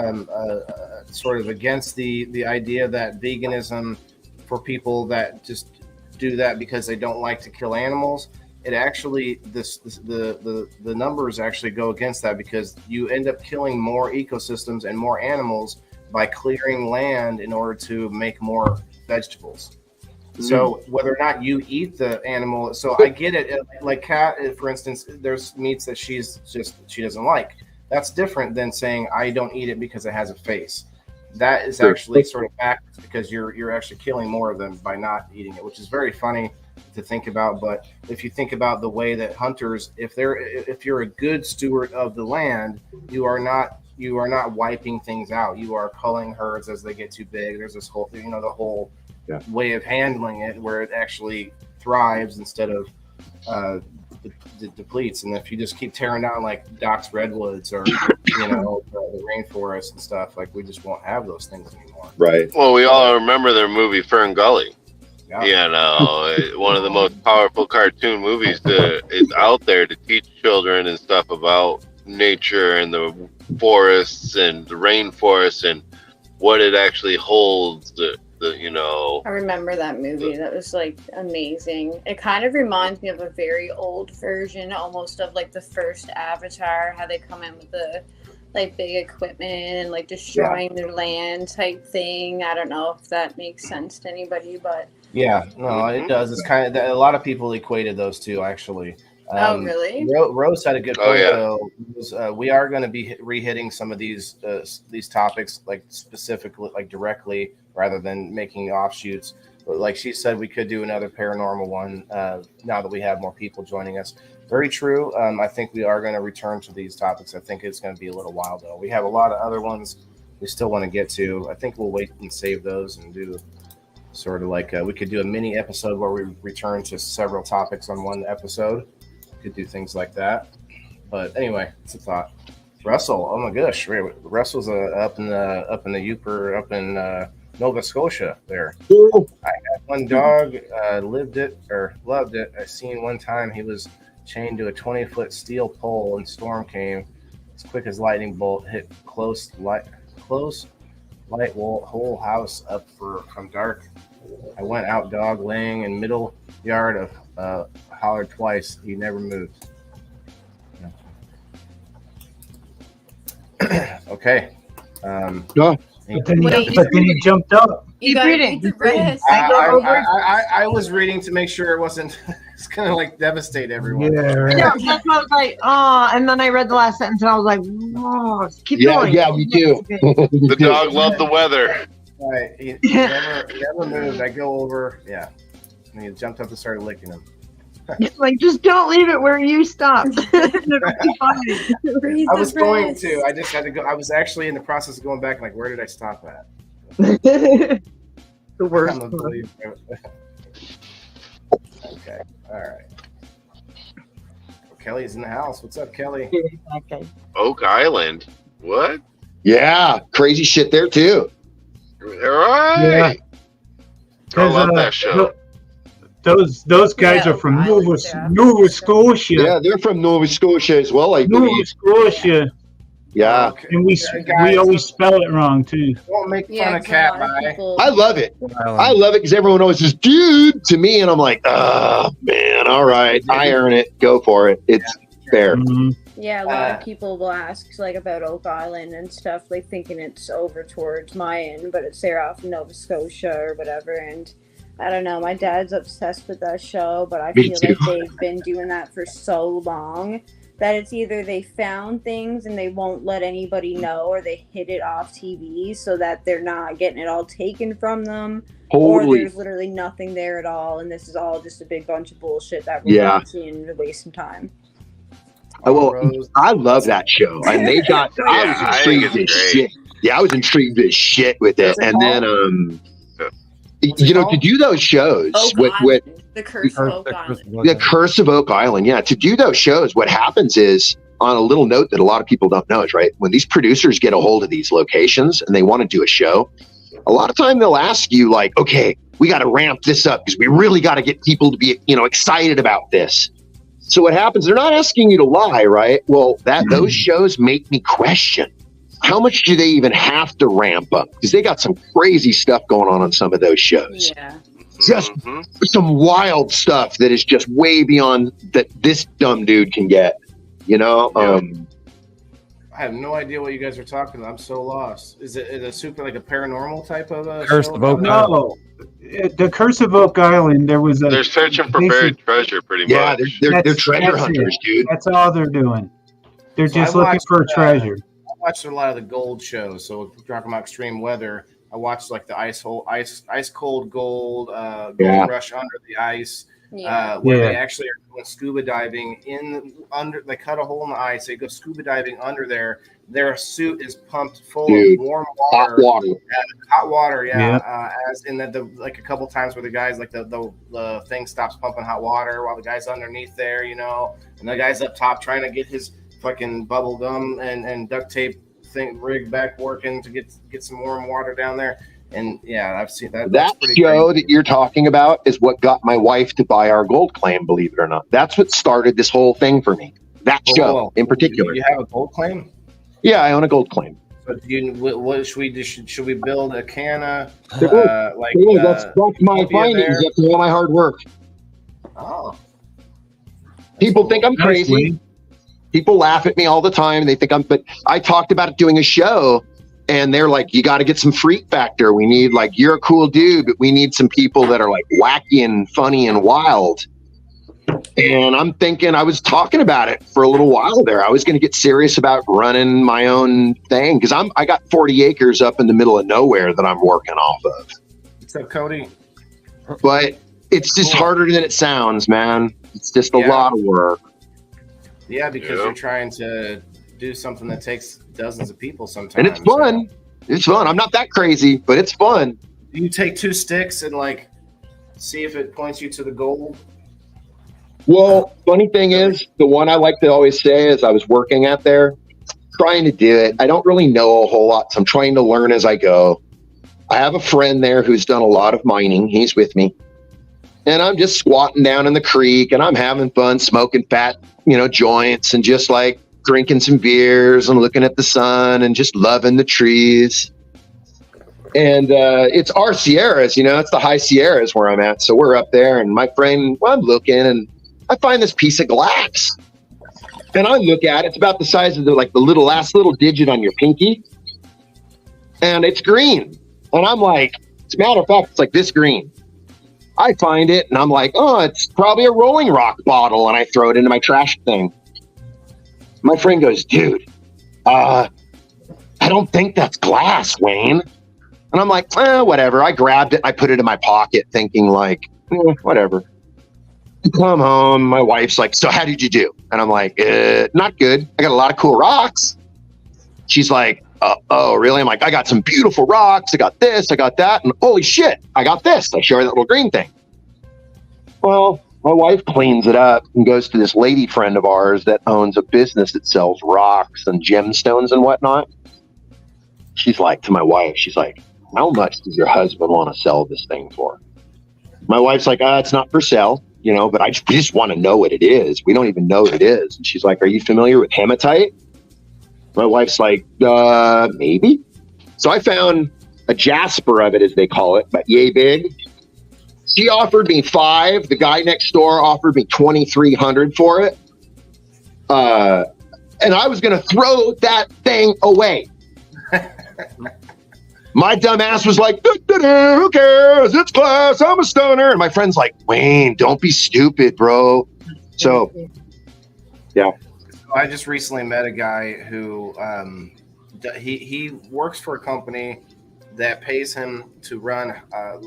sort of against the idea that veganism for people that just do that because they don't like to kill animals. It actually, the numbers actually go against that, because you end up killing more ecosystems and more animals by clearing land in order to make more vegetables. So whether or not you eat the animal, so I get it. Like Kat, for instance, there's meats that she doesn't like. That's different than saying I don't eat it because it has a face. That is actually sort of backwards, because you're actually killing more of them by not eating it, which is very funny to think about. But if you think about the way that hunters, if you're a good steward of the land, you are not wiping things out. You are culling herds as they get too big. There's this whole thing, the whole way of handling it where it actually thrives instead of depletes. And if you just keep tearing down like Doc's redwoods or the rainforest and stuff, like we just won't have those things anymore. Right. Well, we all remember their movie Fern Gully. One of the most powerful cartoon movies that is out there to teach children and stuff about nature and the forests and the rainforest and what it actually holds. I remember that movie. That was like amazing. It kind of reminds me of a very old version, almost of like the first Avatar, how they come in with the like big equipment and like destroying their land type thing. I don't know if that makes sense to anybody, but it does. It's kind of, a lot of people equated those two actually. Oh, really? Rose had a good point though. We are going to be re-hitting some of these topics, like specifically, like directly, rather than making offshoots. But like she said, we could do another paranormal one now that we have more people joining us. Very true. I think we are going to return to these topics. I think it's going to be a little while though. We have a lot of other ones we still want to get to. I think we'll wait and save those and do sort of like we could do a mini episode where we return to several topics on one episode. Could do things like that. But anyway, it's a thought. Russell, oh my gosh, Russell's up in the Yooper, up in Nova Scotia there. I had one dog, loved it. I seen one time he was chained to a 20-foot steel pole and storm came as quick as lightning bolt, hit close light whole house up from dark. I went out dog laying in middle yard of hollered twice. He never moved. Okay. But then he jumped up. You got to rest. I was reading to make sure it wasn't. It's kind of like devastate everyone. Yeah, right. Yeah, that's what I was like, oh, and then I read the last sentence and I was like, oh, keep going. Yeah, me too. The dog loved the weather. Right. He never moved. I go over. Yeah. And he jumped up and started licking him. Like, just don't leave it where you stopped. It'll be fine. I was going to. I just had to go. I was actually in the process of going back and like, where did I stop at? The worst. Okay. All right. Well, Kelly's in the house. What's up, Kelly? Okay. Oak Island. What? Yeah, crazy shit there too. All right. I love that show. Those guys are from Nova Scotia. Yeah, they're from Nova Scotia as well. I believe. Nova Scotia. Yeah. Okay. And we always spell it wrong too. Don't make fun of Cat Bye. I love it. I love it because everyone always says, dude, to me. And I'm like, oh, man, all right. I earn it. Go for it. It's fair. Mm-hmm. Yeah, a lot of people will ask like about Oak Island and stuff, like thinking it's over towards my end, but it's there off Nova Scotia or whatever. And I don't know, my dad's obsessed with that show, but I feel like they've been doing that for so long that it's either they found things and they won't let anybody know, or they hid it off TV so that they're not getting it all taken from them, or there's literally nothing there at all, and this is all just a big bunch of bullshit that we're watching and wasting time. I love that show, and they got. I was intrigued as shit. Yeah, I was intrigued as shit with it, and then to do those shows with The Curse of Oak Island. The Curse of Oak Island, yeah. To do those shows, what happens is, on a little note that a lot of people don't know is, right, when these producers get a hold of these locations and they want to do a show, a lot of time they'll ask you, like, okay, we got to ramp this up because we really got to get people to be, excited about this. So what happens, they're not asking you to lie, right? Well, those shows make me question, how much do they even have to ramp up? Because they got some crazy stuff going on some of those shows. Yeah. Just some wild stuff that is just way beyond that this dumb dude can get, I have no idea what you guys are talking about. I'm so lost. Is it a super like a paranormal type of Curse show? of Oak No, the Curse of Oak Island. They're searching for buried treasure, pretty much. Yeah, they're treasure hunters, dude. That's all they're doing. They're So just I looking watched, for a treasure. I watched a lot of the gold shows. So if we're talking about extreme weather, I watched like the ice cold gold, gold rush under the ice. Where they actually are doing scuba diving they cut a hole in the ice, they go scuba diving under there. Their suit is pumped full of warm water, hot water, as in that like a couple times where the guys like the thing stops pumping hot water while the guy's underneath there, and the guy's up top trying to get his fucking bubble gum and duct tape thing rig back working to get some warm water down there. And I've seen that. That show that you're talking about is what got my wife to buy our gold claim, believe it or not. That's what started this whole thing for me. That show in particular. You have a gold claim? Yeah, I own a gold claim. So what should we do? Should we build a canna? That's my findings after all my hard work. Oh. People think I'm crazy. People laugh at me all the time. They think but I talked about doing a show. And they're like, you got to get some freak factor. We need you're a cool dude, but we need some people that are like wacky and funny and wild. And I'm thinking, I was talking about it for a little while there. I was going to get serious about running my own thing because I got 40 acres up in the middle of nowhere that I'm working off of. What's up, Cody? But it's just harder than it sounds, man. It's just a lot of work. Yeah, because you're trying to do something that takes dozens of people sometimes. And it's fun. It's fun. I'm not that crazy, but it's fun. Do you take two sticks and see if it points you to the goal? Well, funny thing is, the one I like to always say is I was working out there, trying to do it. I don't really know a whole lot, so I'm trying to learn as I go. I have a friend there who's done a lot of mining. He's with me. And I'm just squatting down in the creek, and I'm having fun smoking fat, joints and just drinking some beers and looking at the sun and just loving the trees. And it's our Sierras, it's the high Sierras where I'm at. So we're up there, and my friend, I'm looking, and I find this piece of glass. And I look at it. It's about the size of the last little digit on your pinky. And it's green. And I'm like, as a matter of fact, it's like this green. I find it, and I'm like, oh, it's probably a Rolling Rock bottle. And I throw it into my trash thing. My friend goes, dude, I don't think that's glass, Wayne. And I'm like, whatever. I grabbed it. I put it in my pocket thinking whatever. I come home. My wife's like, so how did you do? And I'm like, not good. I got a lot of cool rocks. She's like, oh, really? I'm like, I got some beautiful rocks. I got this. I got that. And holy shit, I got this. I show her that little green thing. Well, my wife cleans it up and goes to this lady friend of ours that owns a business that sells rocks and gemstones and whatnot. She's like, to my wife, she's like, how much does your husband want to sell this thing for? My wife's like, it's not for sale, but we just want to know what it is. We don't even know what it is. And she's like, are you familiar with hematite? My wife's like, maybe. So I found a jasper of it, as they call it, but yay big. She offered me $5. The guy next door offered me $2,300 for it. And I was going to throw that thing away. My dumb ass was like, who cares? It's glass. I'm a stoner. And my friend's like, Wayne, don't be stupid, bro. So, yeah. I just recently met a guy who he works for a company that pays him to run I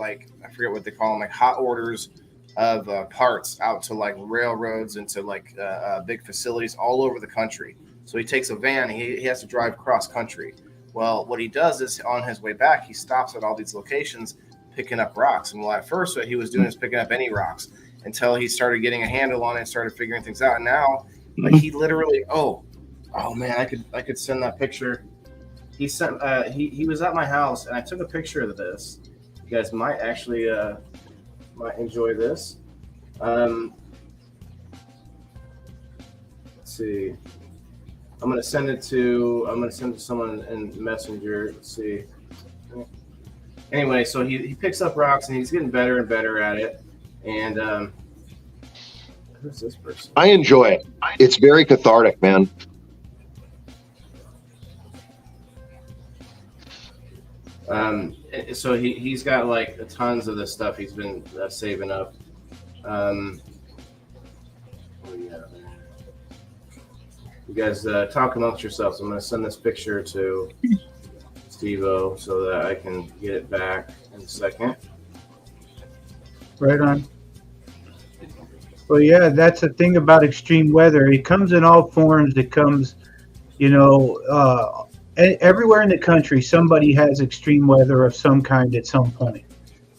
forget what they call them, hot orders of parts out to railroads and to big facilities all over the country. So he takes a van. He has to drive cross country. Well, what he does is on his way back, he stops at all these locations picking up rocks. And at first what he was doing is picking up any rocks until he started getting a handle on it and started figuring things out. And now he literally, oh man, I could send that picture. He sent he was at my house and I took a picture of this. You guys might actually might enjoy this. Let's see. I'm gonna send it to someone in Messenger. Let's see. Anyway, so he picks up rocks and he's getting better and better at it. And who's this person? I enjoy it. It's very cathartic, man. So he's got like tons of this stuff he's been saving up. You guys talk amongst yourselves. I'm going to send this picture to Steve-O so that I can get it back in a second. Right on. Well, yeah, that's the thing about extreme weather. It comes in all forms. It comes, everywhere in the country, somebody has extreme weather of some kind at some point,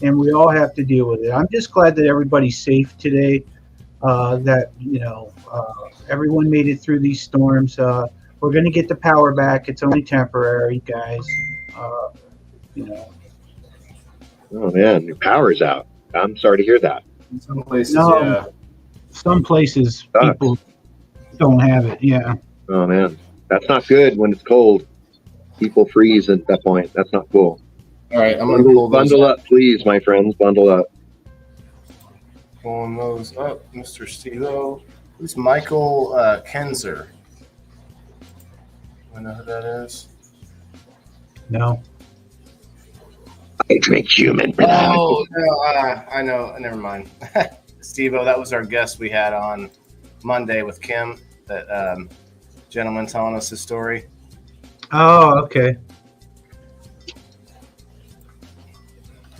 and we all have to deal with it. I'm just glad that everybody's safe today. That everyone made it through these storms. We're going to get the power back. It's only temporary, guys. Oh man, your power's out. I'm sorry to hear that. In some places, some places people don't have it. Yeah. Oh man, that's not good when it's cold. People freeze at that point. That's not cool. All right, I'm going to bundle up, please, my friends. Bundle up. Pulling those up, Mr. Steve-O. Who's Michael Kenzer? I know who that is. No. I drink human. Oh no, I know. Never mind. Steve-O, that was our guest we had on Monday with Kim. That gentleman telling us his story. Oh, okay.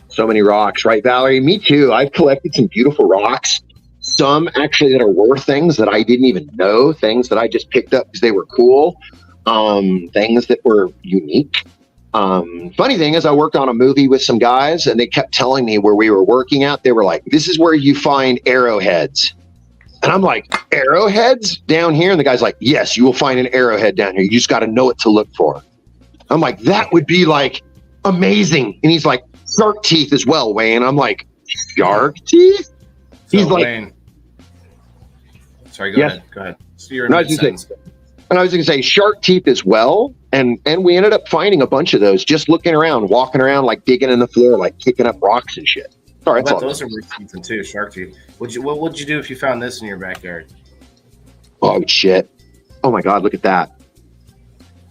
So many rocks, right, Valerie? Me too. I've collected some beautiful rocks. Some actually that are worth things that I didn't even know. Things that I just picked up because they were cool. Things that were unique. Funny thing is, I worked on a movie with some guys, and they kept telling me where we were working at. They were like, "This is where you find arrowheads." And I'm like, "Arrowheads down here?" And the guy's like, "Yes, you will find an arrowhead down here. You just got to know what to look for." I'm like, "That would be like amazing." And he's like, "Shark teeth as well, Wayne." I'm like, "Shark teeth?" So, he's like, Wayne. Sorry, go ahead. Go ahead. So you're in I was going to say shark teeth as well. And we ended up finding a bunch of those, just looking around, walking around, like digging in the floor, like kicking up rocks and shit. Sorry, those are worth something too, shark teeth. What would you do if you found this in your backyard? Oh shit! Oh my god, look at that,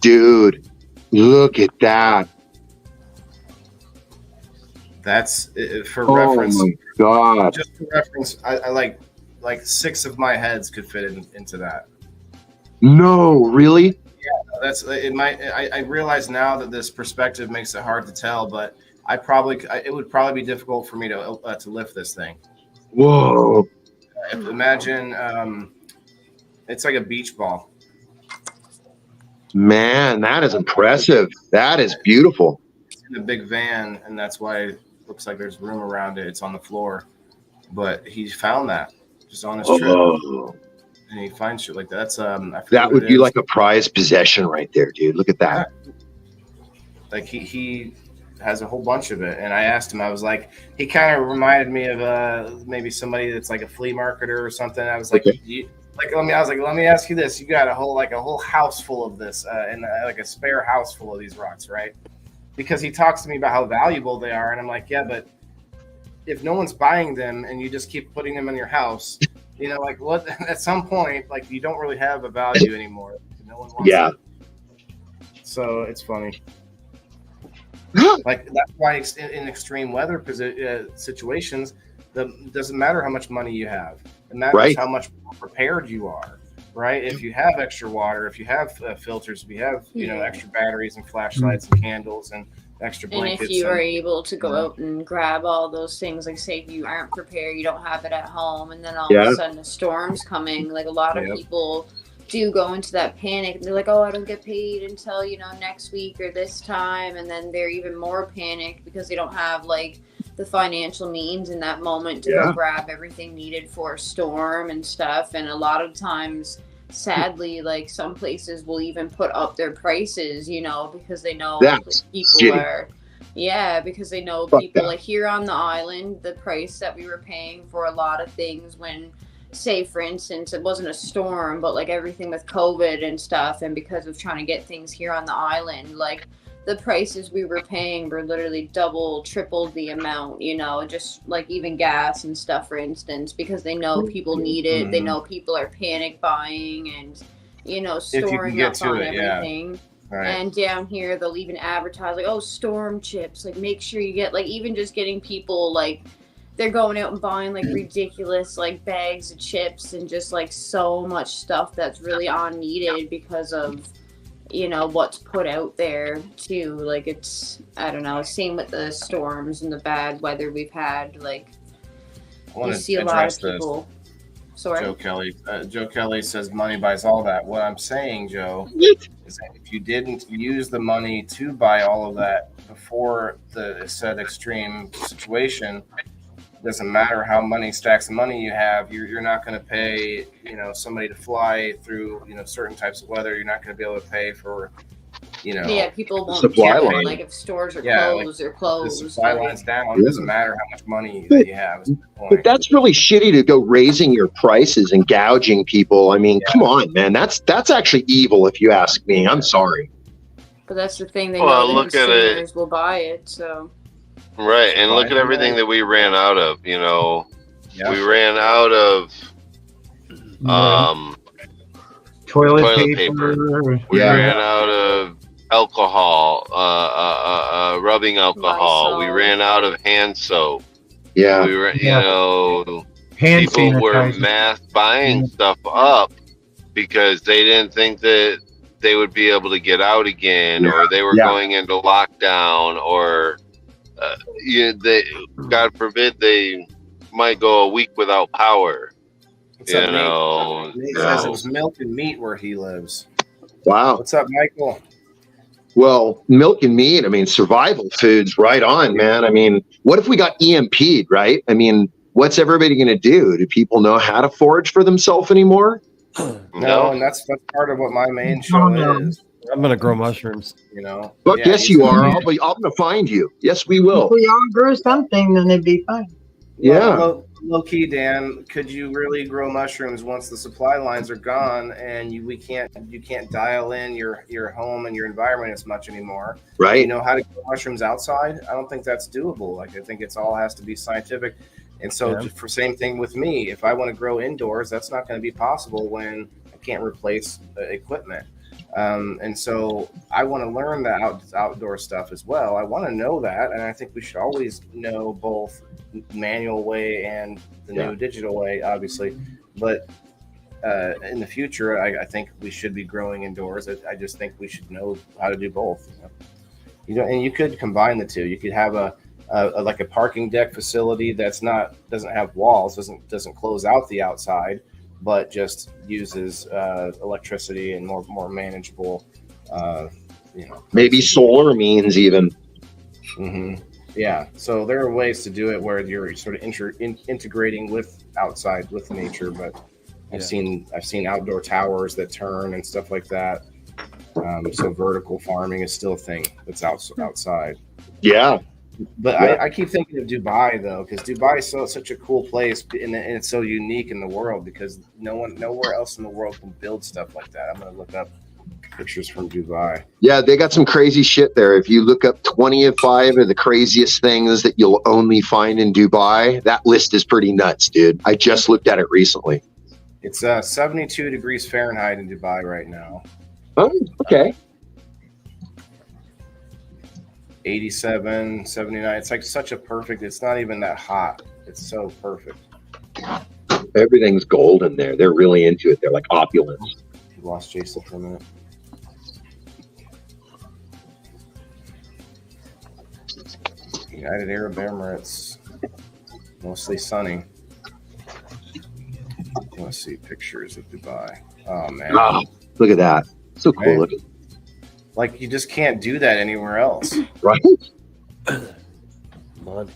dude! Look at that. That's for reference. Oh my god! Just for reference, I like 6 of my heads could fit into that. No, really? Yeah, that's it. I realize now that this perspective makes it hard to tell, but it would probably be difficult for me to lift this thing. Whoa! Imagine it's like a beach ball. Man, that is impressive. That is beautiful. It's in a big van, and that's why it looks like there's room around it. It's on the floor, but he found that just on his trip. And he finds shit like that. That's that would be like a prized possession right there, dude. Look at that. Like he has a whole bunch of it, and I asked him. I was like, he kind of reminded me of maybe somebody that's like a flea marketer or something. I was like, okay. let me ask you this: you got a whole house full of this, and like a spare house full of these rocks, right? Because he talks to me about how valuable they are, and I'm like, yeah, but if no one's buying them and you just keep putting them in your house. Like what? At some point, like you don't really have a value anymore. No one wants it. So it's funny. Like that's why in extreme weather situations, doesn't matter how much money you have. It matters how much prepared you are. Right? If you have extra water, if you have filters, if you have extra batteries and flashlights and candles and extra blankets. And if you are able to go out and grab all those things, like say if you aren't prepared, you don't have it at home, and then all of a sudden a storm's coming, like a lot of people do go into that panic. They're like, oh, I don't get paid until, next week or this time. And then they're even more panicked because they don't have like the financial means in that moment to go grab everything needed for a storm and stuff. And a lot of times, sadly, like some places will even put up their prices, because they know people are Yeah, because they know Fuck people that. like here on the island, the price that we were paying for a lot of things when, say, for instance, it wasn't a storm, but like everything with COVID and stuff, and because of trying to get things here on the island, like the prices we were paying were literally double, triple the amount, you know, just like even gas and stuff, for instance, because they know people need it. They know people are panic buying and, you know, If you can storing get up to on it, yeah. everything. Right. And down here, they'll even advertise like, "Oh, storm chips." Like, make sure you get like even just getting people like they're going out and buying like ridiculous like bags of chips and just like so much stuff that's really unneeded because of, you know, what's put out there too. Like it's, I don't know. Same with the storms and the bad weather we've had. Like you see a lot of people. Sorry. Joe Kelly. Joe Kelly says money buys all that. What I'm saying, Joe, is that if you didn't use the money to buy all of that before the said extreme situation, it doesn't matter how many stacks of money you have, you're not going to pay, you know, somebody to fly through, you know, certain types of weather. You're not going to be able to pay for, you know, yeah, people won't supply care. line. Like if stores are Yeah, closed, they're closed. the supply like- line's down. It doesn't matter how much money that you have. Is the point. But that's really shitty to go raising your prices and gouging people. I mean, come on, man. That's actually evil if you ask me. I'm sorry. But that's the thing. They Well, know the look at it. consumers will buy it. So Right, and look at everything that we ran out of. You know, we ran out of toilet paper. paper. We ran out of alcohol, rubbing alcohol. We ran out of hand soap. Yeah. We were, you know, Hand people were sanitizer. mass buying stuff up because they didn't think that they would be able to get out again, or they were going into lockdown, or God forbid, they might go a week without power. What's up, Nate? Nate says it was milk and meat where he lives. Wow. What's up, Michael? Well, milk and meat, I mean, survival foods, right on, man. I mean, what if we got EMP'd, right? I mean, what's everybody going to do? Do people know how to forage for themselves anymore? No, and that's part of what my main show is. I'm gonna grow mushrooms. You know. But yes, you are. I'm going to find you. Yes, we will. If we all grew something, then it'd be fine. Yeah. Low key, Dan, could you really grow mushrooms once the supply lines are gone and you can't dial in your home and your environment as much anymore? Right. You know how to grow mushrooms outside? I don't think that's doable. Like I think it's all has to be scientific. And so for same thing with me, if I want to grow indoors, that's not going to be possible when I can't replace equipment. And so I want to learn the outdoor stuff as well. I want to know that. And I think we should always know both manual way and the new digital way, obviously. But in the future, I think we should be growing indoors. I just think we should know how to do both. You know, and you could combine the two. You could have a like a parking deck facility doesn't have walls, doesn't close out the outside, but just uses electricity and more manageable. Maybe solar means even. Mm-hmm. Yeah, so there are ways to do it where you're sort of integrating with outside with nature. But I've seen outdoor towers that turn and stuff like that. So vertical farming is still a thing that's outside. Yeah. But I keep thinking of Dubai though, because Dubai is such a cool place, and it's so unique in the world because nowhere else in the world can build stuff like that. I'm gonna look up pictures from Dubai. Yeah, they got some crazy shit there. If you look up 25 of the craziest things that you'll only find in Dubai, that list is pretty nuts, dude. I just looked at it recently. It's 72 degrees Fahrenheit in Dubai right now. Oh, okay. 87, 79. It's like such a perfect, it's not even that hot. It's so perfect. Everything's golden there. They're really into it. They're like opulence. You lost Jason for a minute. United Arab Emirates, mostly sunny. I want to see pictures of Dubai. Oh man! Oh, look at that! So cool right? looking. Like you just can't do that anywhere else, right? Money.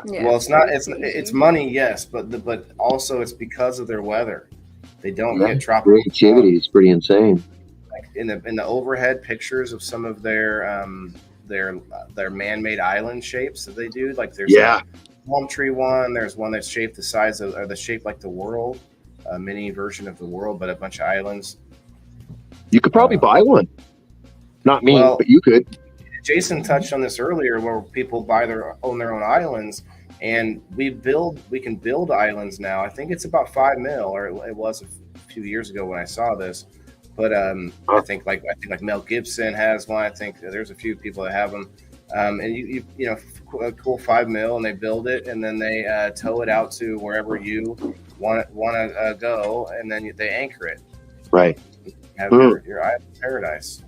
Yeah, well, it's money, yes, but also it's because of their weather. They don't get tropical. Creativity is pretty insane. Like in the overhead pictures of some of their their man-made island shapes that they do. Like there's a palm tree one. There's one that's shaped the size of, or the shape like the world, a mini version of the world, but a bunch of islands. You could probably buy one. Not me, but you could. Jason touched on this earlier, where people own their own islands, and we can build islands now. I think it's about $5 million, or it was a few years ago when I saw this. But I think like Mel Gibson has one. I think there's a few people that have them. And you know, a cool $5 million, and they build it, and then they tow it out to wherever you want to go, and then they anchor it. Right. Have your island paradise.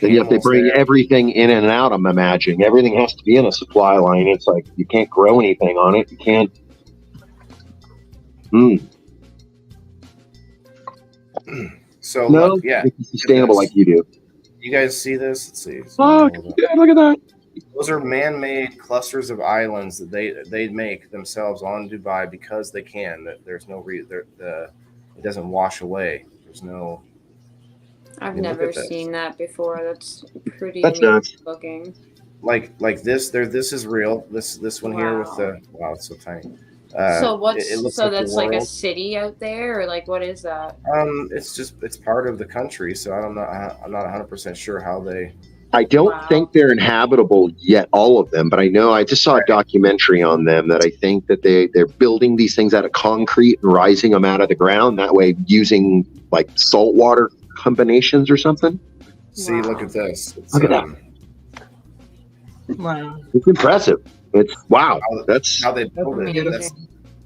You have to bring everything in and out. I'm imagining everything has to be in a supply line. It's like you can't grow anything on it. You can't. So no, look, yeah, it's sustainable like you do. You guys see this? Let's see. Oh, yeah, look at that. Those are man-made clusters of islands that they make themselves on Dubai because they can. There's no reason. It doesn't wash away. There's no. I've never seen that before. That's pretty nuts. looking. Like this. This is real. This one here with the it's so tiny. So that's like a world. city out there, or like what is that? It's part of the country. So I'm not 100% sure how they. I don't think they're inhabitable yet, all of them, but I know I just saw a documentary on them that I think that they're building these things out of concrete and rising them out of the ground. That way, using like saltwater combinations or something. See, look at this. Look at that. Wow. It's impressive. It's that's how they build it. That's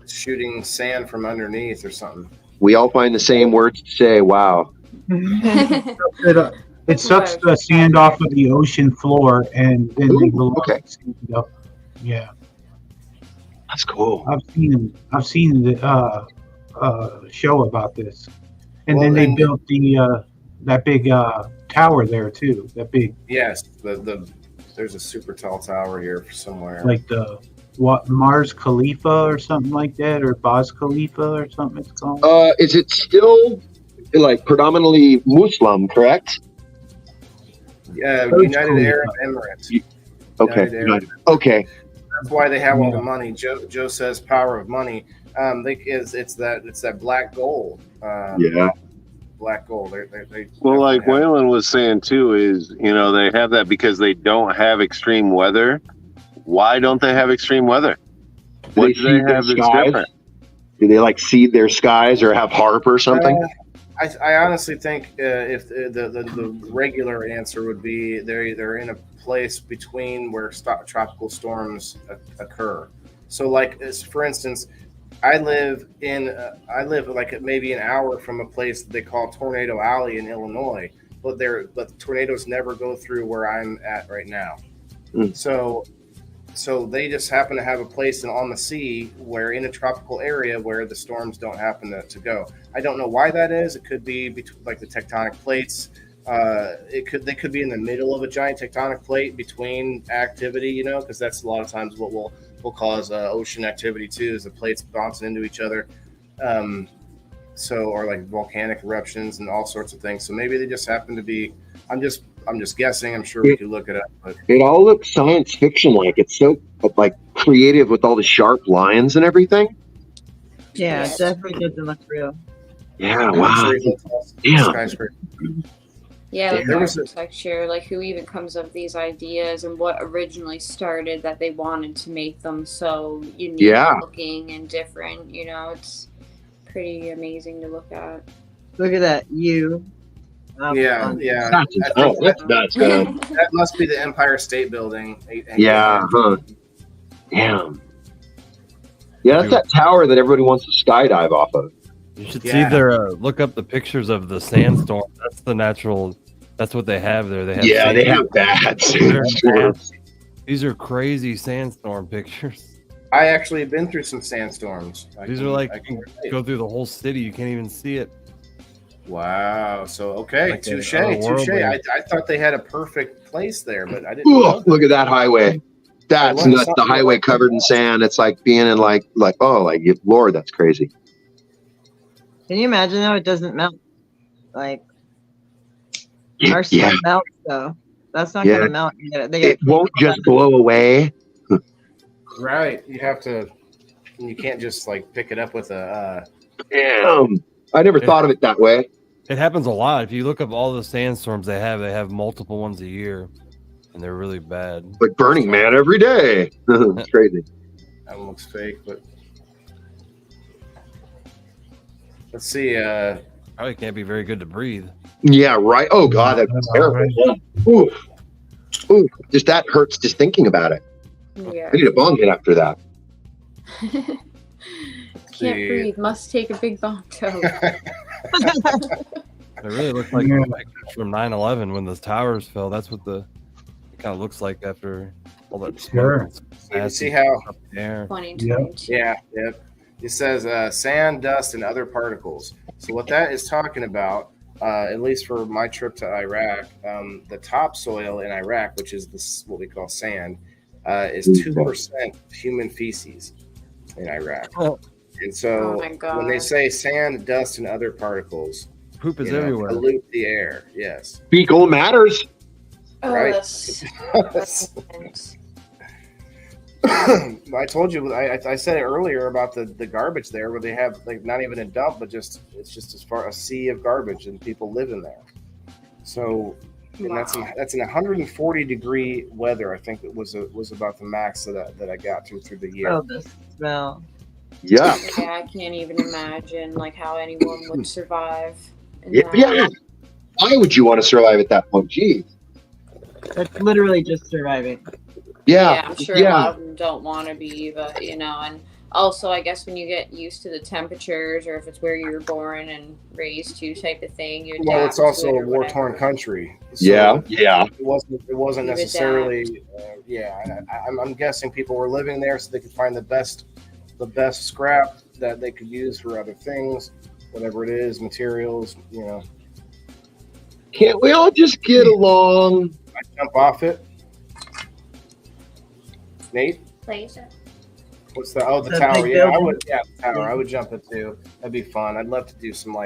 shooting sand from underneath or something. We all find the same words to say. Wow. It sucks the sand off of the ocean floor, and then they go up. Yeah, that's cool. I've seen the show about this, and then they built that big tower there too. That big. Yes, there's a super tall tower here somewhere. Like Mars Khalifa or something like that, or Baz Khalifa or something it's called. Is it still like predominantly Muslim, correct? United Arab Emirates. Okay. That's why they have all the money. Joe says power of money. It's that black gold. Black gold. Well, like Waylon was saying too, is they have that because they don't have extreme weather. Why don't they have extreme weather? What do they have that's different? Do they like seed their skies or have HARP or something? I honestly think if the regular answer would be they're in a place between where tropical storms occur. So, like for instance, I live like maybe an hour from a place that they call Tornado Alley in Illinois, but tornadoes never go through where I'm at right now. So they just happen to have a place on the sea where in a tropical area where the storms don't happen to go. I don't know why that is. It could be like the tectonic plates. They could be in the middle of a giant tectonic plate between activity, because that's a lot of times what will cause ocean activity too, is the plates bouncing into each other. Or like volcanic eruptions and all sorts of things. So maybe they just happen to be. I'm just guessing. I'm sure we could look it up. But it all looks science fiction like. It's so like creative with all the sharp lines and everything. Yeah, it definitely doesn't look real. Yeah, wow. Yeah, like architecture, like who even comes up with these ideas and what originally started that they wanted to make them so unique looking and different. It's pretty amazing to look at. Look at that. Yeah. That must be the Empire State Building. Yeah. Damn. Yeah, that's that tower that everybody wants to skydive off of. You should see look up the pictures of the sandstorm. That's the natural. That's what they have there. They have that. These are crazy sandstorm pictures. I actually have been through some sandstorms. These are like you can go through the whole city. You can't even see it. Wow. So touche. I thought they had a perfect place there, but I didn't. Look at that highway. That's nuts. The highway covered in sand. It's like being in like Lord, that's crazy. Can you imagine though? It doesn't melt. Like our sun melts though. That's not going to melt. It won't just blow away. Right. You have to. You can't just like pick it up with a. Damn. I never thought of it that way. It happens a lot. If you look up all the sandstorms they have multiple ones a year, and they're really bad. Like Burning Man every day. It's crazy. That one looks fake, but let's see. Probably can't be very good to breathe. Yeah, right. Oh God, that's terrible. Ooh. Ooh, just that hurts just thinking about it. Yeah. I need a bong hit after that. Can't breathe. Must take a big bong toe. It really looks like from 9/11 when the towers fell. That's what it kind of looks like after all that smoke. You see how? 2022. Yeah. Yep. It says sand, dust, and other particles. So what that is talking about, at least for my trip to Iraq, the topsoil in Iraq, which is what we call sand, is 2% human feces in Iraq. And so when they say sand, dust, and other particles, poop is everywhere. Pollute the air. Yes. Fecal matters. Right. That's I told you. I said it earlier about the garbage there, where they have like not even a dump, but it's just as far a sea of garbage, and people live in there. So, and that's in 140 degree weather. I think it was about the max that I got through the year. Oh, the smell. Yeah. Yeah, I can't even imagine like how anyone would survive. Yeah. Why would you want to survive at that point? Geez. That's literally just surviving. Yeah. I'm sure a lot of them don't want to be, but and also I guess when you get used to the temperatures, or if it's where you were born and raised to type of thing, you adapt. Well, it's also a war-torn country. So yeah. It wasn't necessarily. I'm guessing people were living there so they could find the best scrap that they could use for other things, whatever it is, materials. Can't we all just get along? I jump off it. Nate? What's the the tower? Yeah, I would. Yeah, the tower. I would jump it too. That'd be fun. I'd love to do some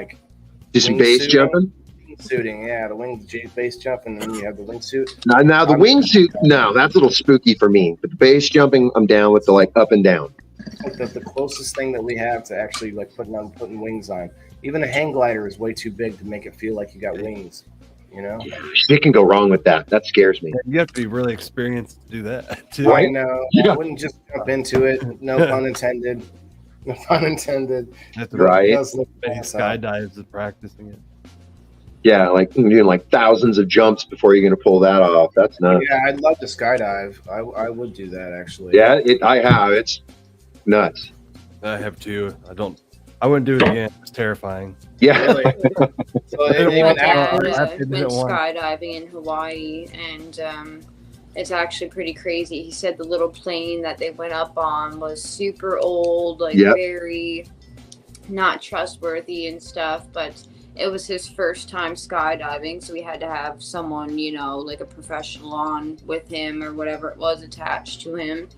some base jumping. Wingsuiting, yeah, the base jump, and then you have the wingsuit. Now the wingsuit. No, that's a little spooky for me. But the base jumping, I'm down with the up and down. The closest thing that we have to actually putting wings on. Even a hang glider is way too big to make it feel like you got wings. It can go wrong with that. That scares me. You have to be really experienced to do that too. I know. Yeah. I wouldn't just jump into it. No pun intended. No pun intended. Right. Skydives is practicing it. Yeah, like you're doing thousands of jumps before you're going to pull that off. That's nuts. Yeah, I'd love to skydive. I would do that actually. Yeah, I have. It's nuts. I have too. I wouldn't do it again. It's terrifying. Yeah. Really? So my dad went skydiving in Hawaii, and it's actually pretty crazy. He said the little plane that they went up on was super old, very not trustworthy and stuff, but it was his first time skydiving, so we had to have someone, like a professional on with him or whatever it was attached to him.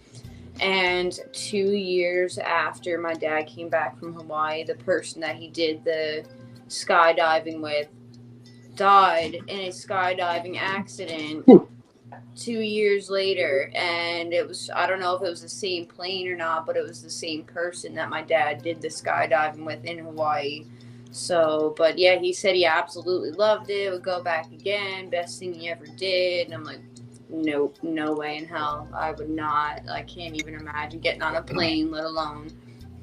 And 2 years after my dad came back from Hawaii, the person that he did the skydiving with died in a skydiving accident 2 years later. And I don't know if it was the same plane or not, but it was the same person that my dad did the skydiving with in Hawaii. So, but yeah, he said he absolutely loved it, would go back again, best thing he ever did. And I'm like, nope, no way in hell. I would not. I can't even imagine getting on a plane, let alone.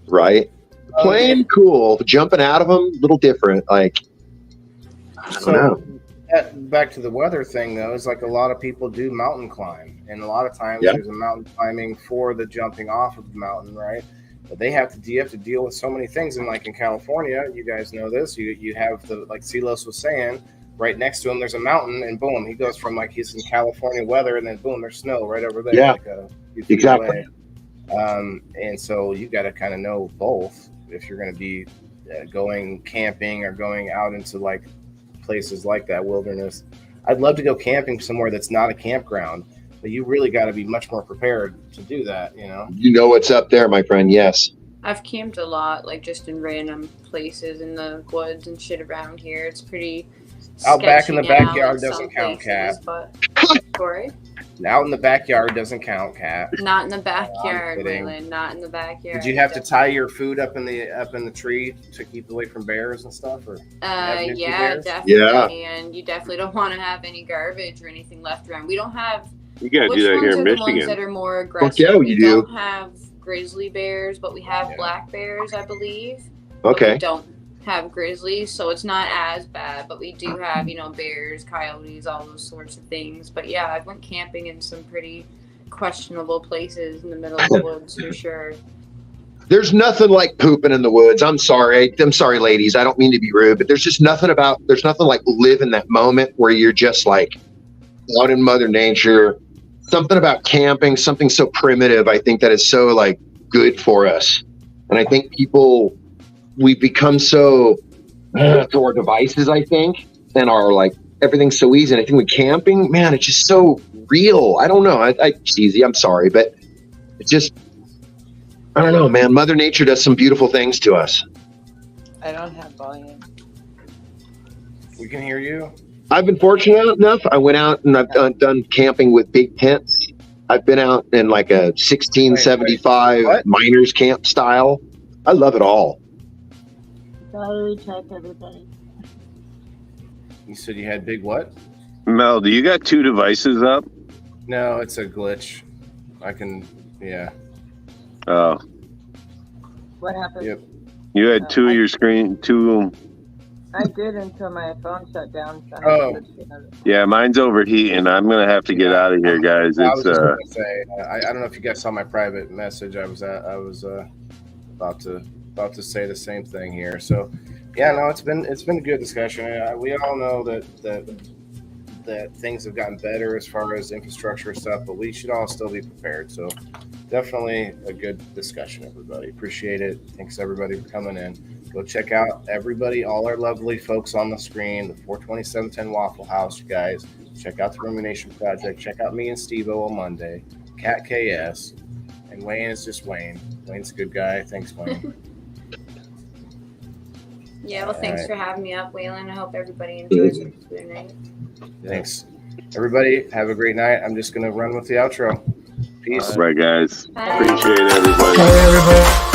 Right. Plane, cool. Jumping out of them, a little different. I don't know. Back to the weather thing, though, is a lot of people do mountain climb. And a lot of times there's a mountain climbing for the jumping off of the mountain, right? But you have to deal with so many things. And in California, you guys know this, you have like Silos was saying, right next to him, there's a mountain, and boom, he goes from he's in California weather, and then boom, there's snow right over there. Yeah, exactly. And so you got to kind of know both if you're going to be going camping or going out into places like that, wilderness. I'd love to go camping somewhere that's not a campground, but you really got to be much more prepared to do that. You know what's up there, my friend. Yes. I've camped a lot, just in random places in the woods and shit around here. It's pretty Out back in the sketching out backyard in some doesn't count, places, Cat. but Corey? Out in the backyard doesn't count, Cat. Not in the backyard, kidding. Waylon. Not in the backyard. Did you have to tie your food up in the tree to keep away from bears and stuff? Or yeah, bears? definitely. Yeah. And you definitely don't want to have any garbage or anything left around. We don't have. You gotta Which do that ones here are in the ones Michigan. that are more aggressive? yeah, you we do. don't have grizzly bears, but we have black bears, I believe. Okay. But we don't have grizzlies, so it's not as bad. But we do have, bears, coyotes, all those sorts of things. But yeah, I went camping in some pretty questionable places in the middle of the woods for sure. There's nothing like pooping in the woods. I'm sorry, ladies. I don't mean to be rude, but there's nothing like living that moment where you're just like out in Mother Nature. Something about camping, something so primitive, I think that is so like good for us. And I think we've become so to our devices, I think, and our like everything's so easy. And I think with camping, man, it's just so real. I don't know. It's easy. I'm sorry, but it's just, I don't know, man. Mother Nature does some beautiful things to us. I don't have volume. We can hear you. I've been fortunate enough. I went out and I've done camping with big tents. I've been out in like a 1675 miners camp style. I love it all. Battery check, everybody. You said you had big what? Mel, do you got 2 devices up? No, it's a glitch. Yeah. Oh. What happened? Yep. You had 2 of your screen, 2. I did until my phone shut down. So Oh. Yeah, mine's overheating. I'm gonna have to get out of here, guys. I was It's just gonna say, I don't know if you guys saw my private message. I was about to say the same thing here. So, yeah, no, it's been a good discussion. We all know that things have gotten better as far as infrastructure stuff, but we should all still be prepared. So, definitely a good discussion, everybody. Appreciate it. Thanks everybody for coming in. Go check out all our lovely folks on the screen, the 42710 Waffle House, you guys. Check out the Rumination Project. Check out me and Steve-O on Monday. Cat KS. And Wayne is just Wayne. Wayne's a good guy. Thanks, Wayne. Yeah, well, thanks for having me up, Waylon. I hope everybody enjoys their night. Thanks. Everybody, have a great night. I'm just going to run with the outro. Peace. all right, guys. Bye. Appreciate everybody. Hey, everybody.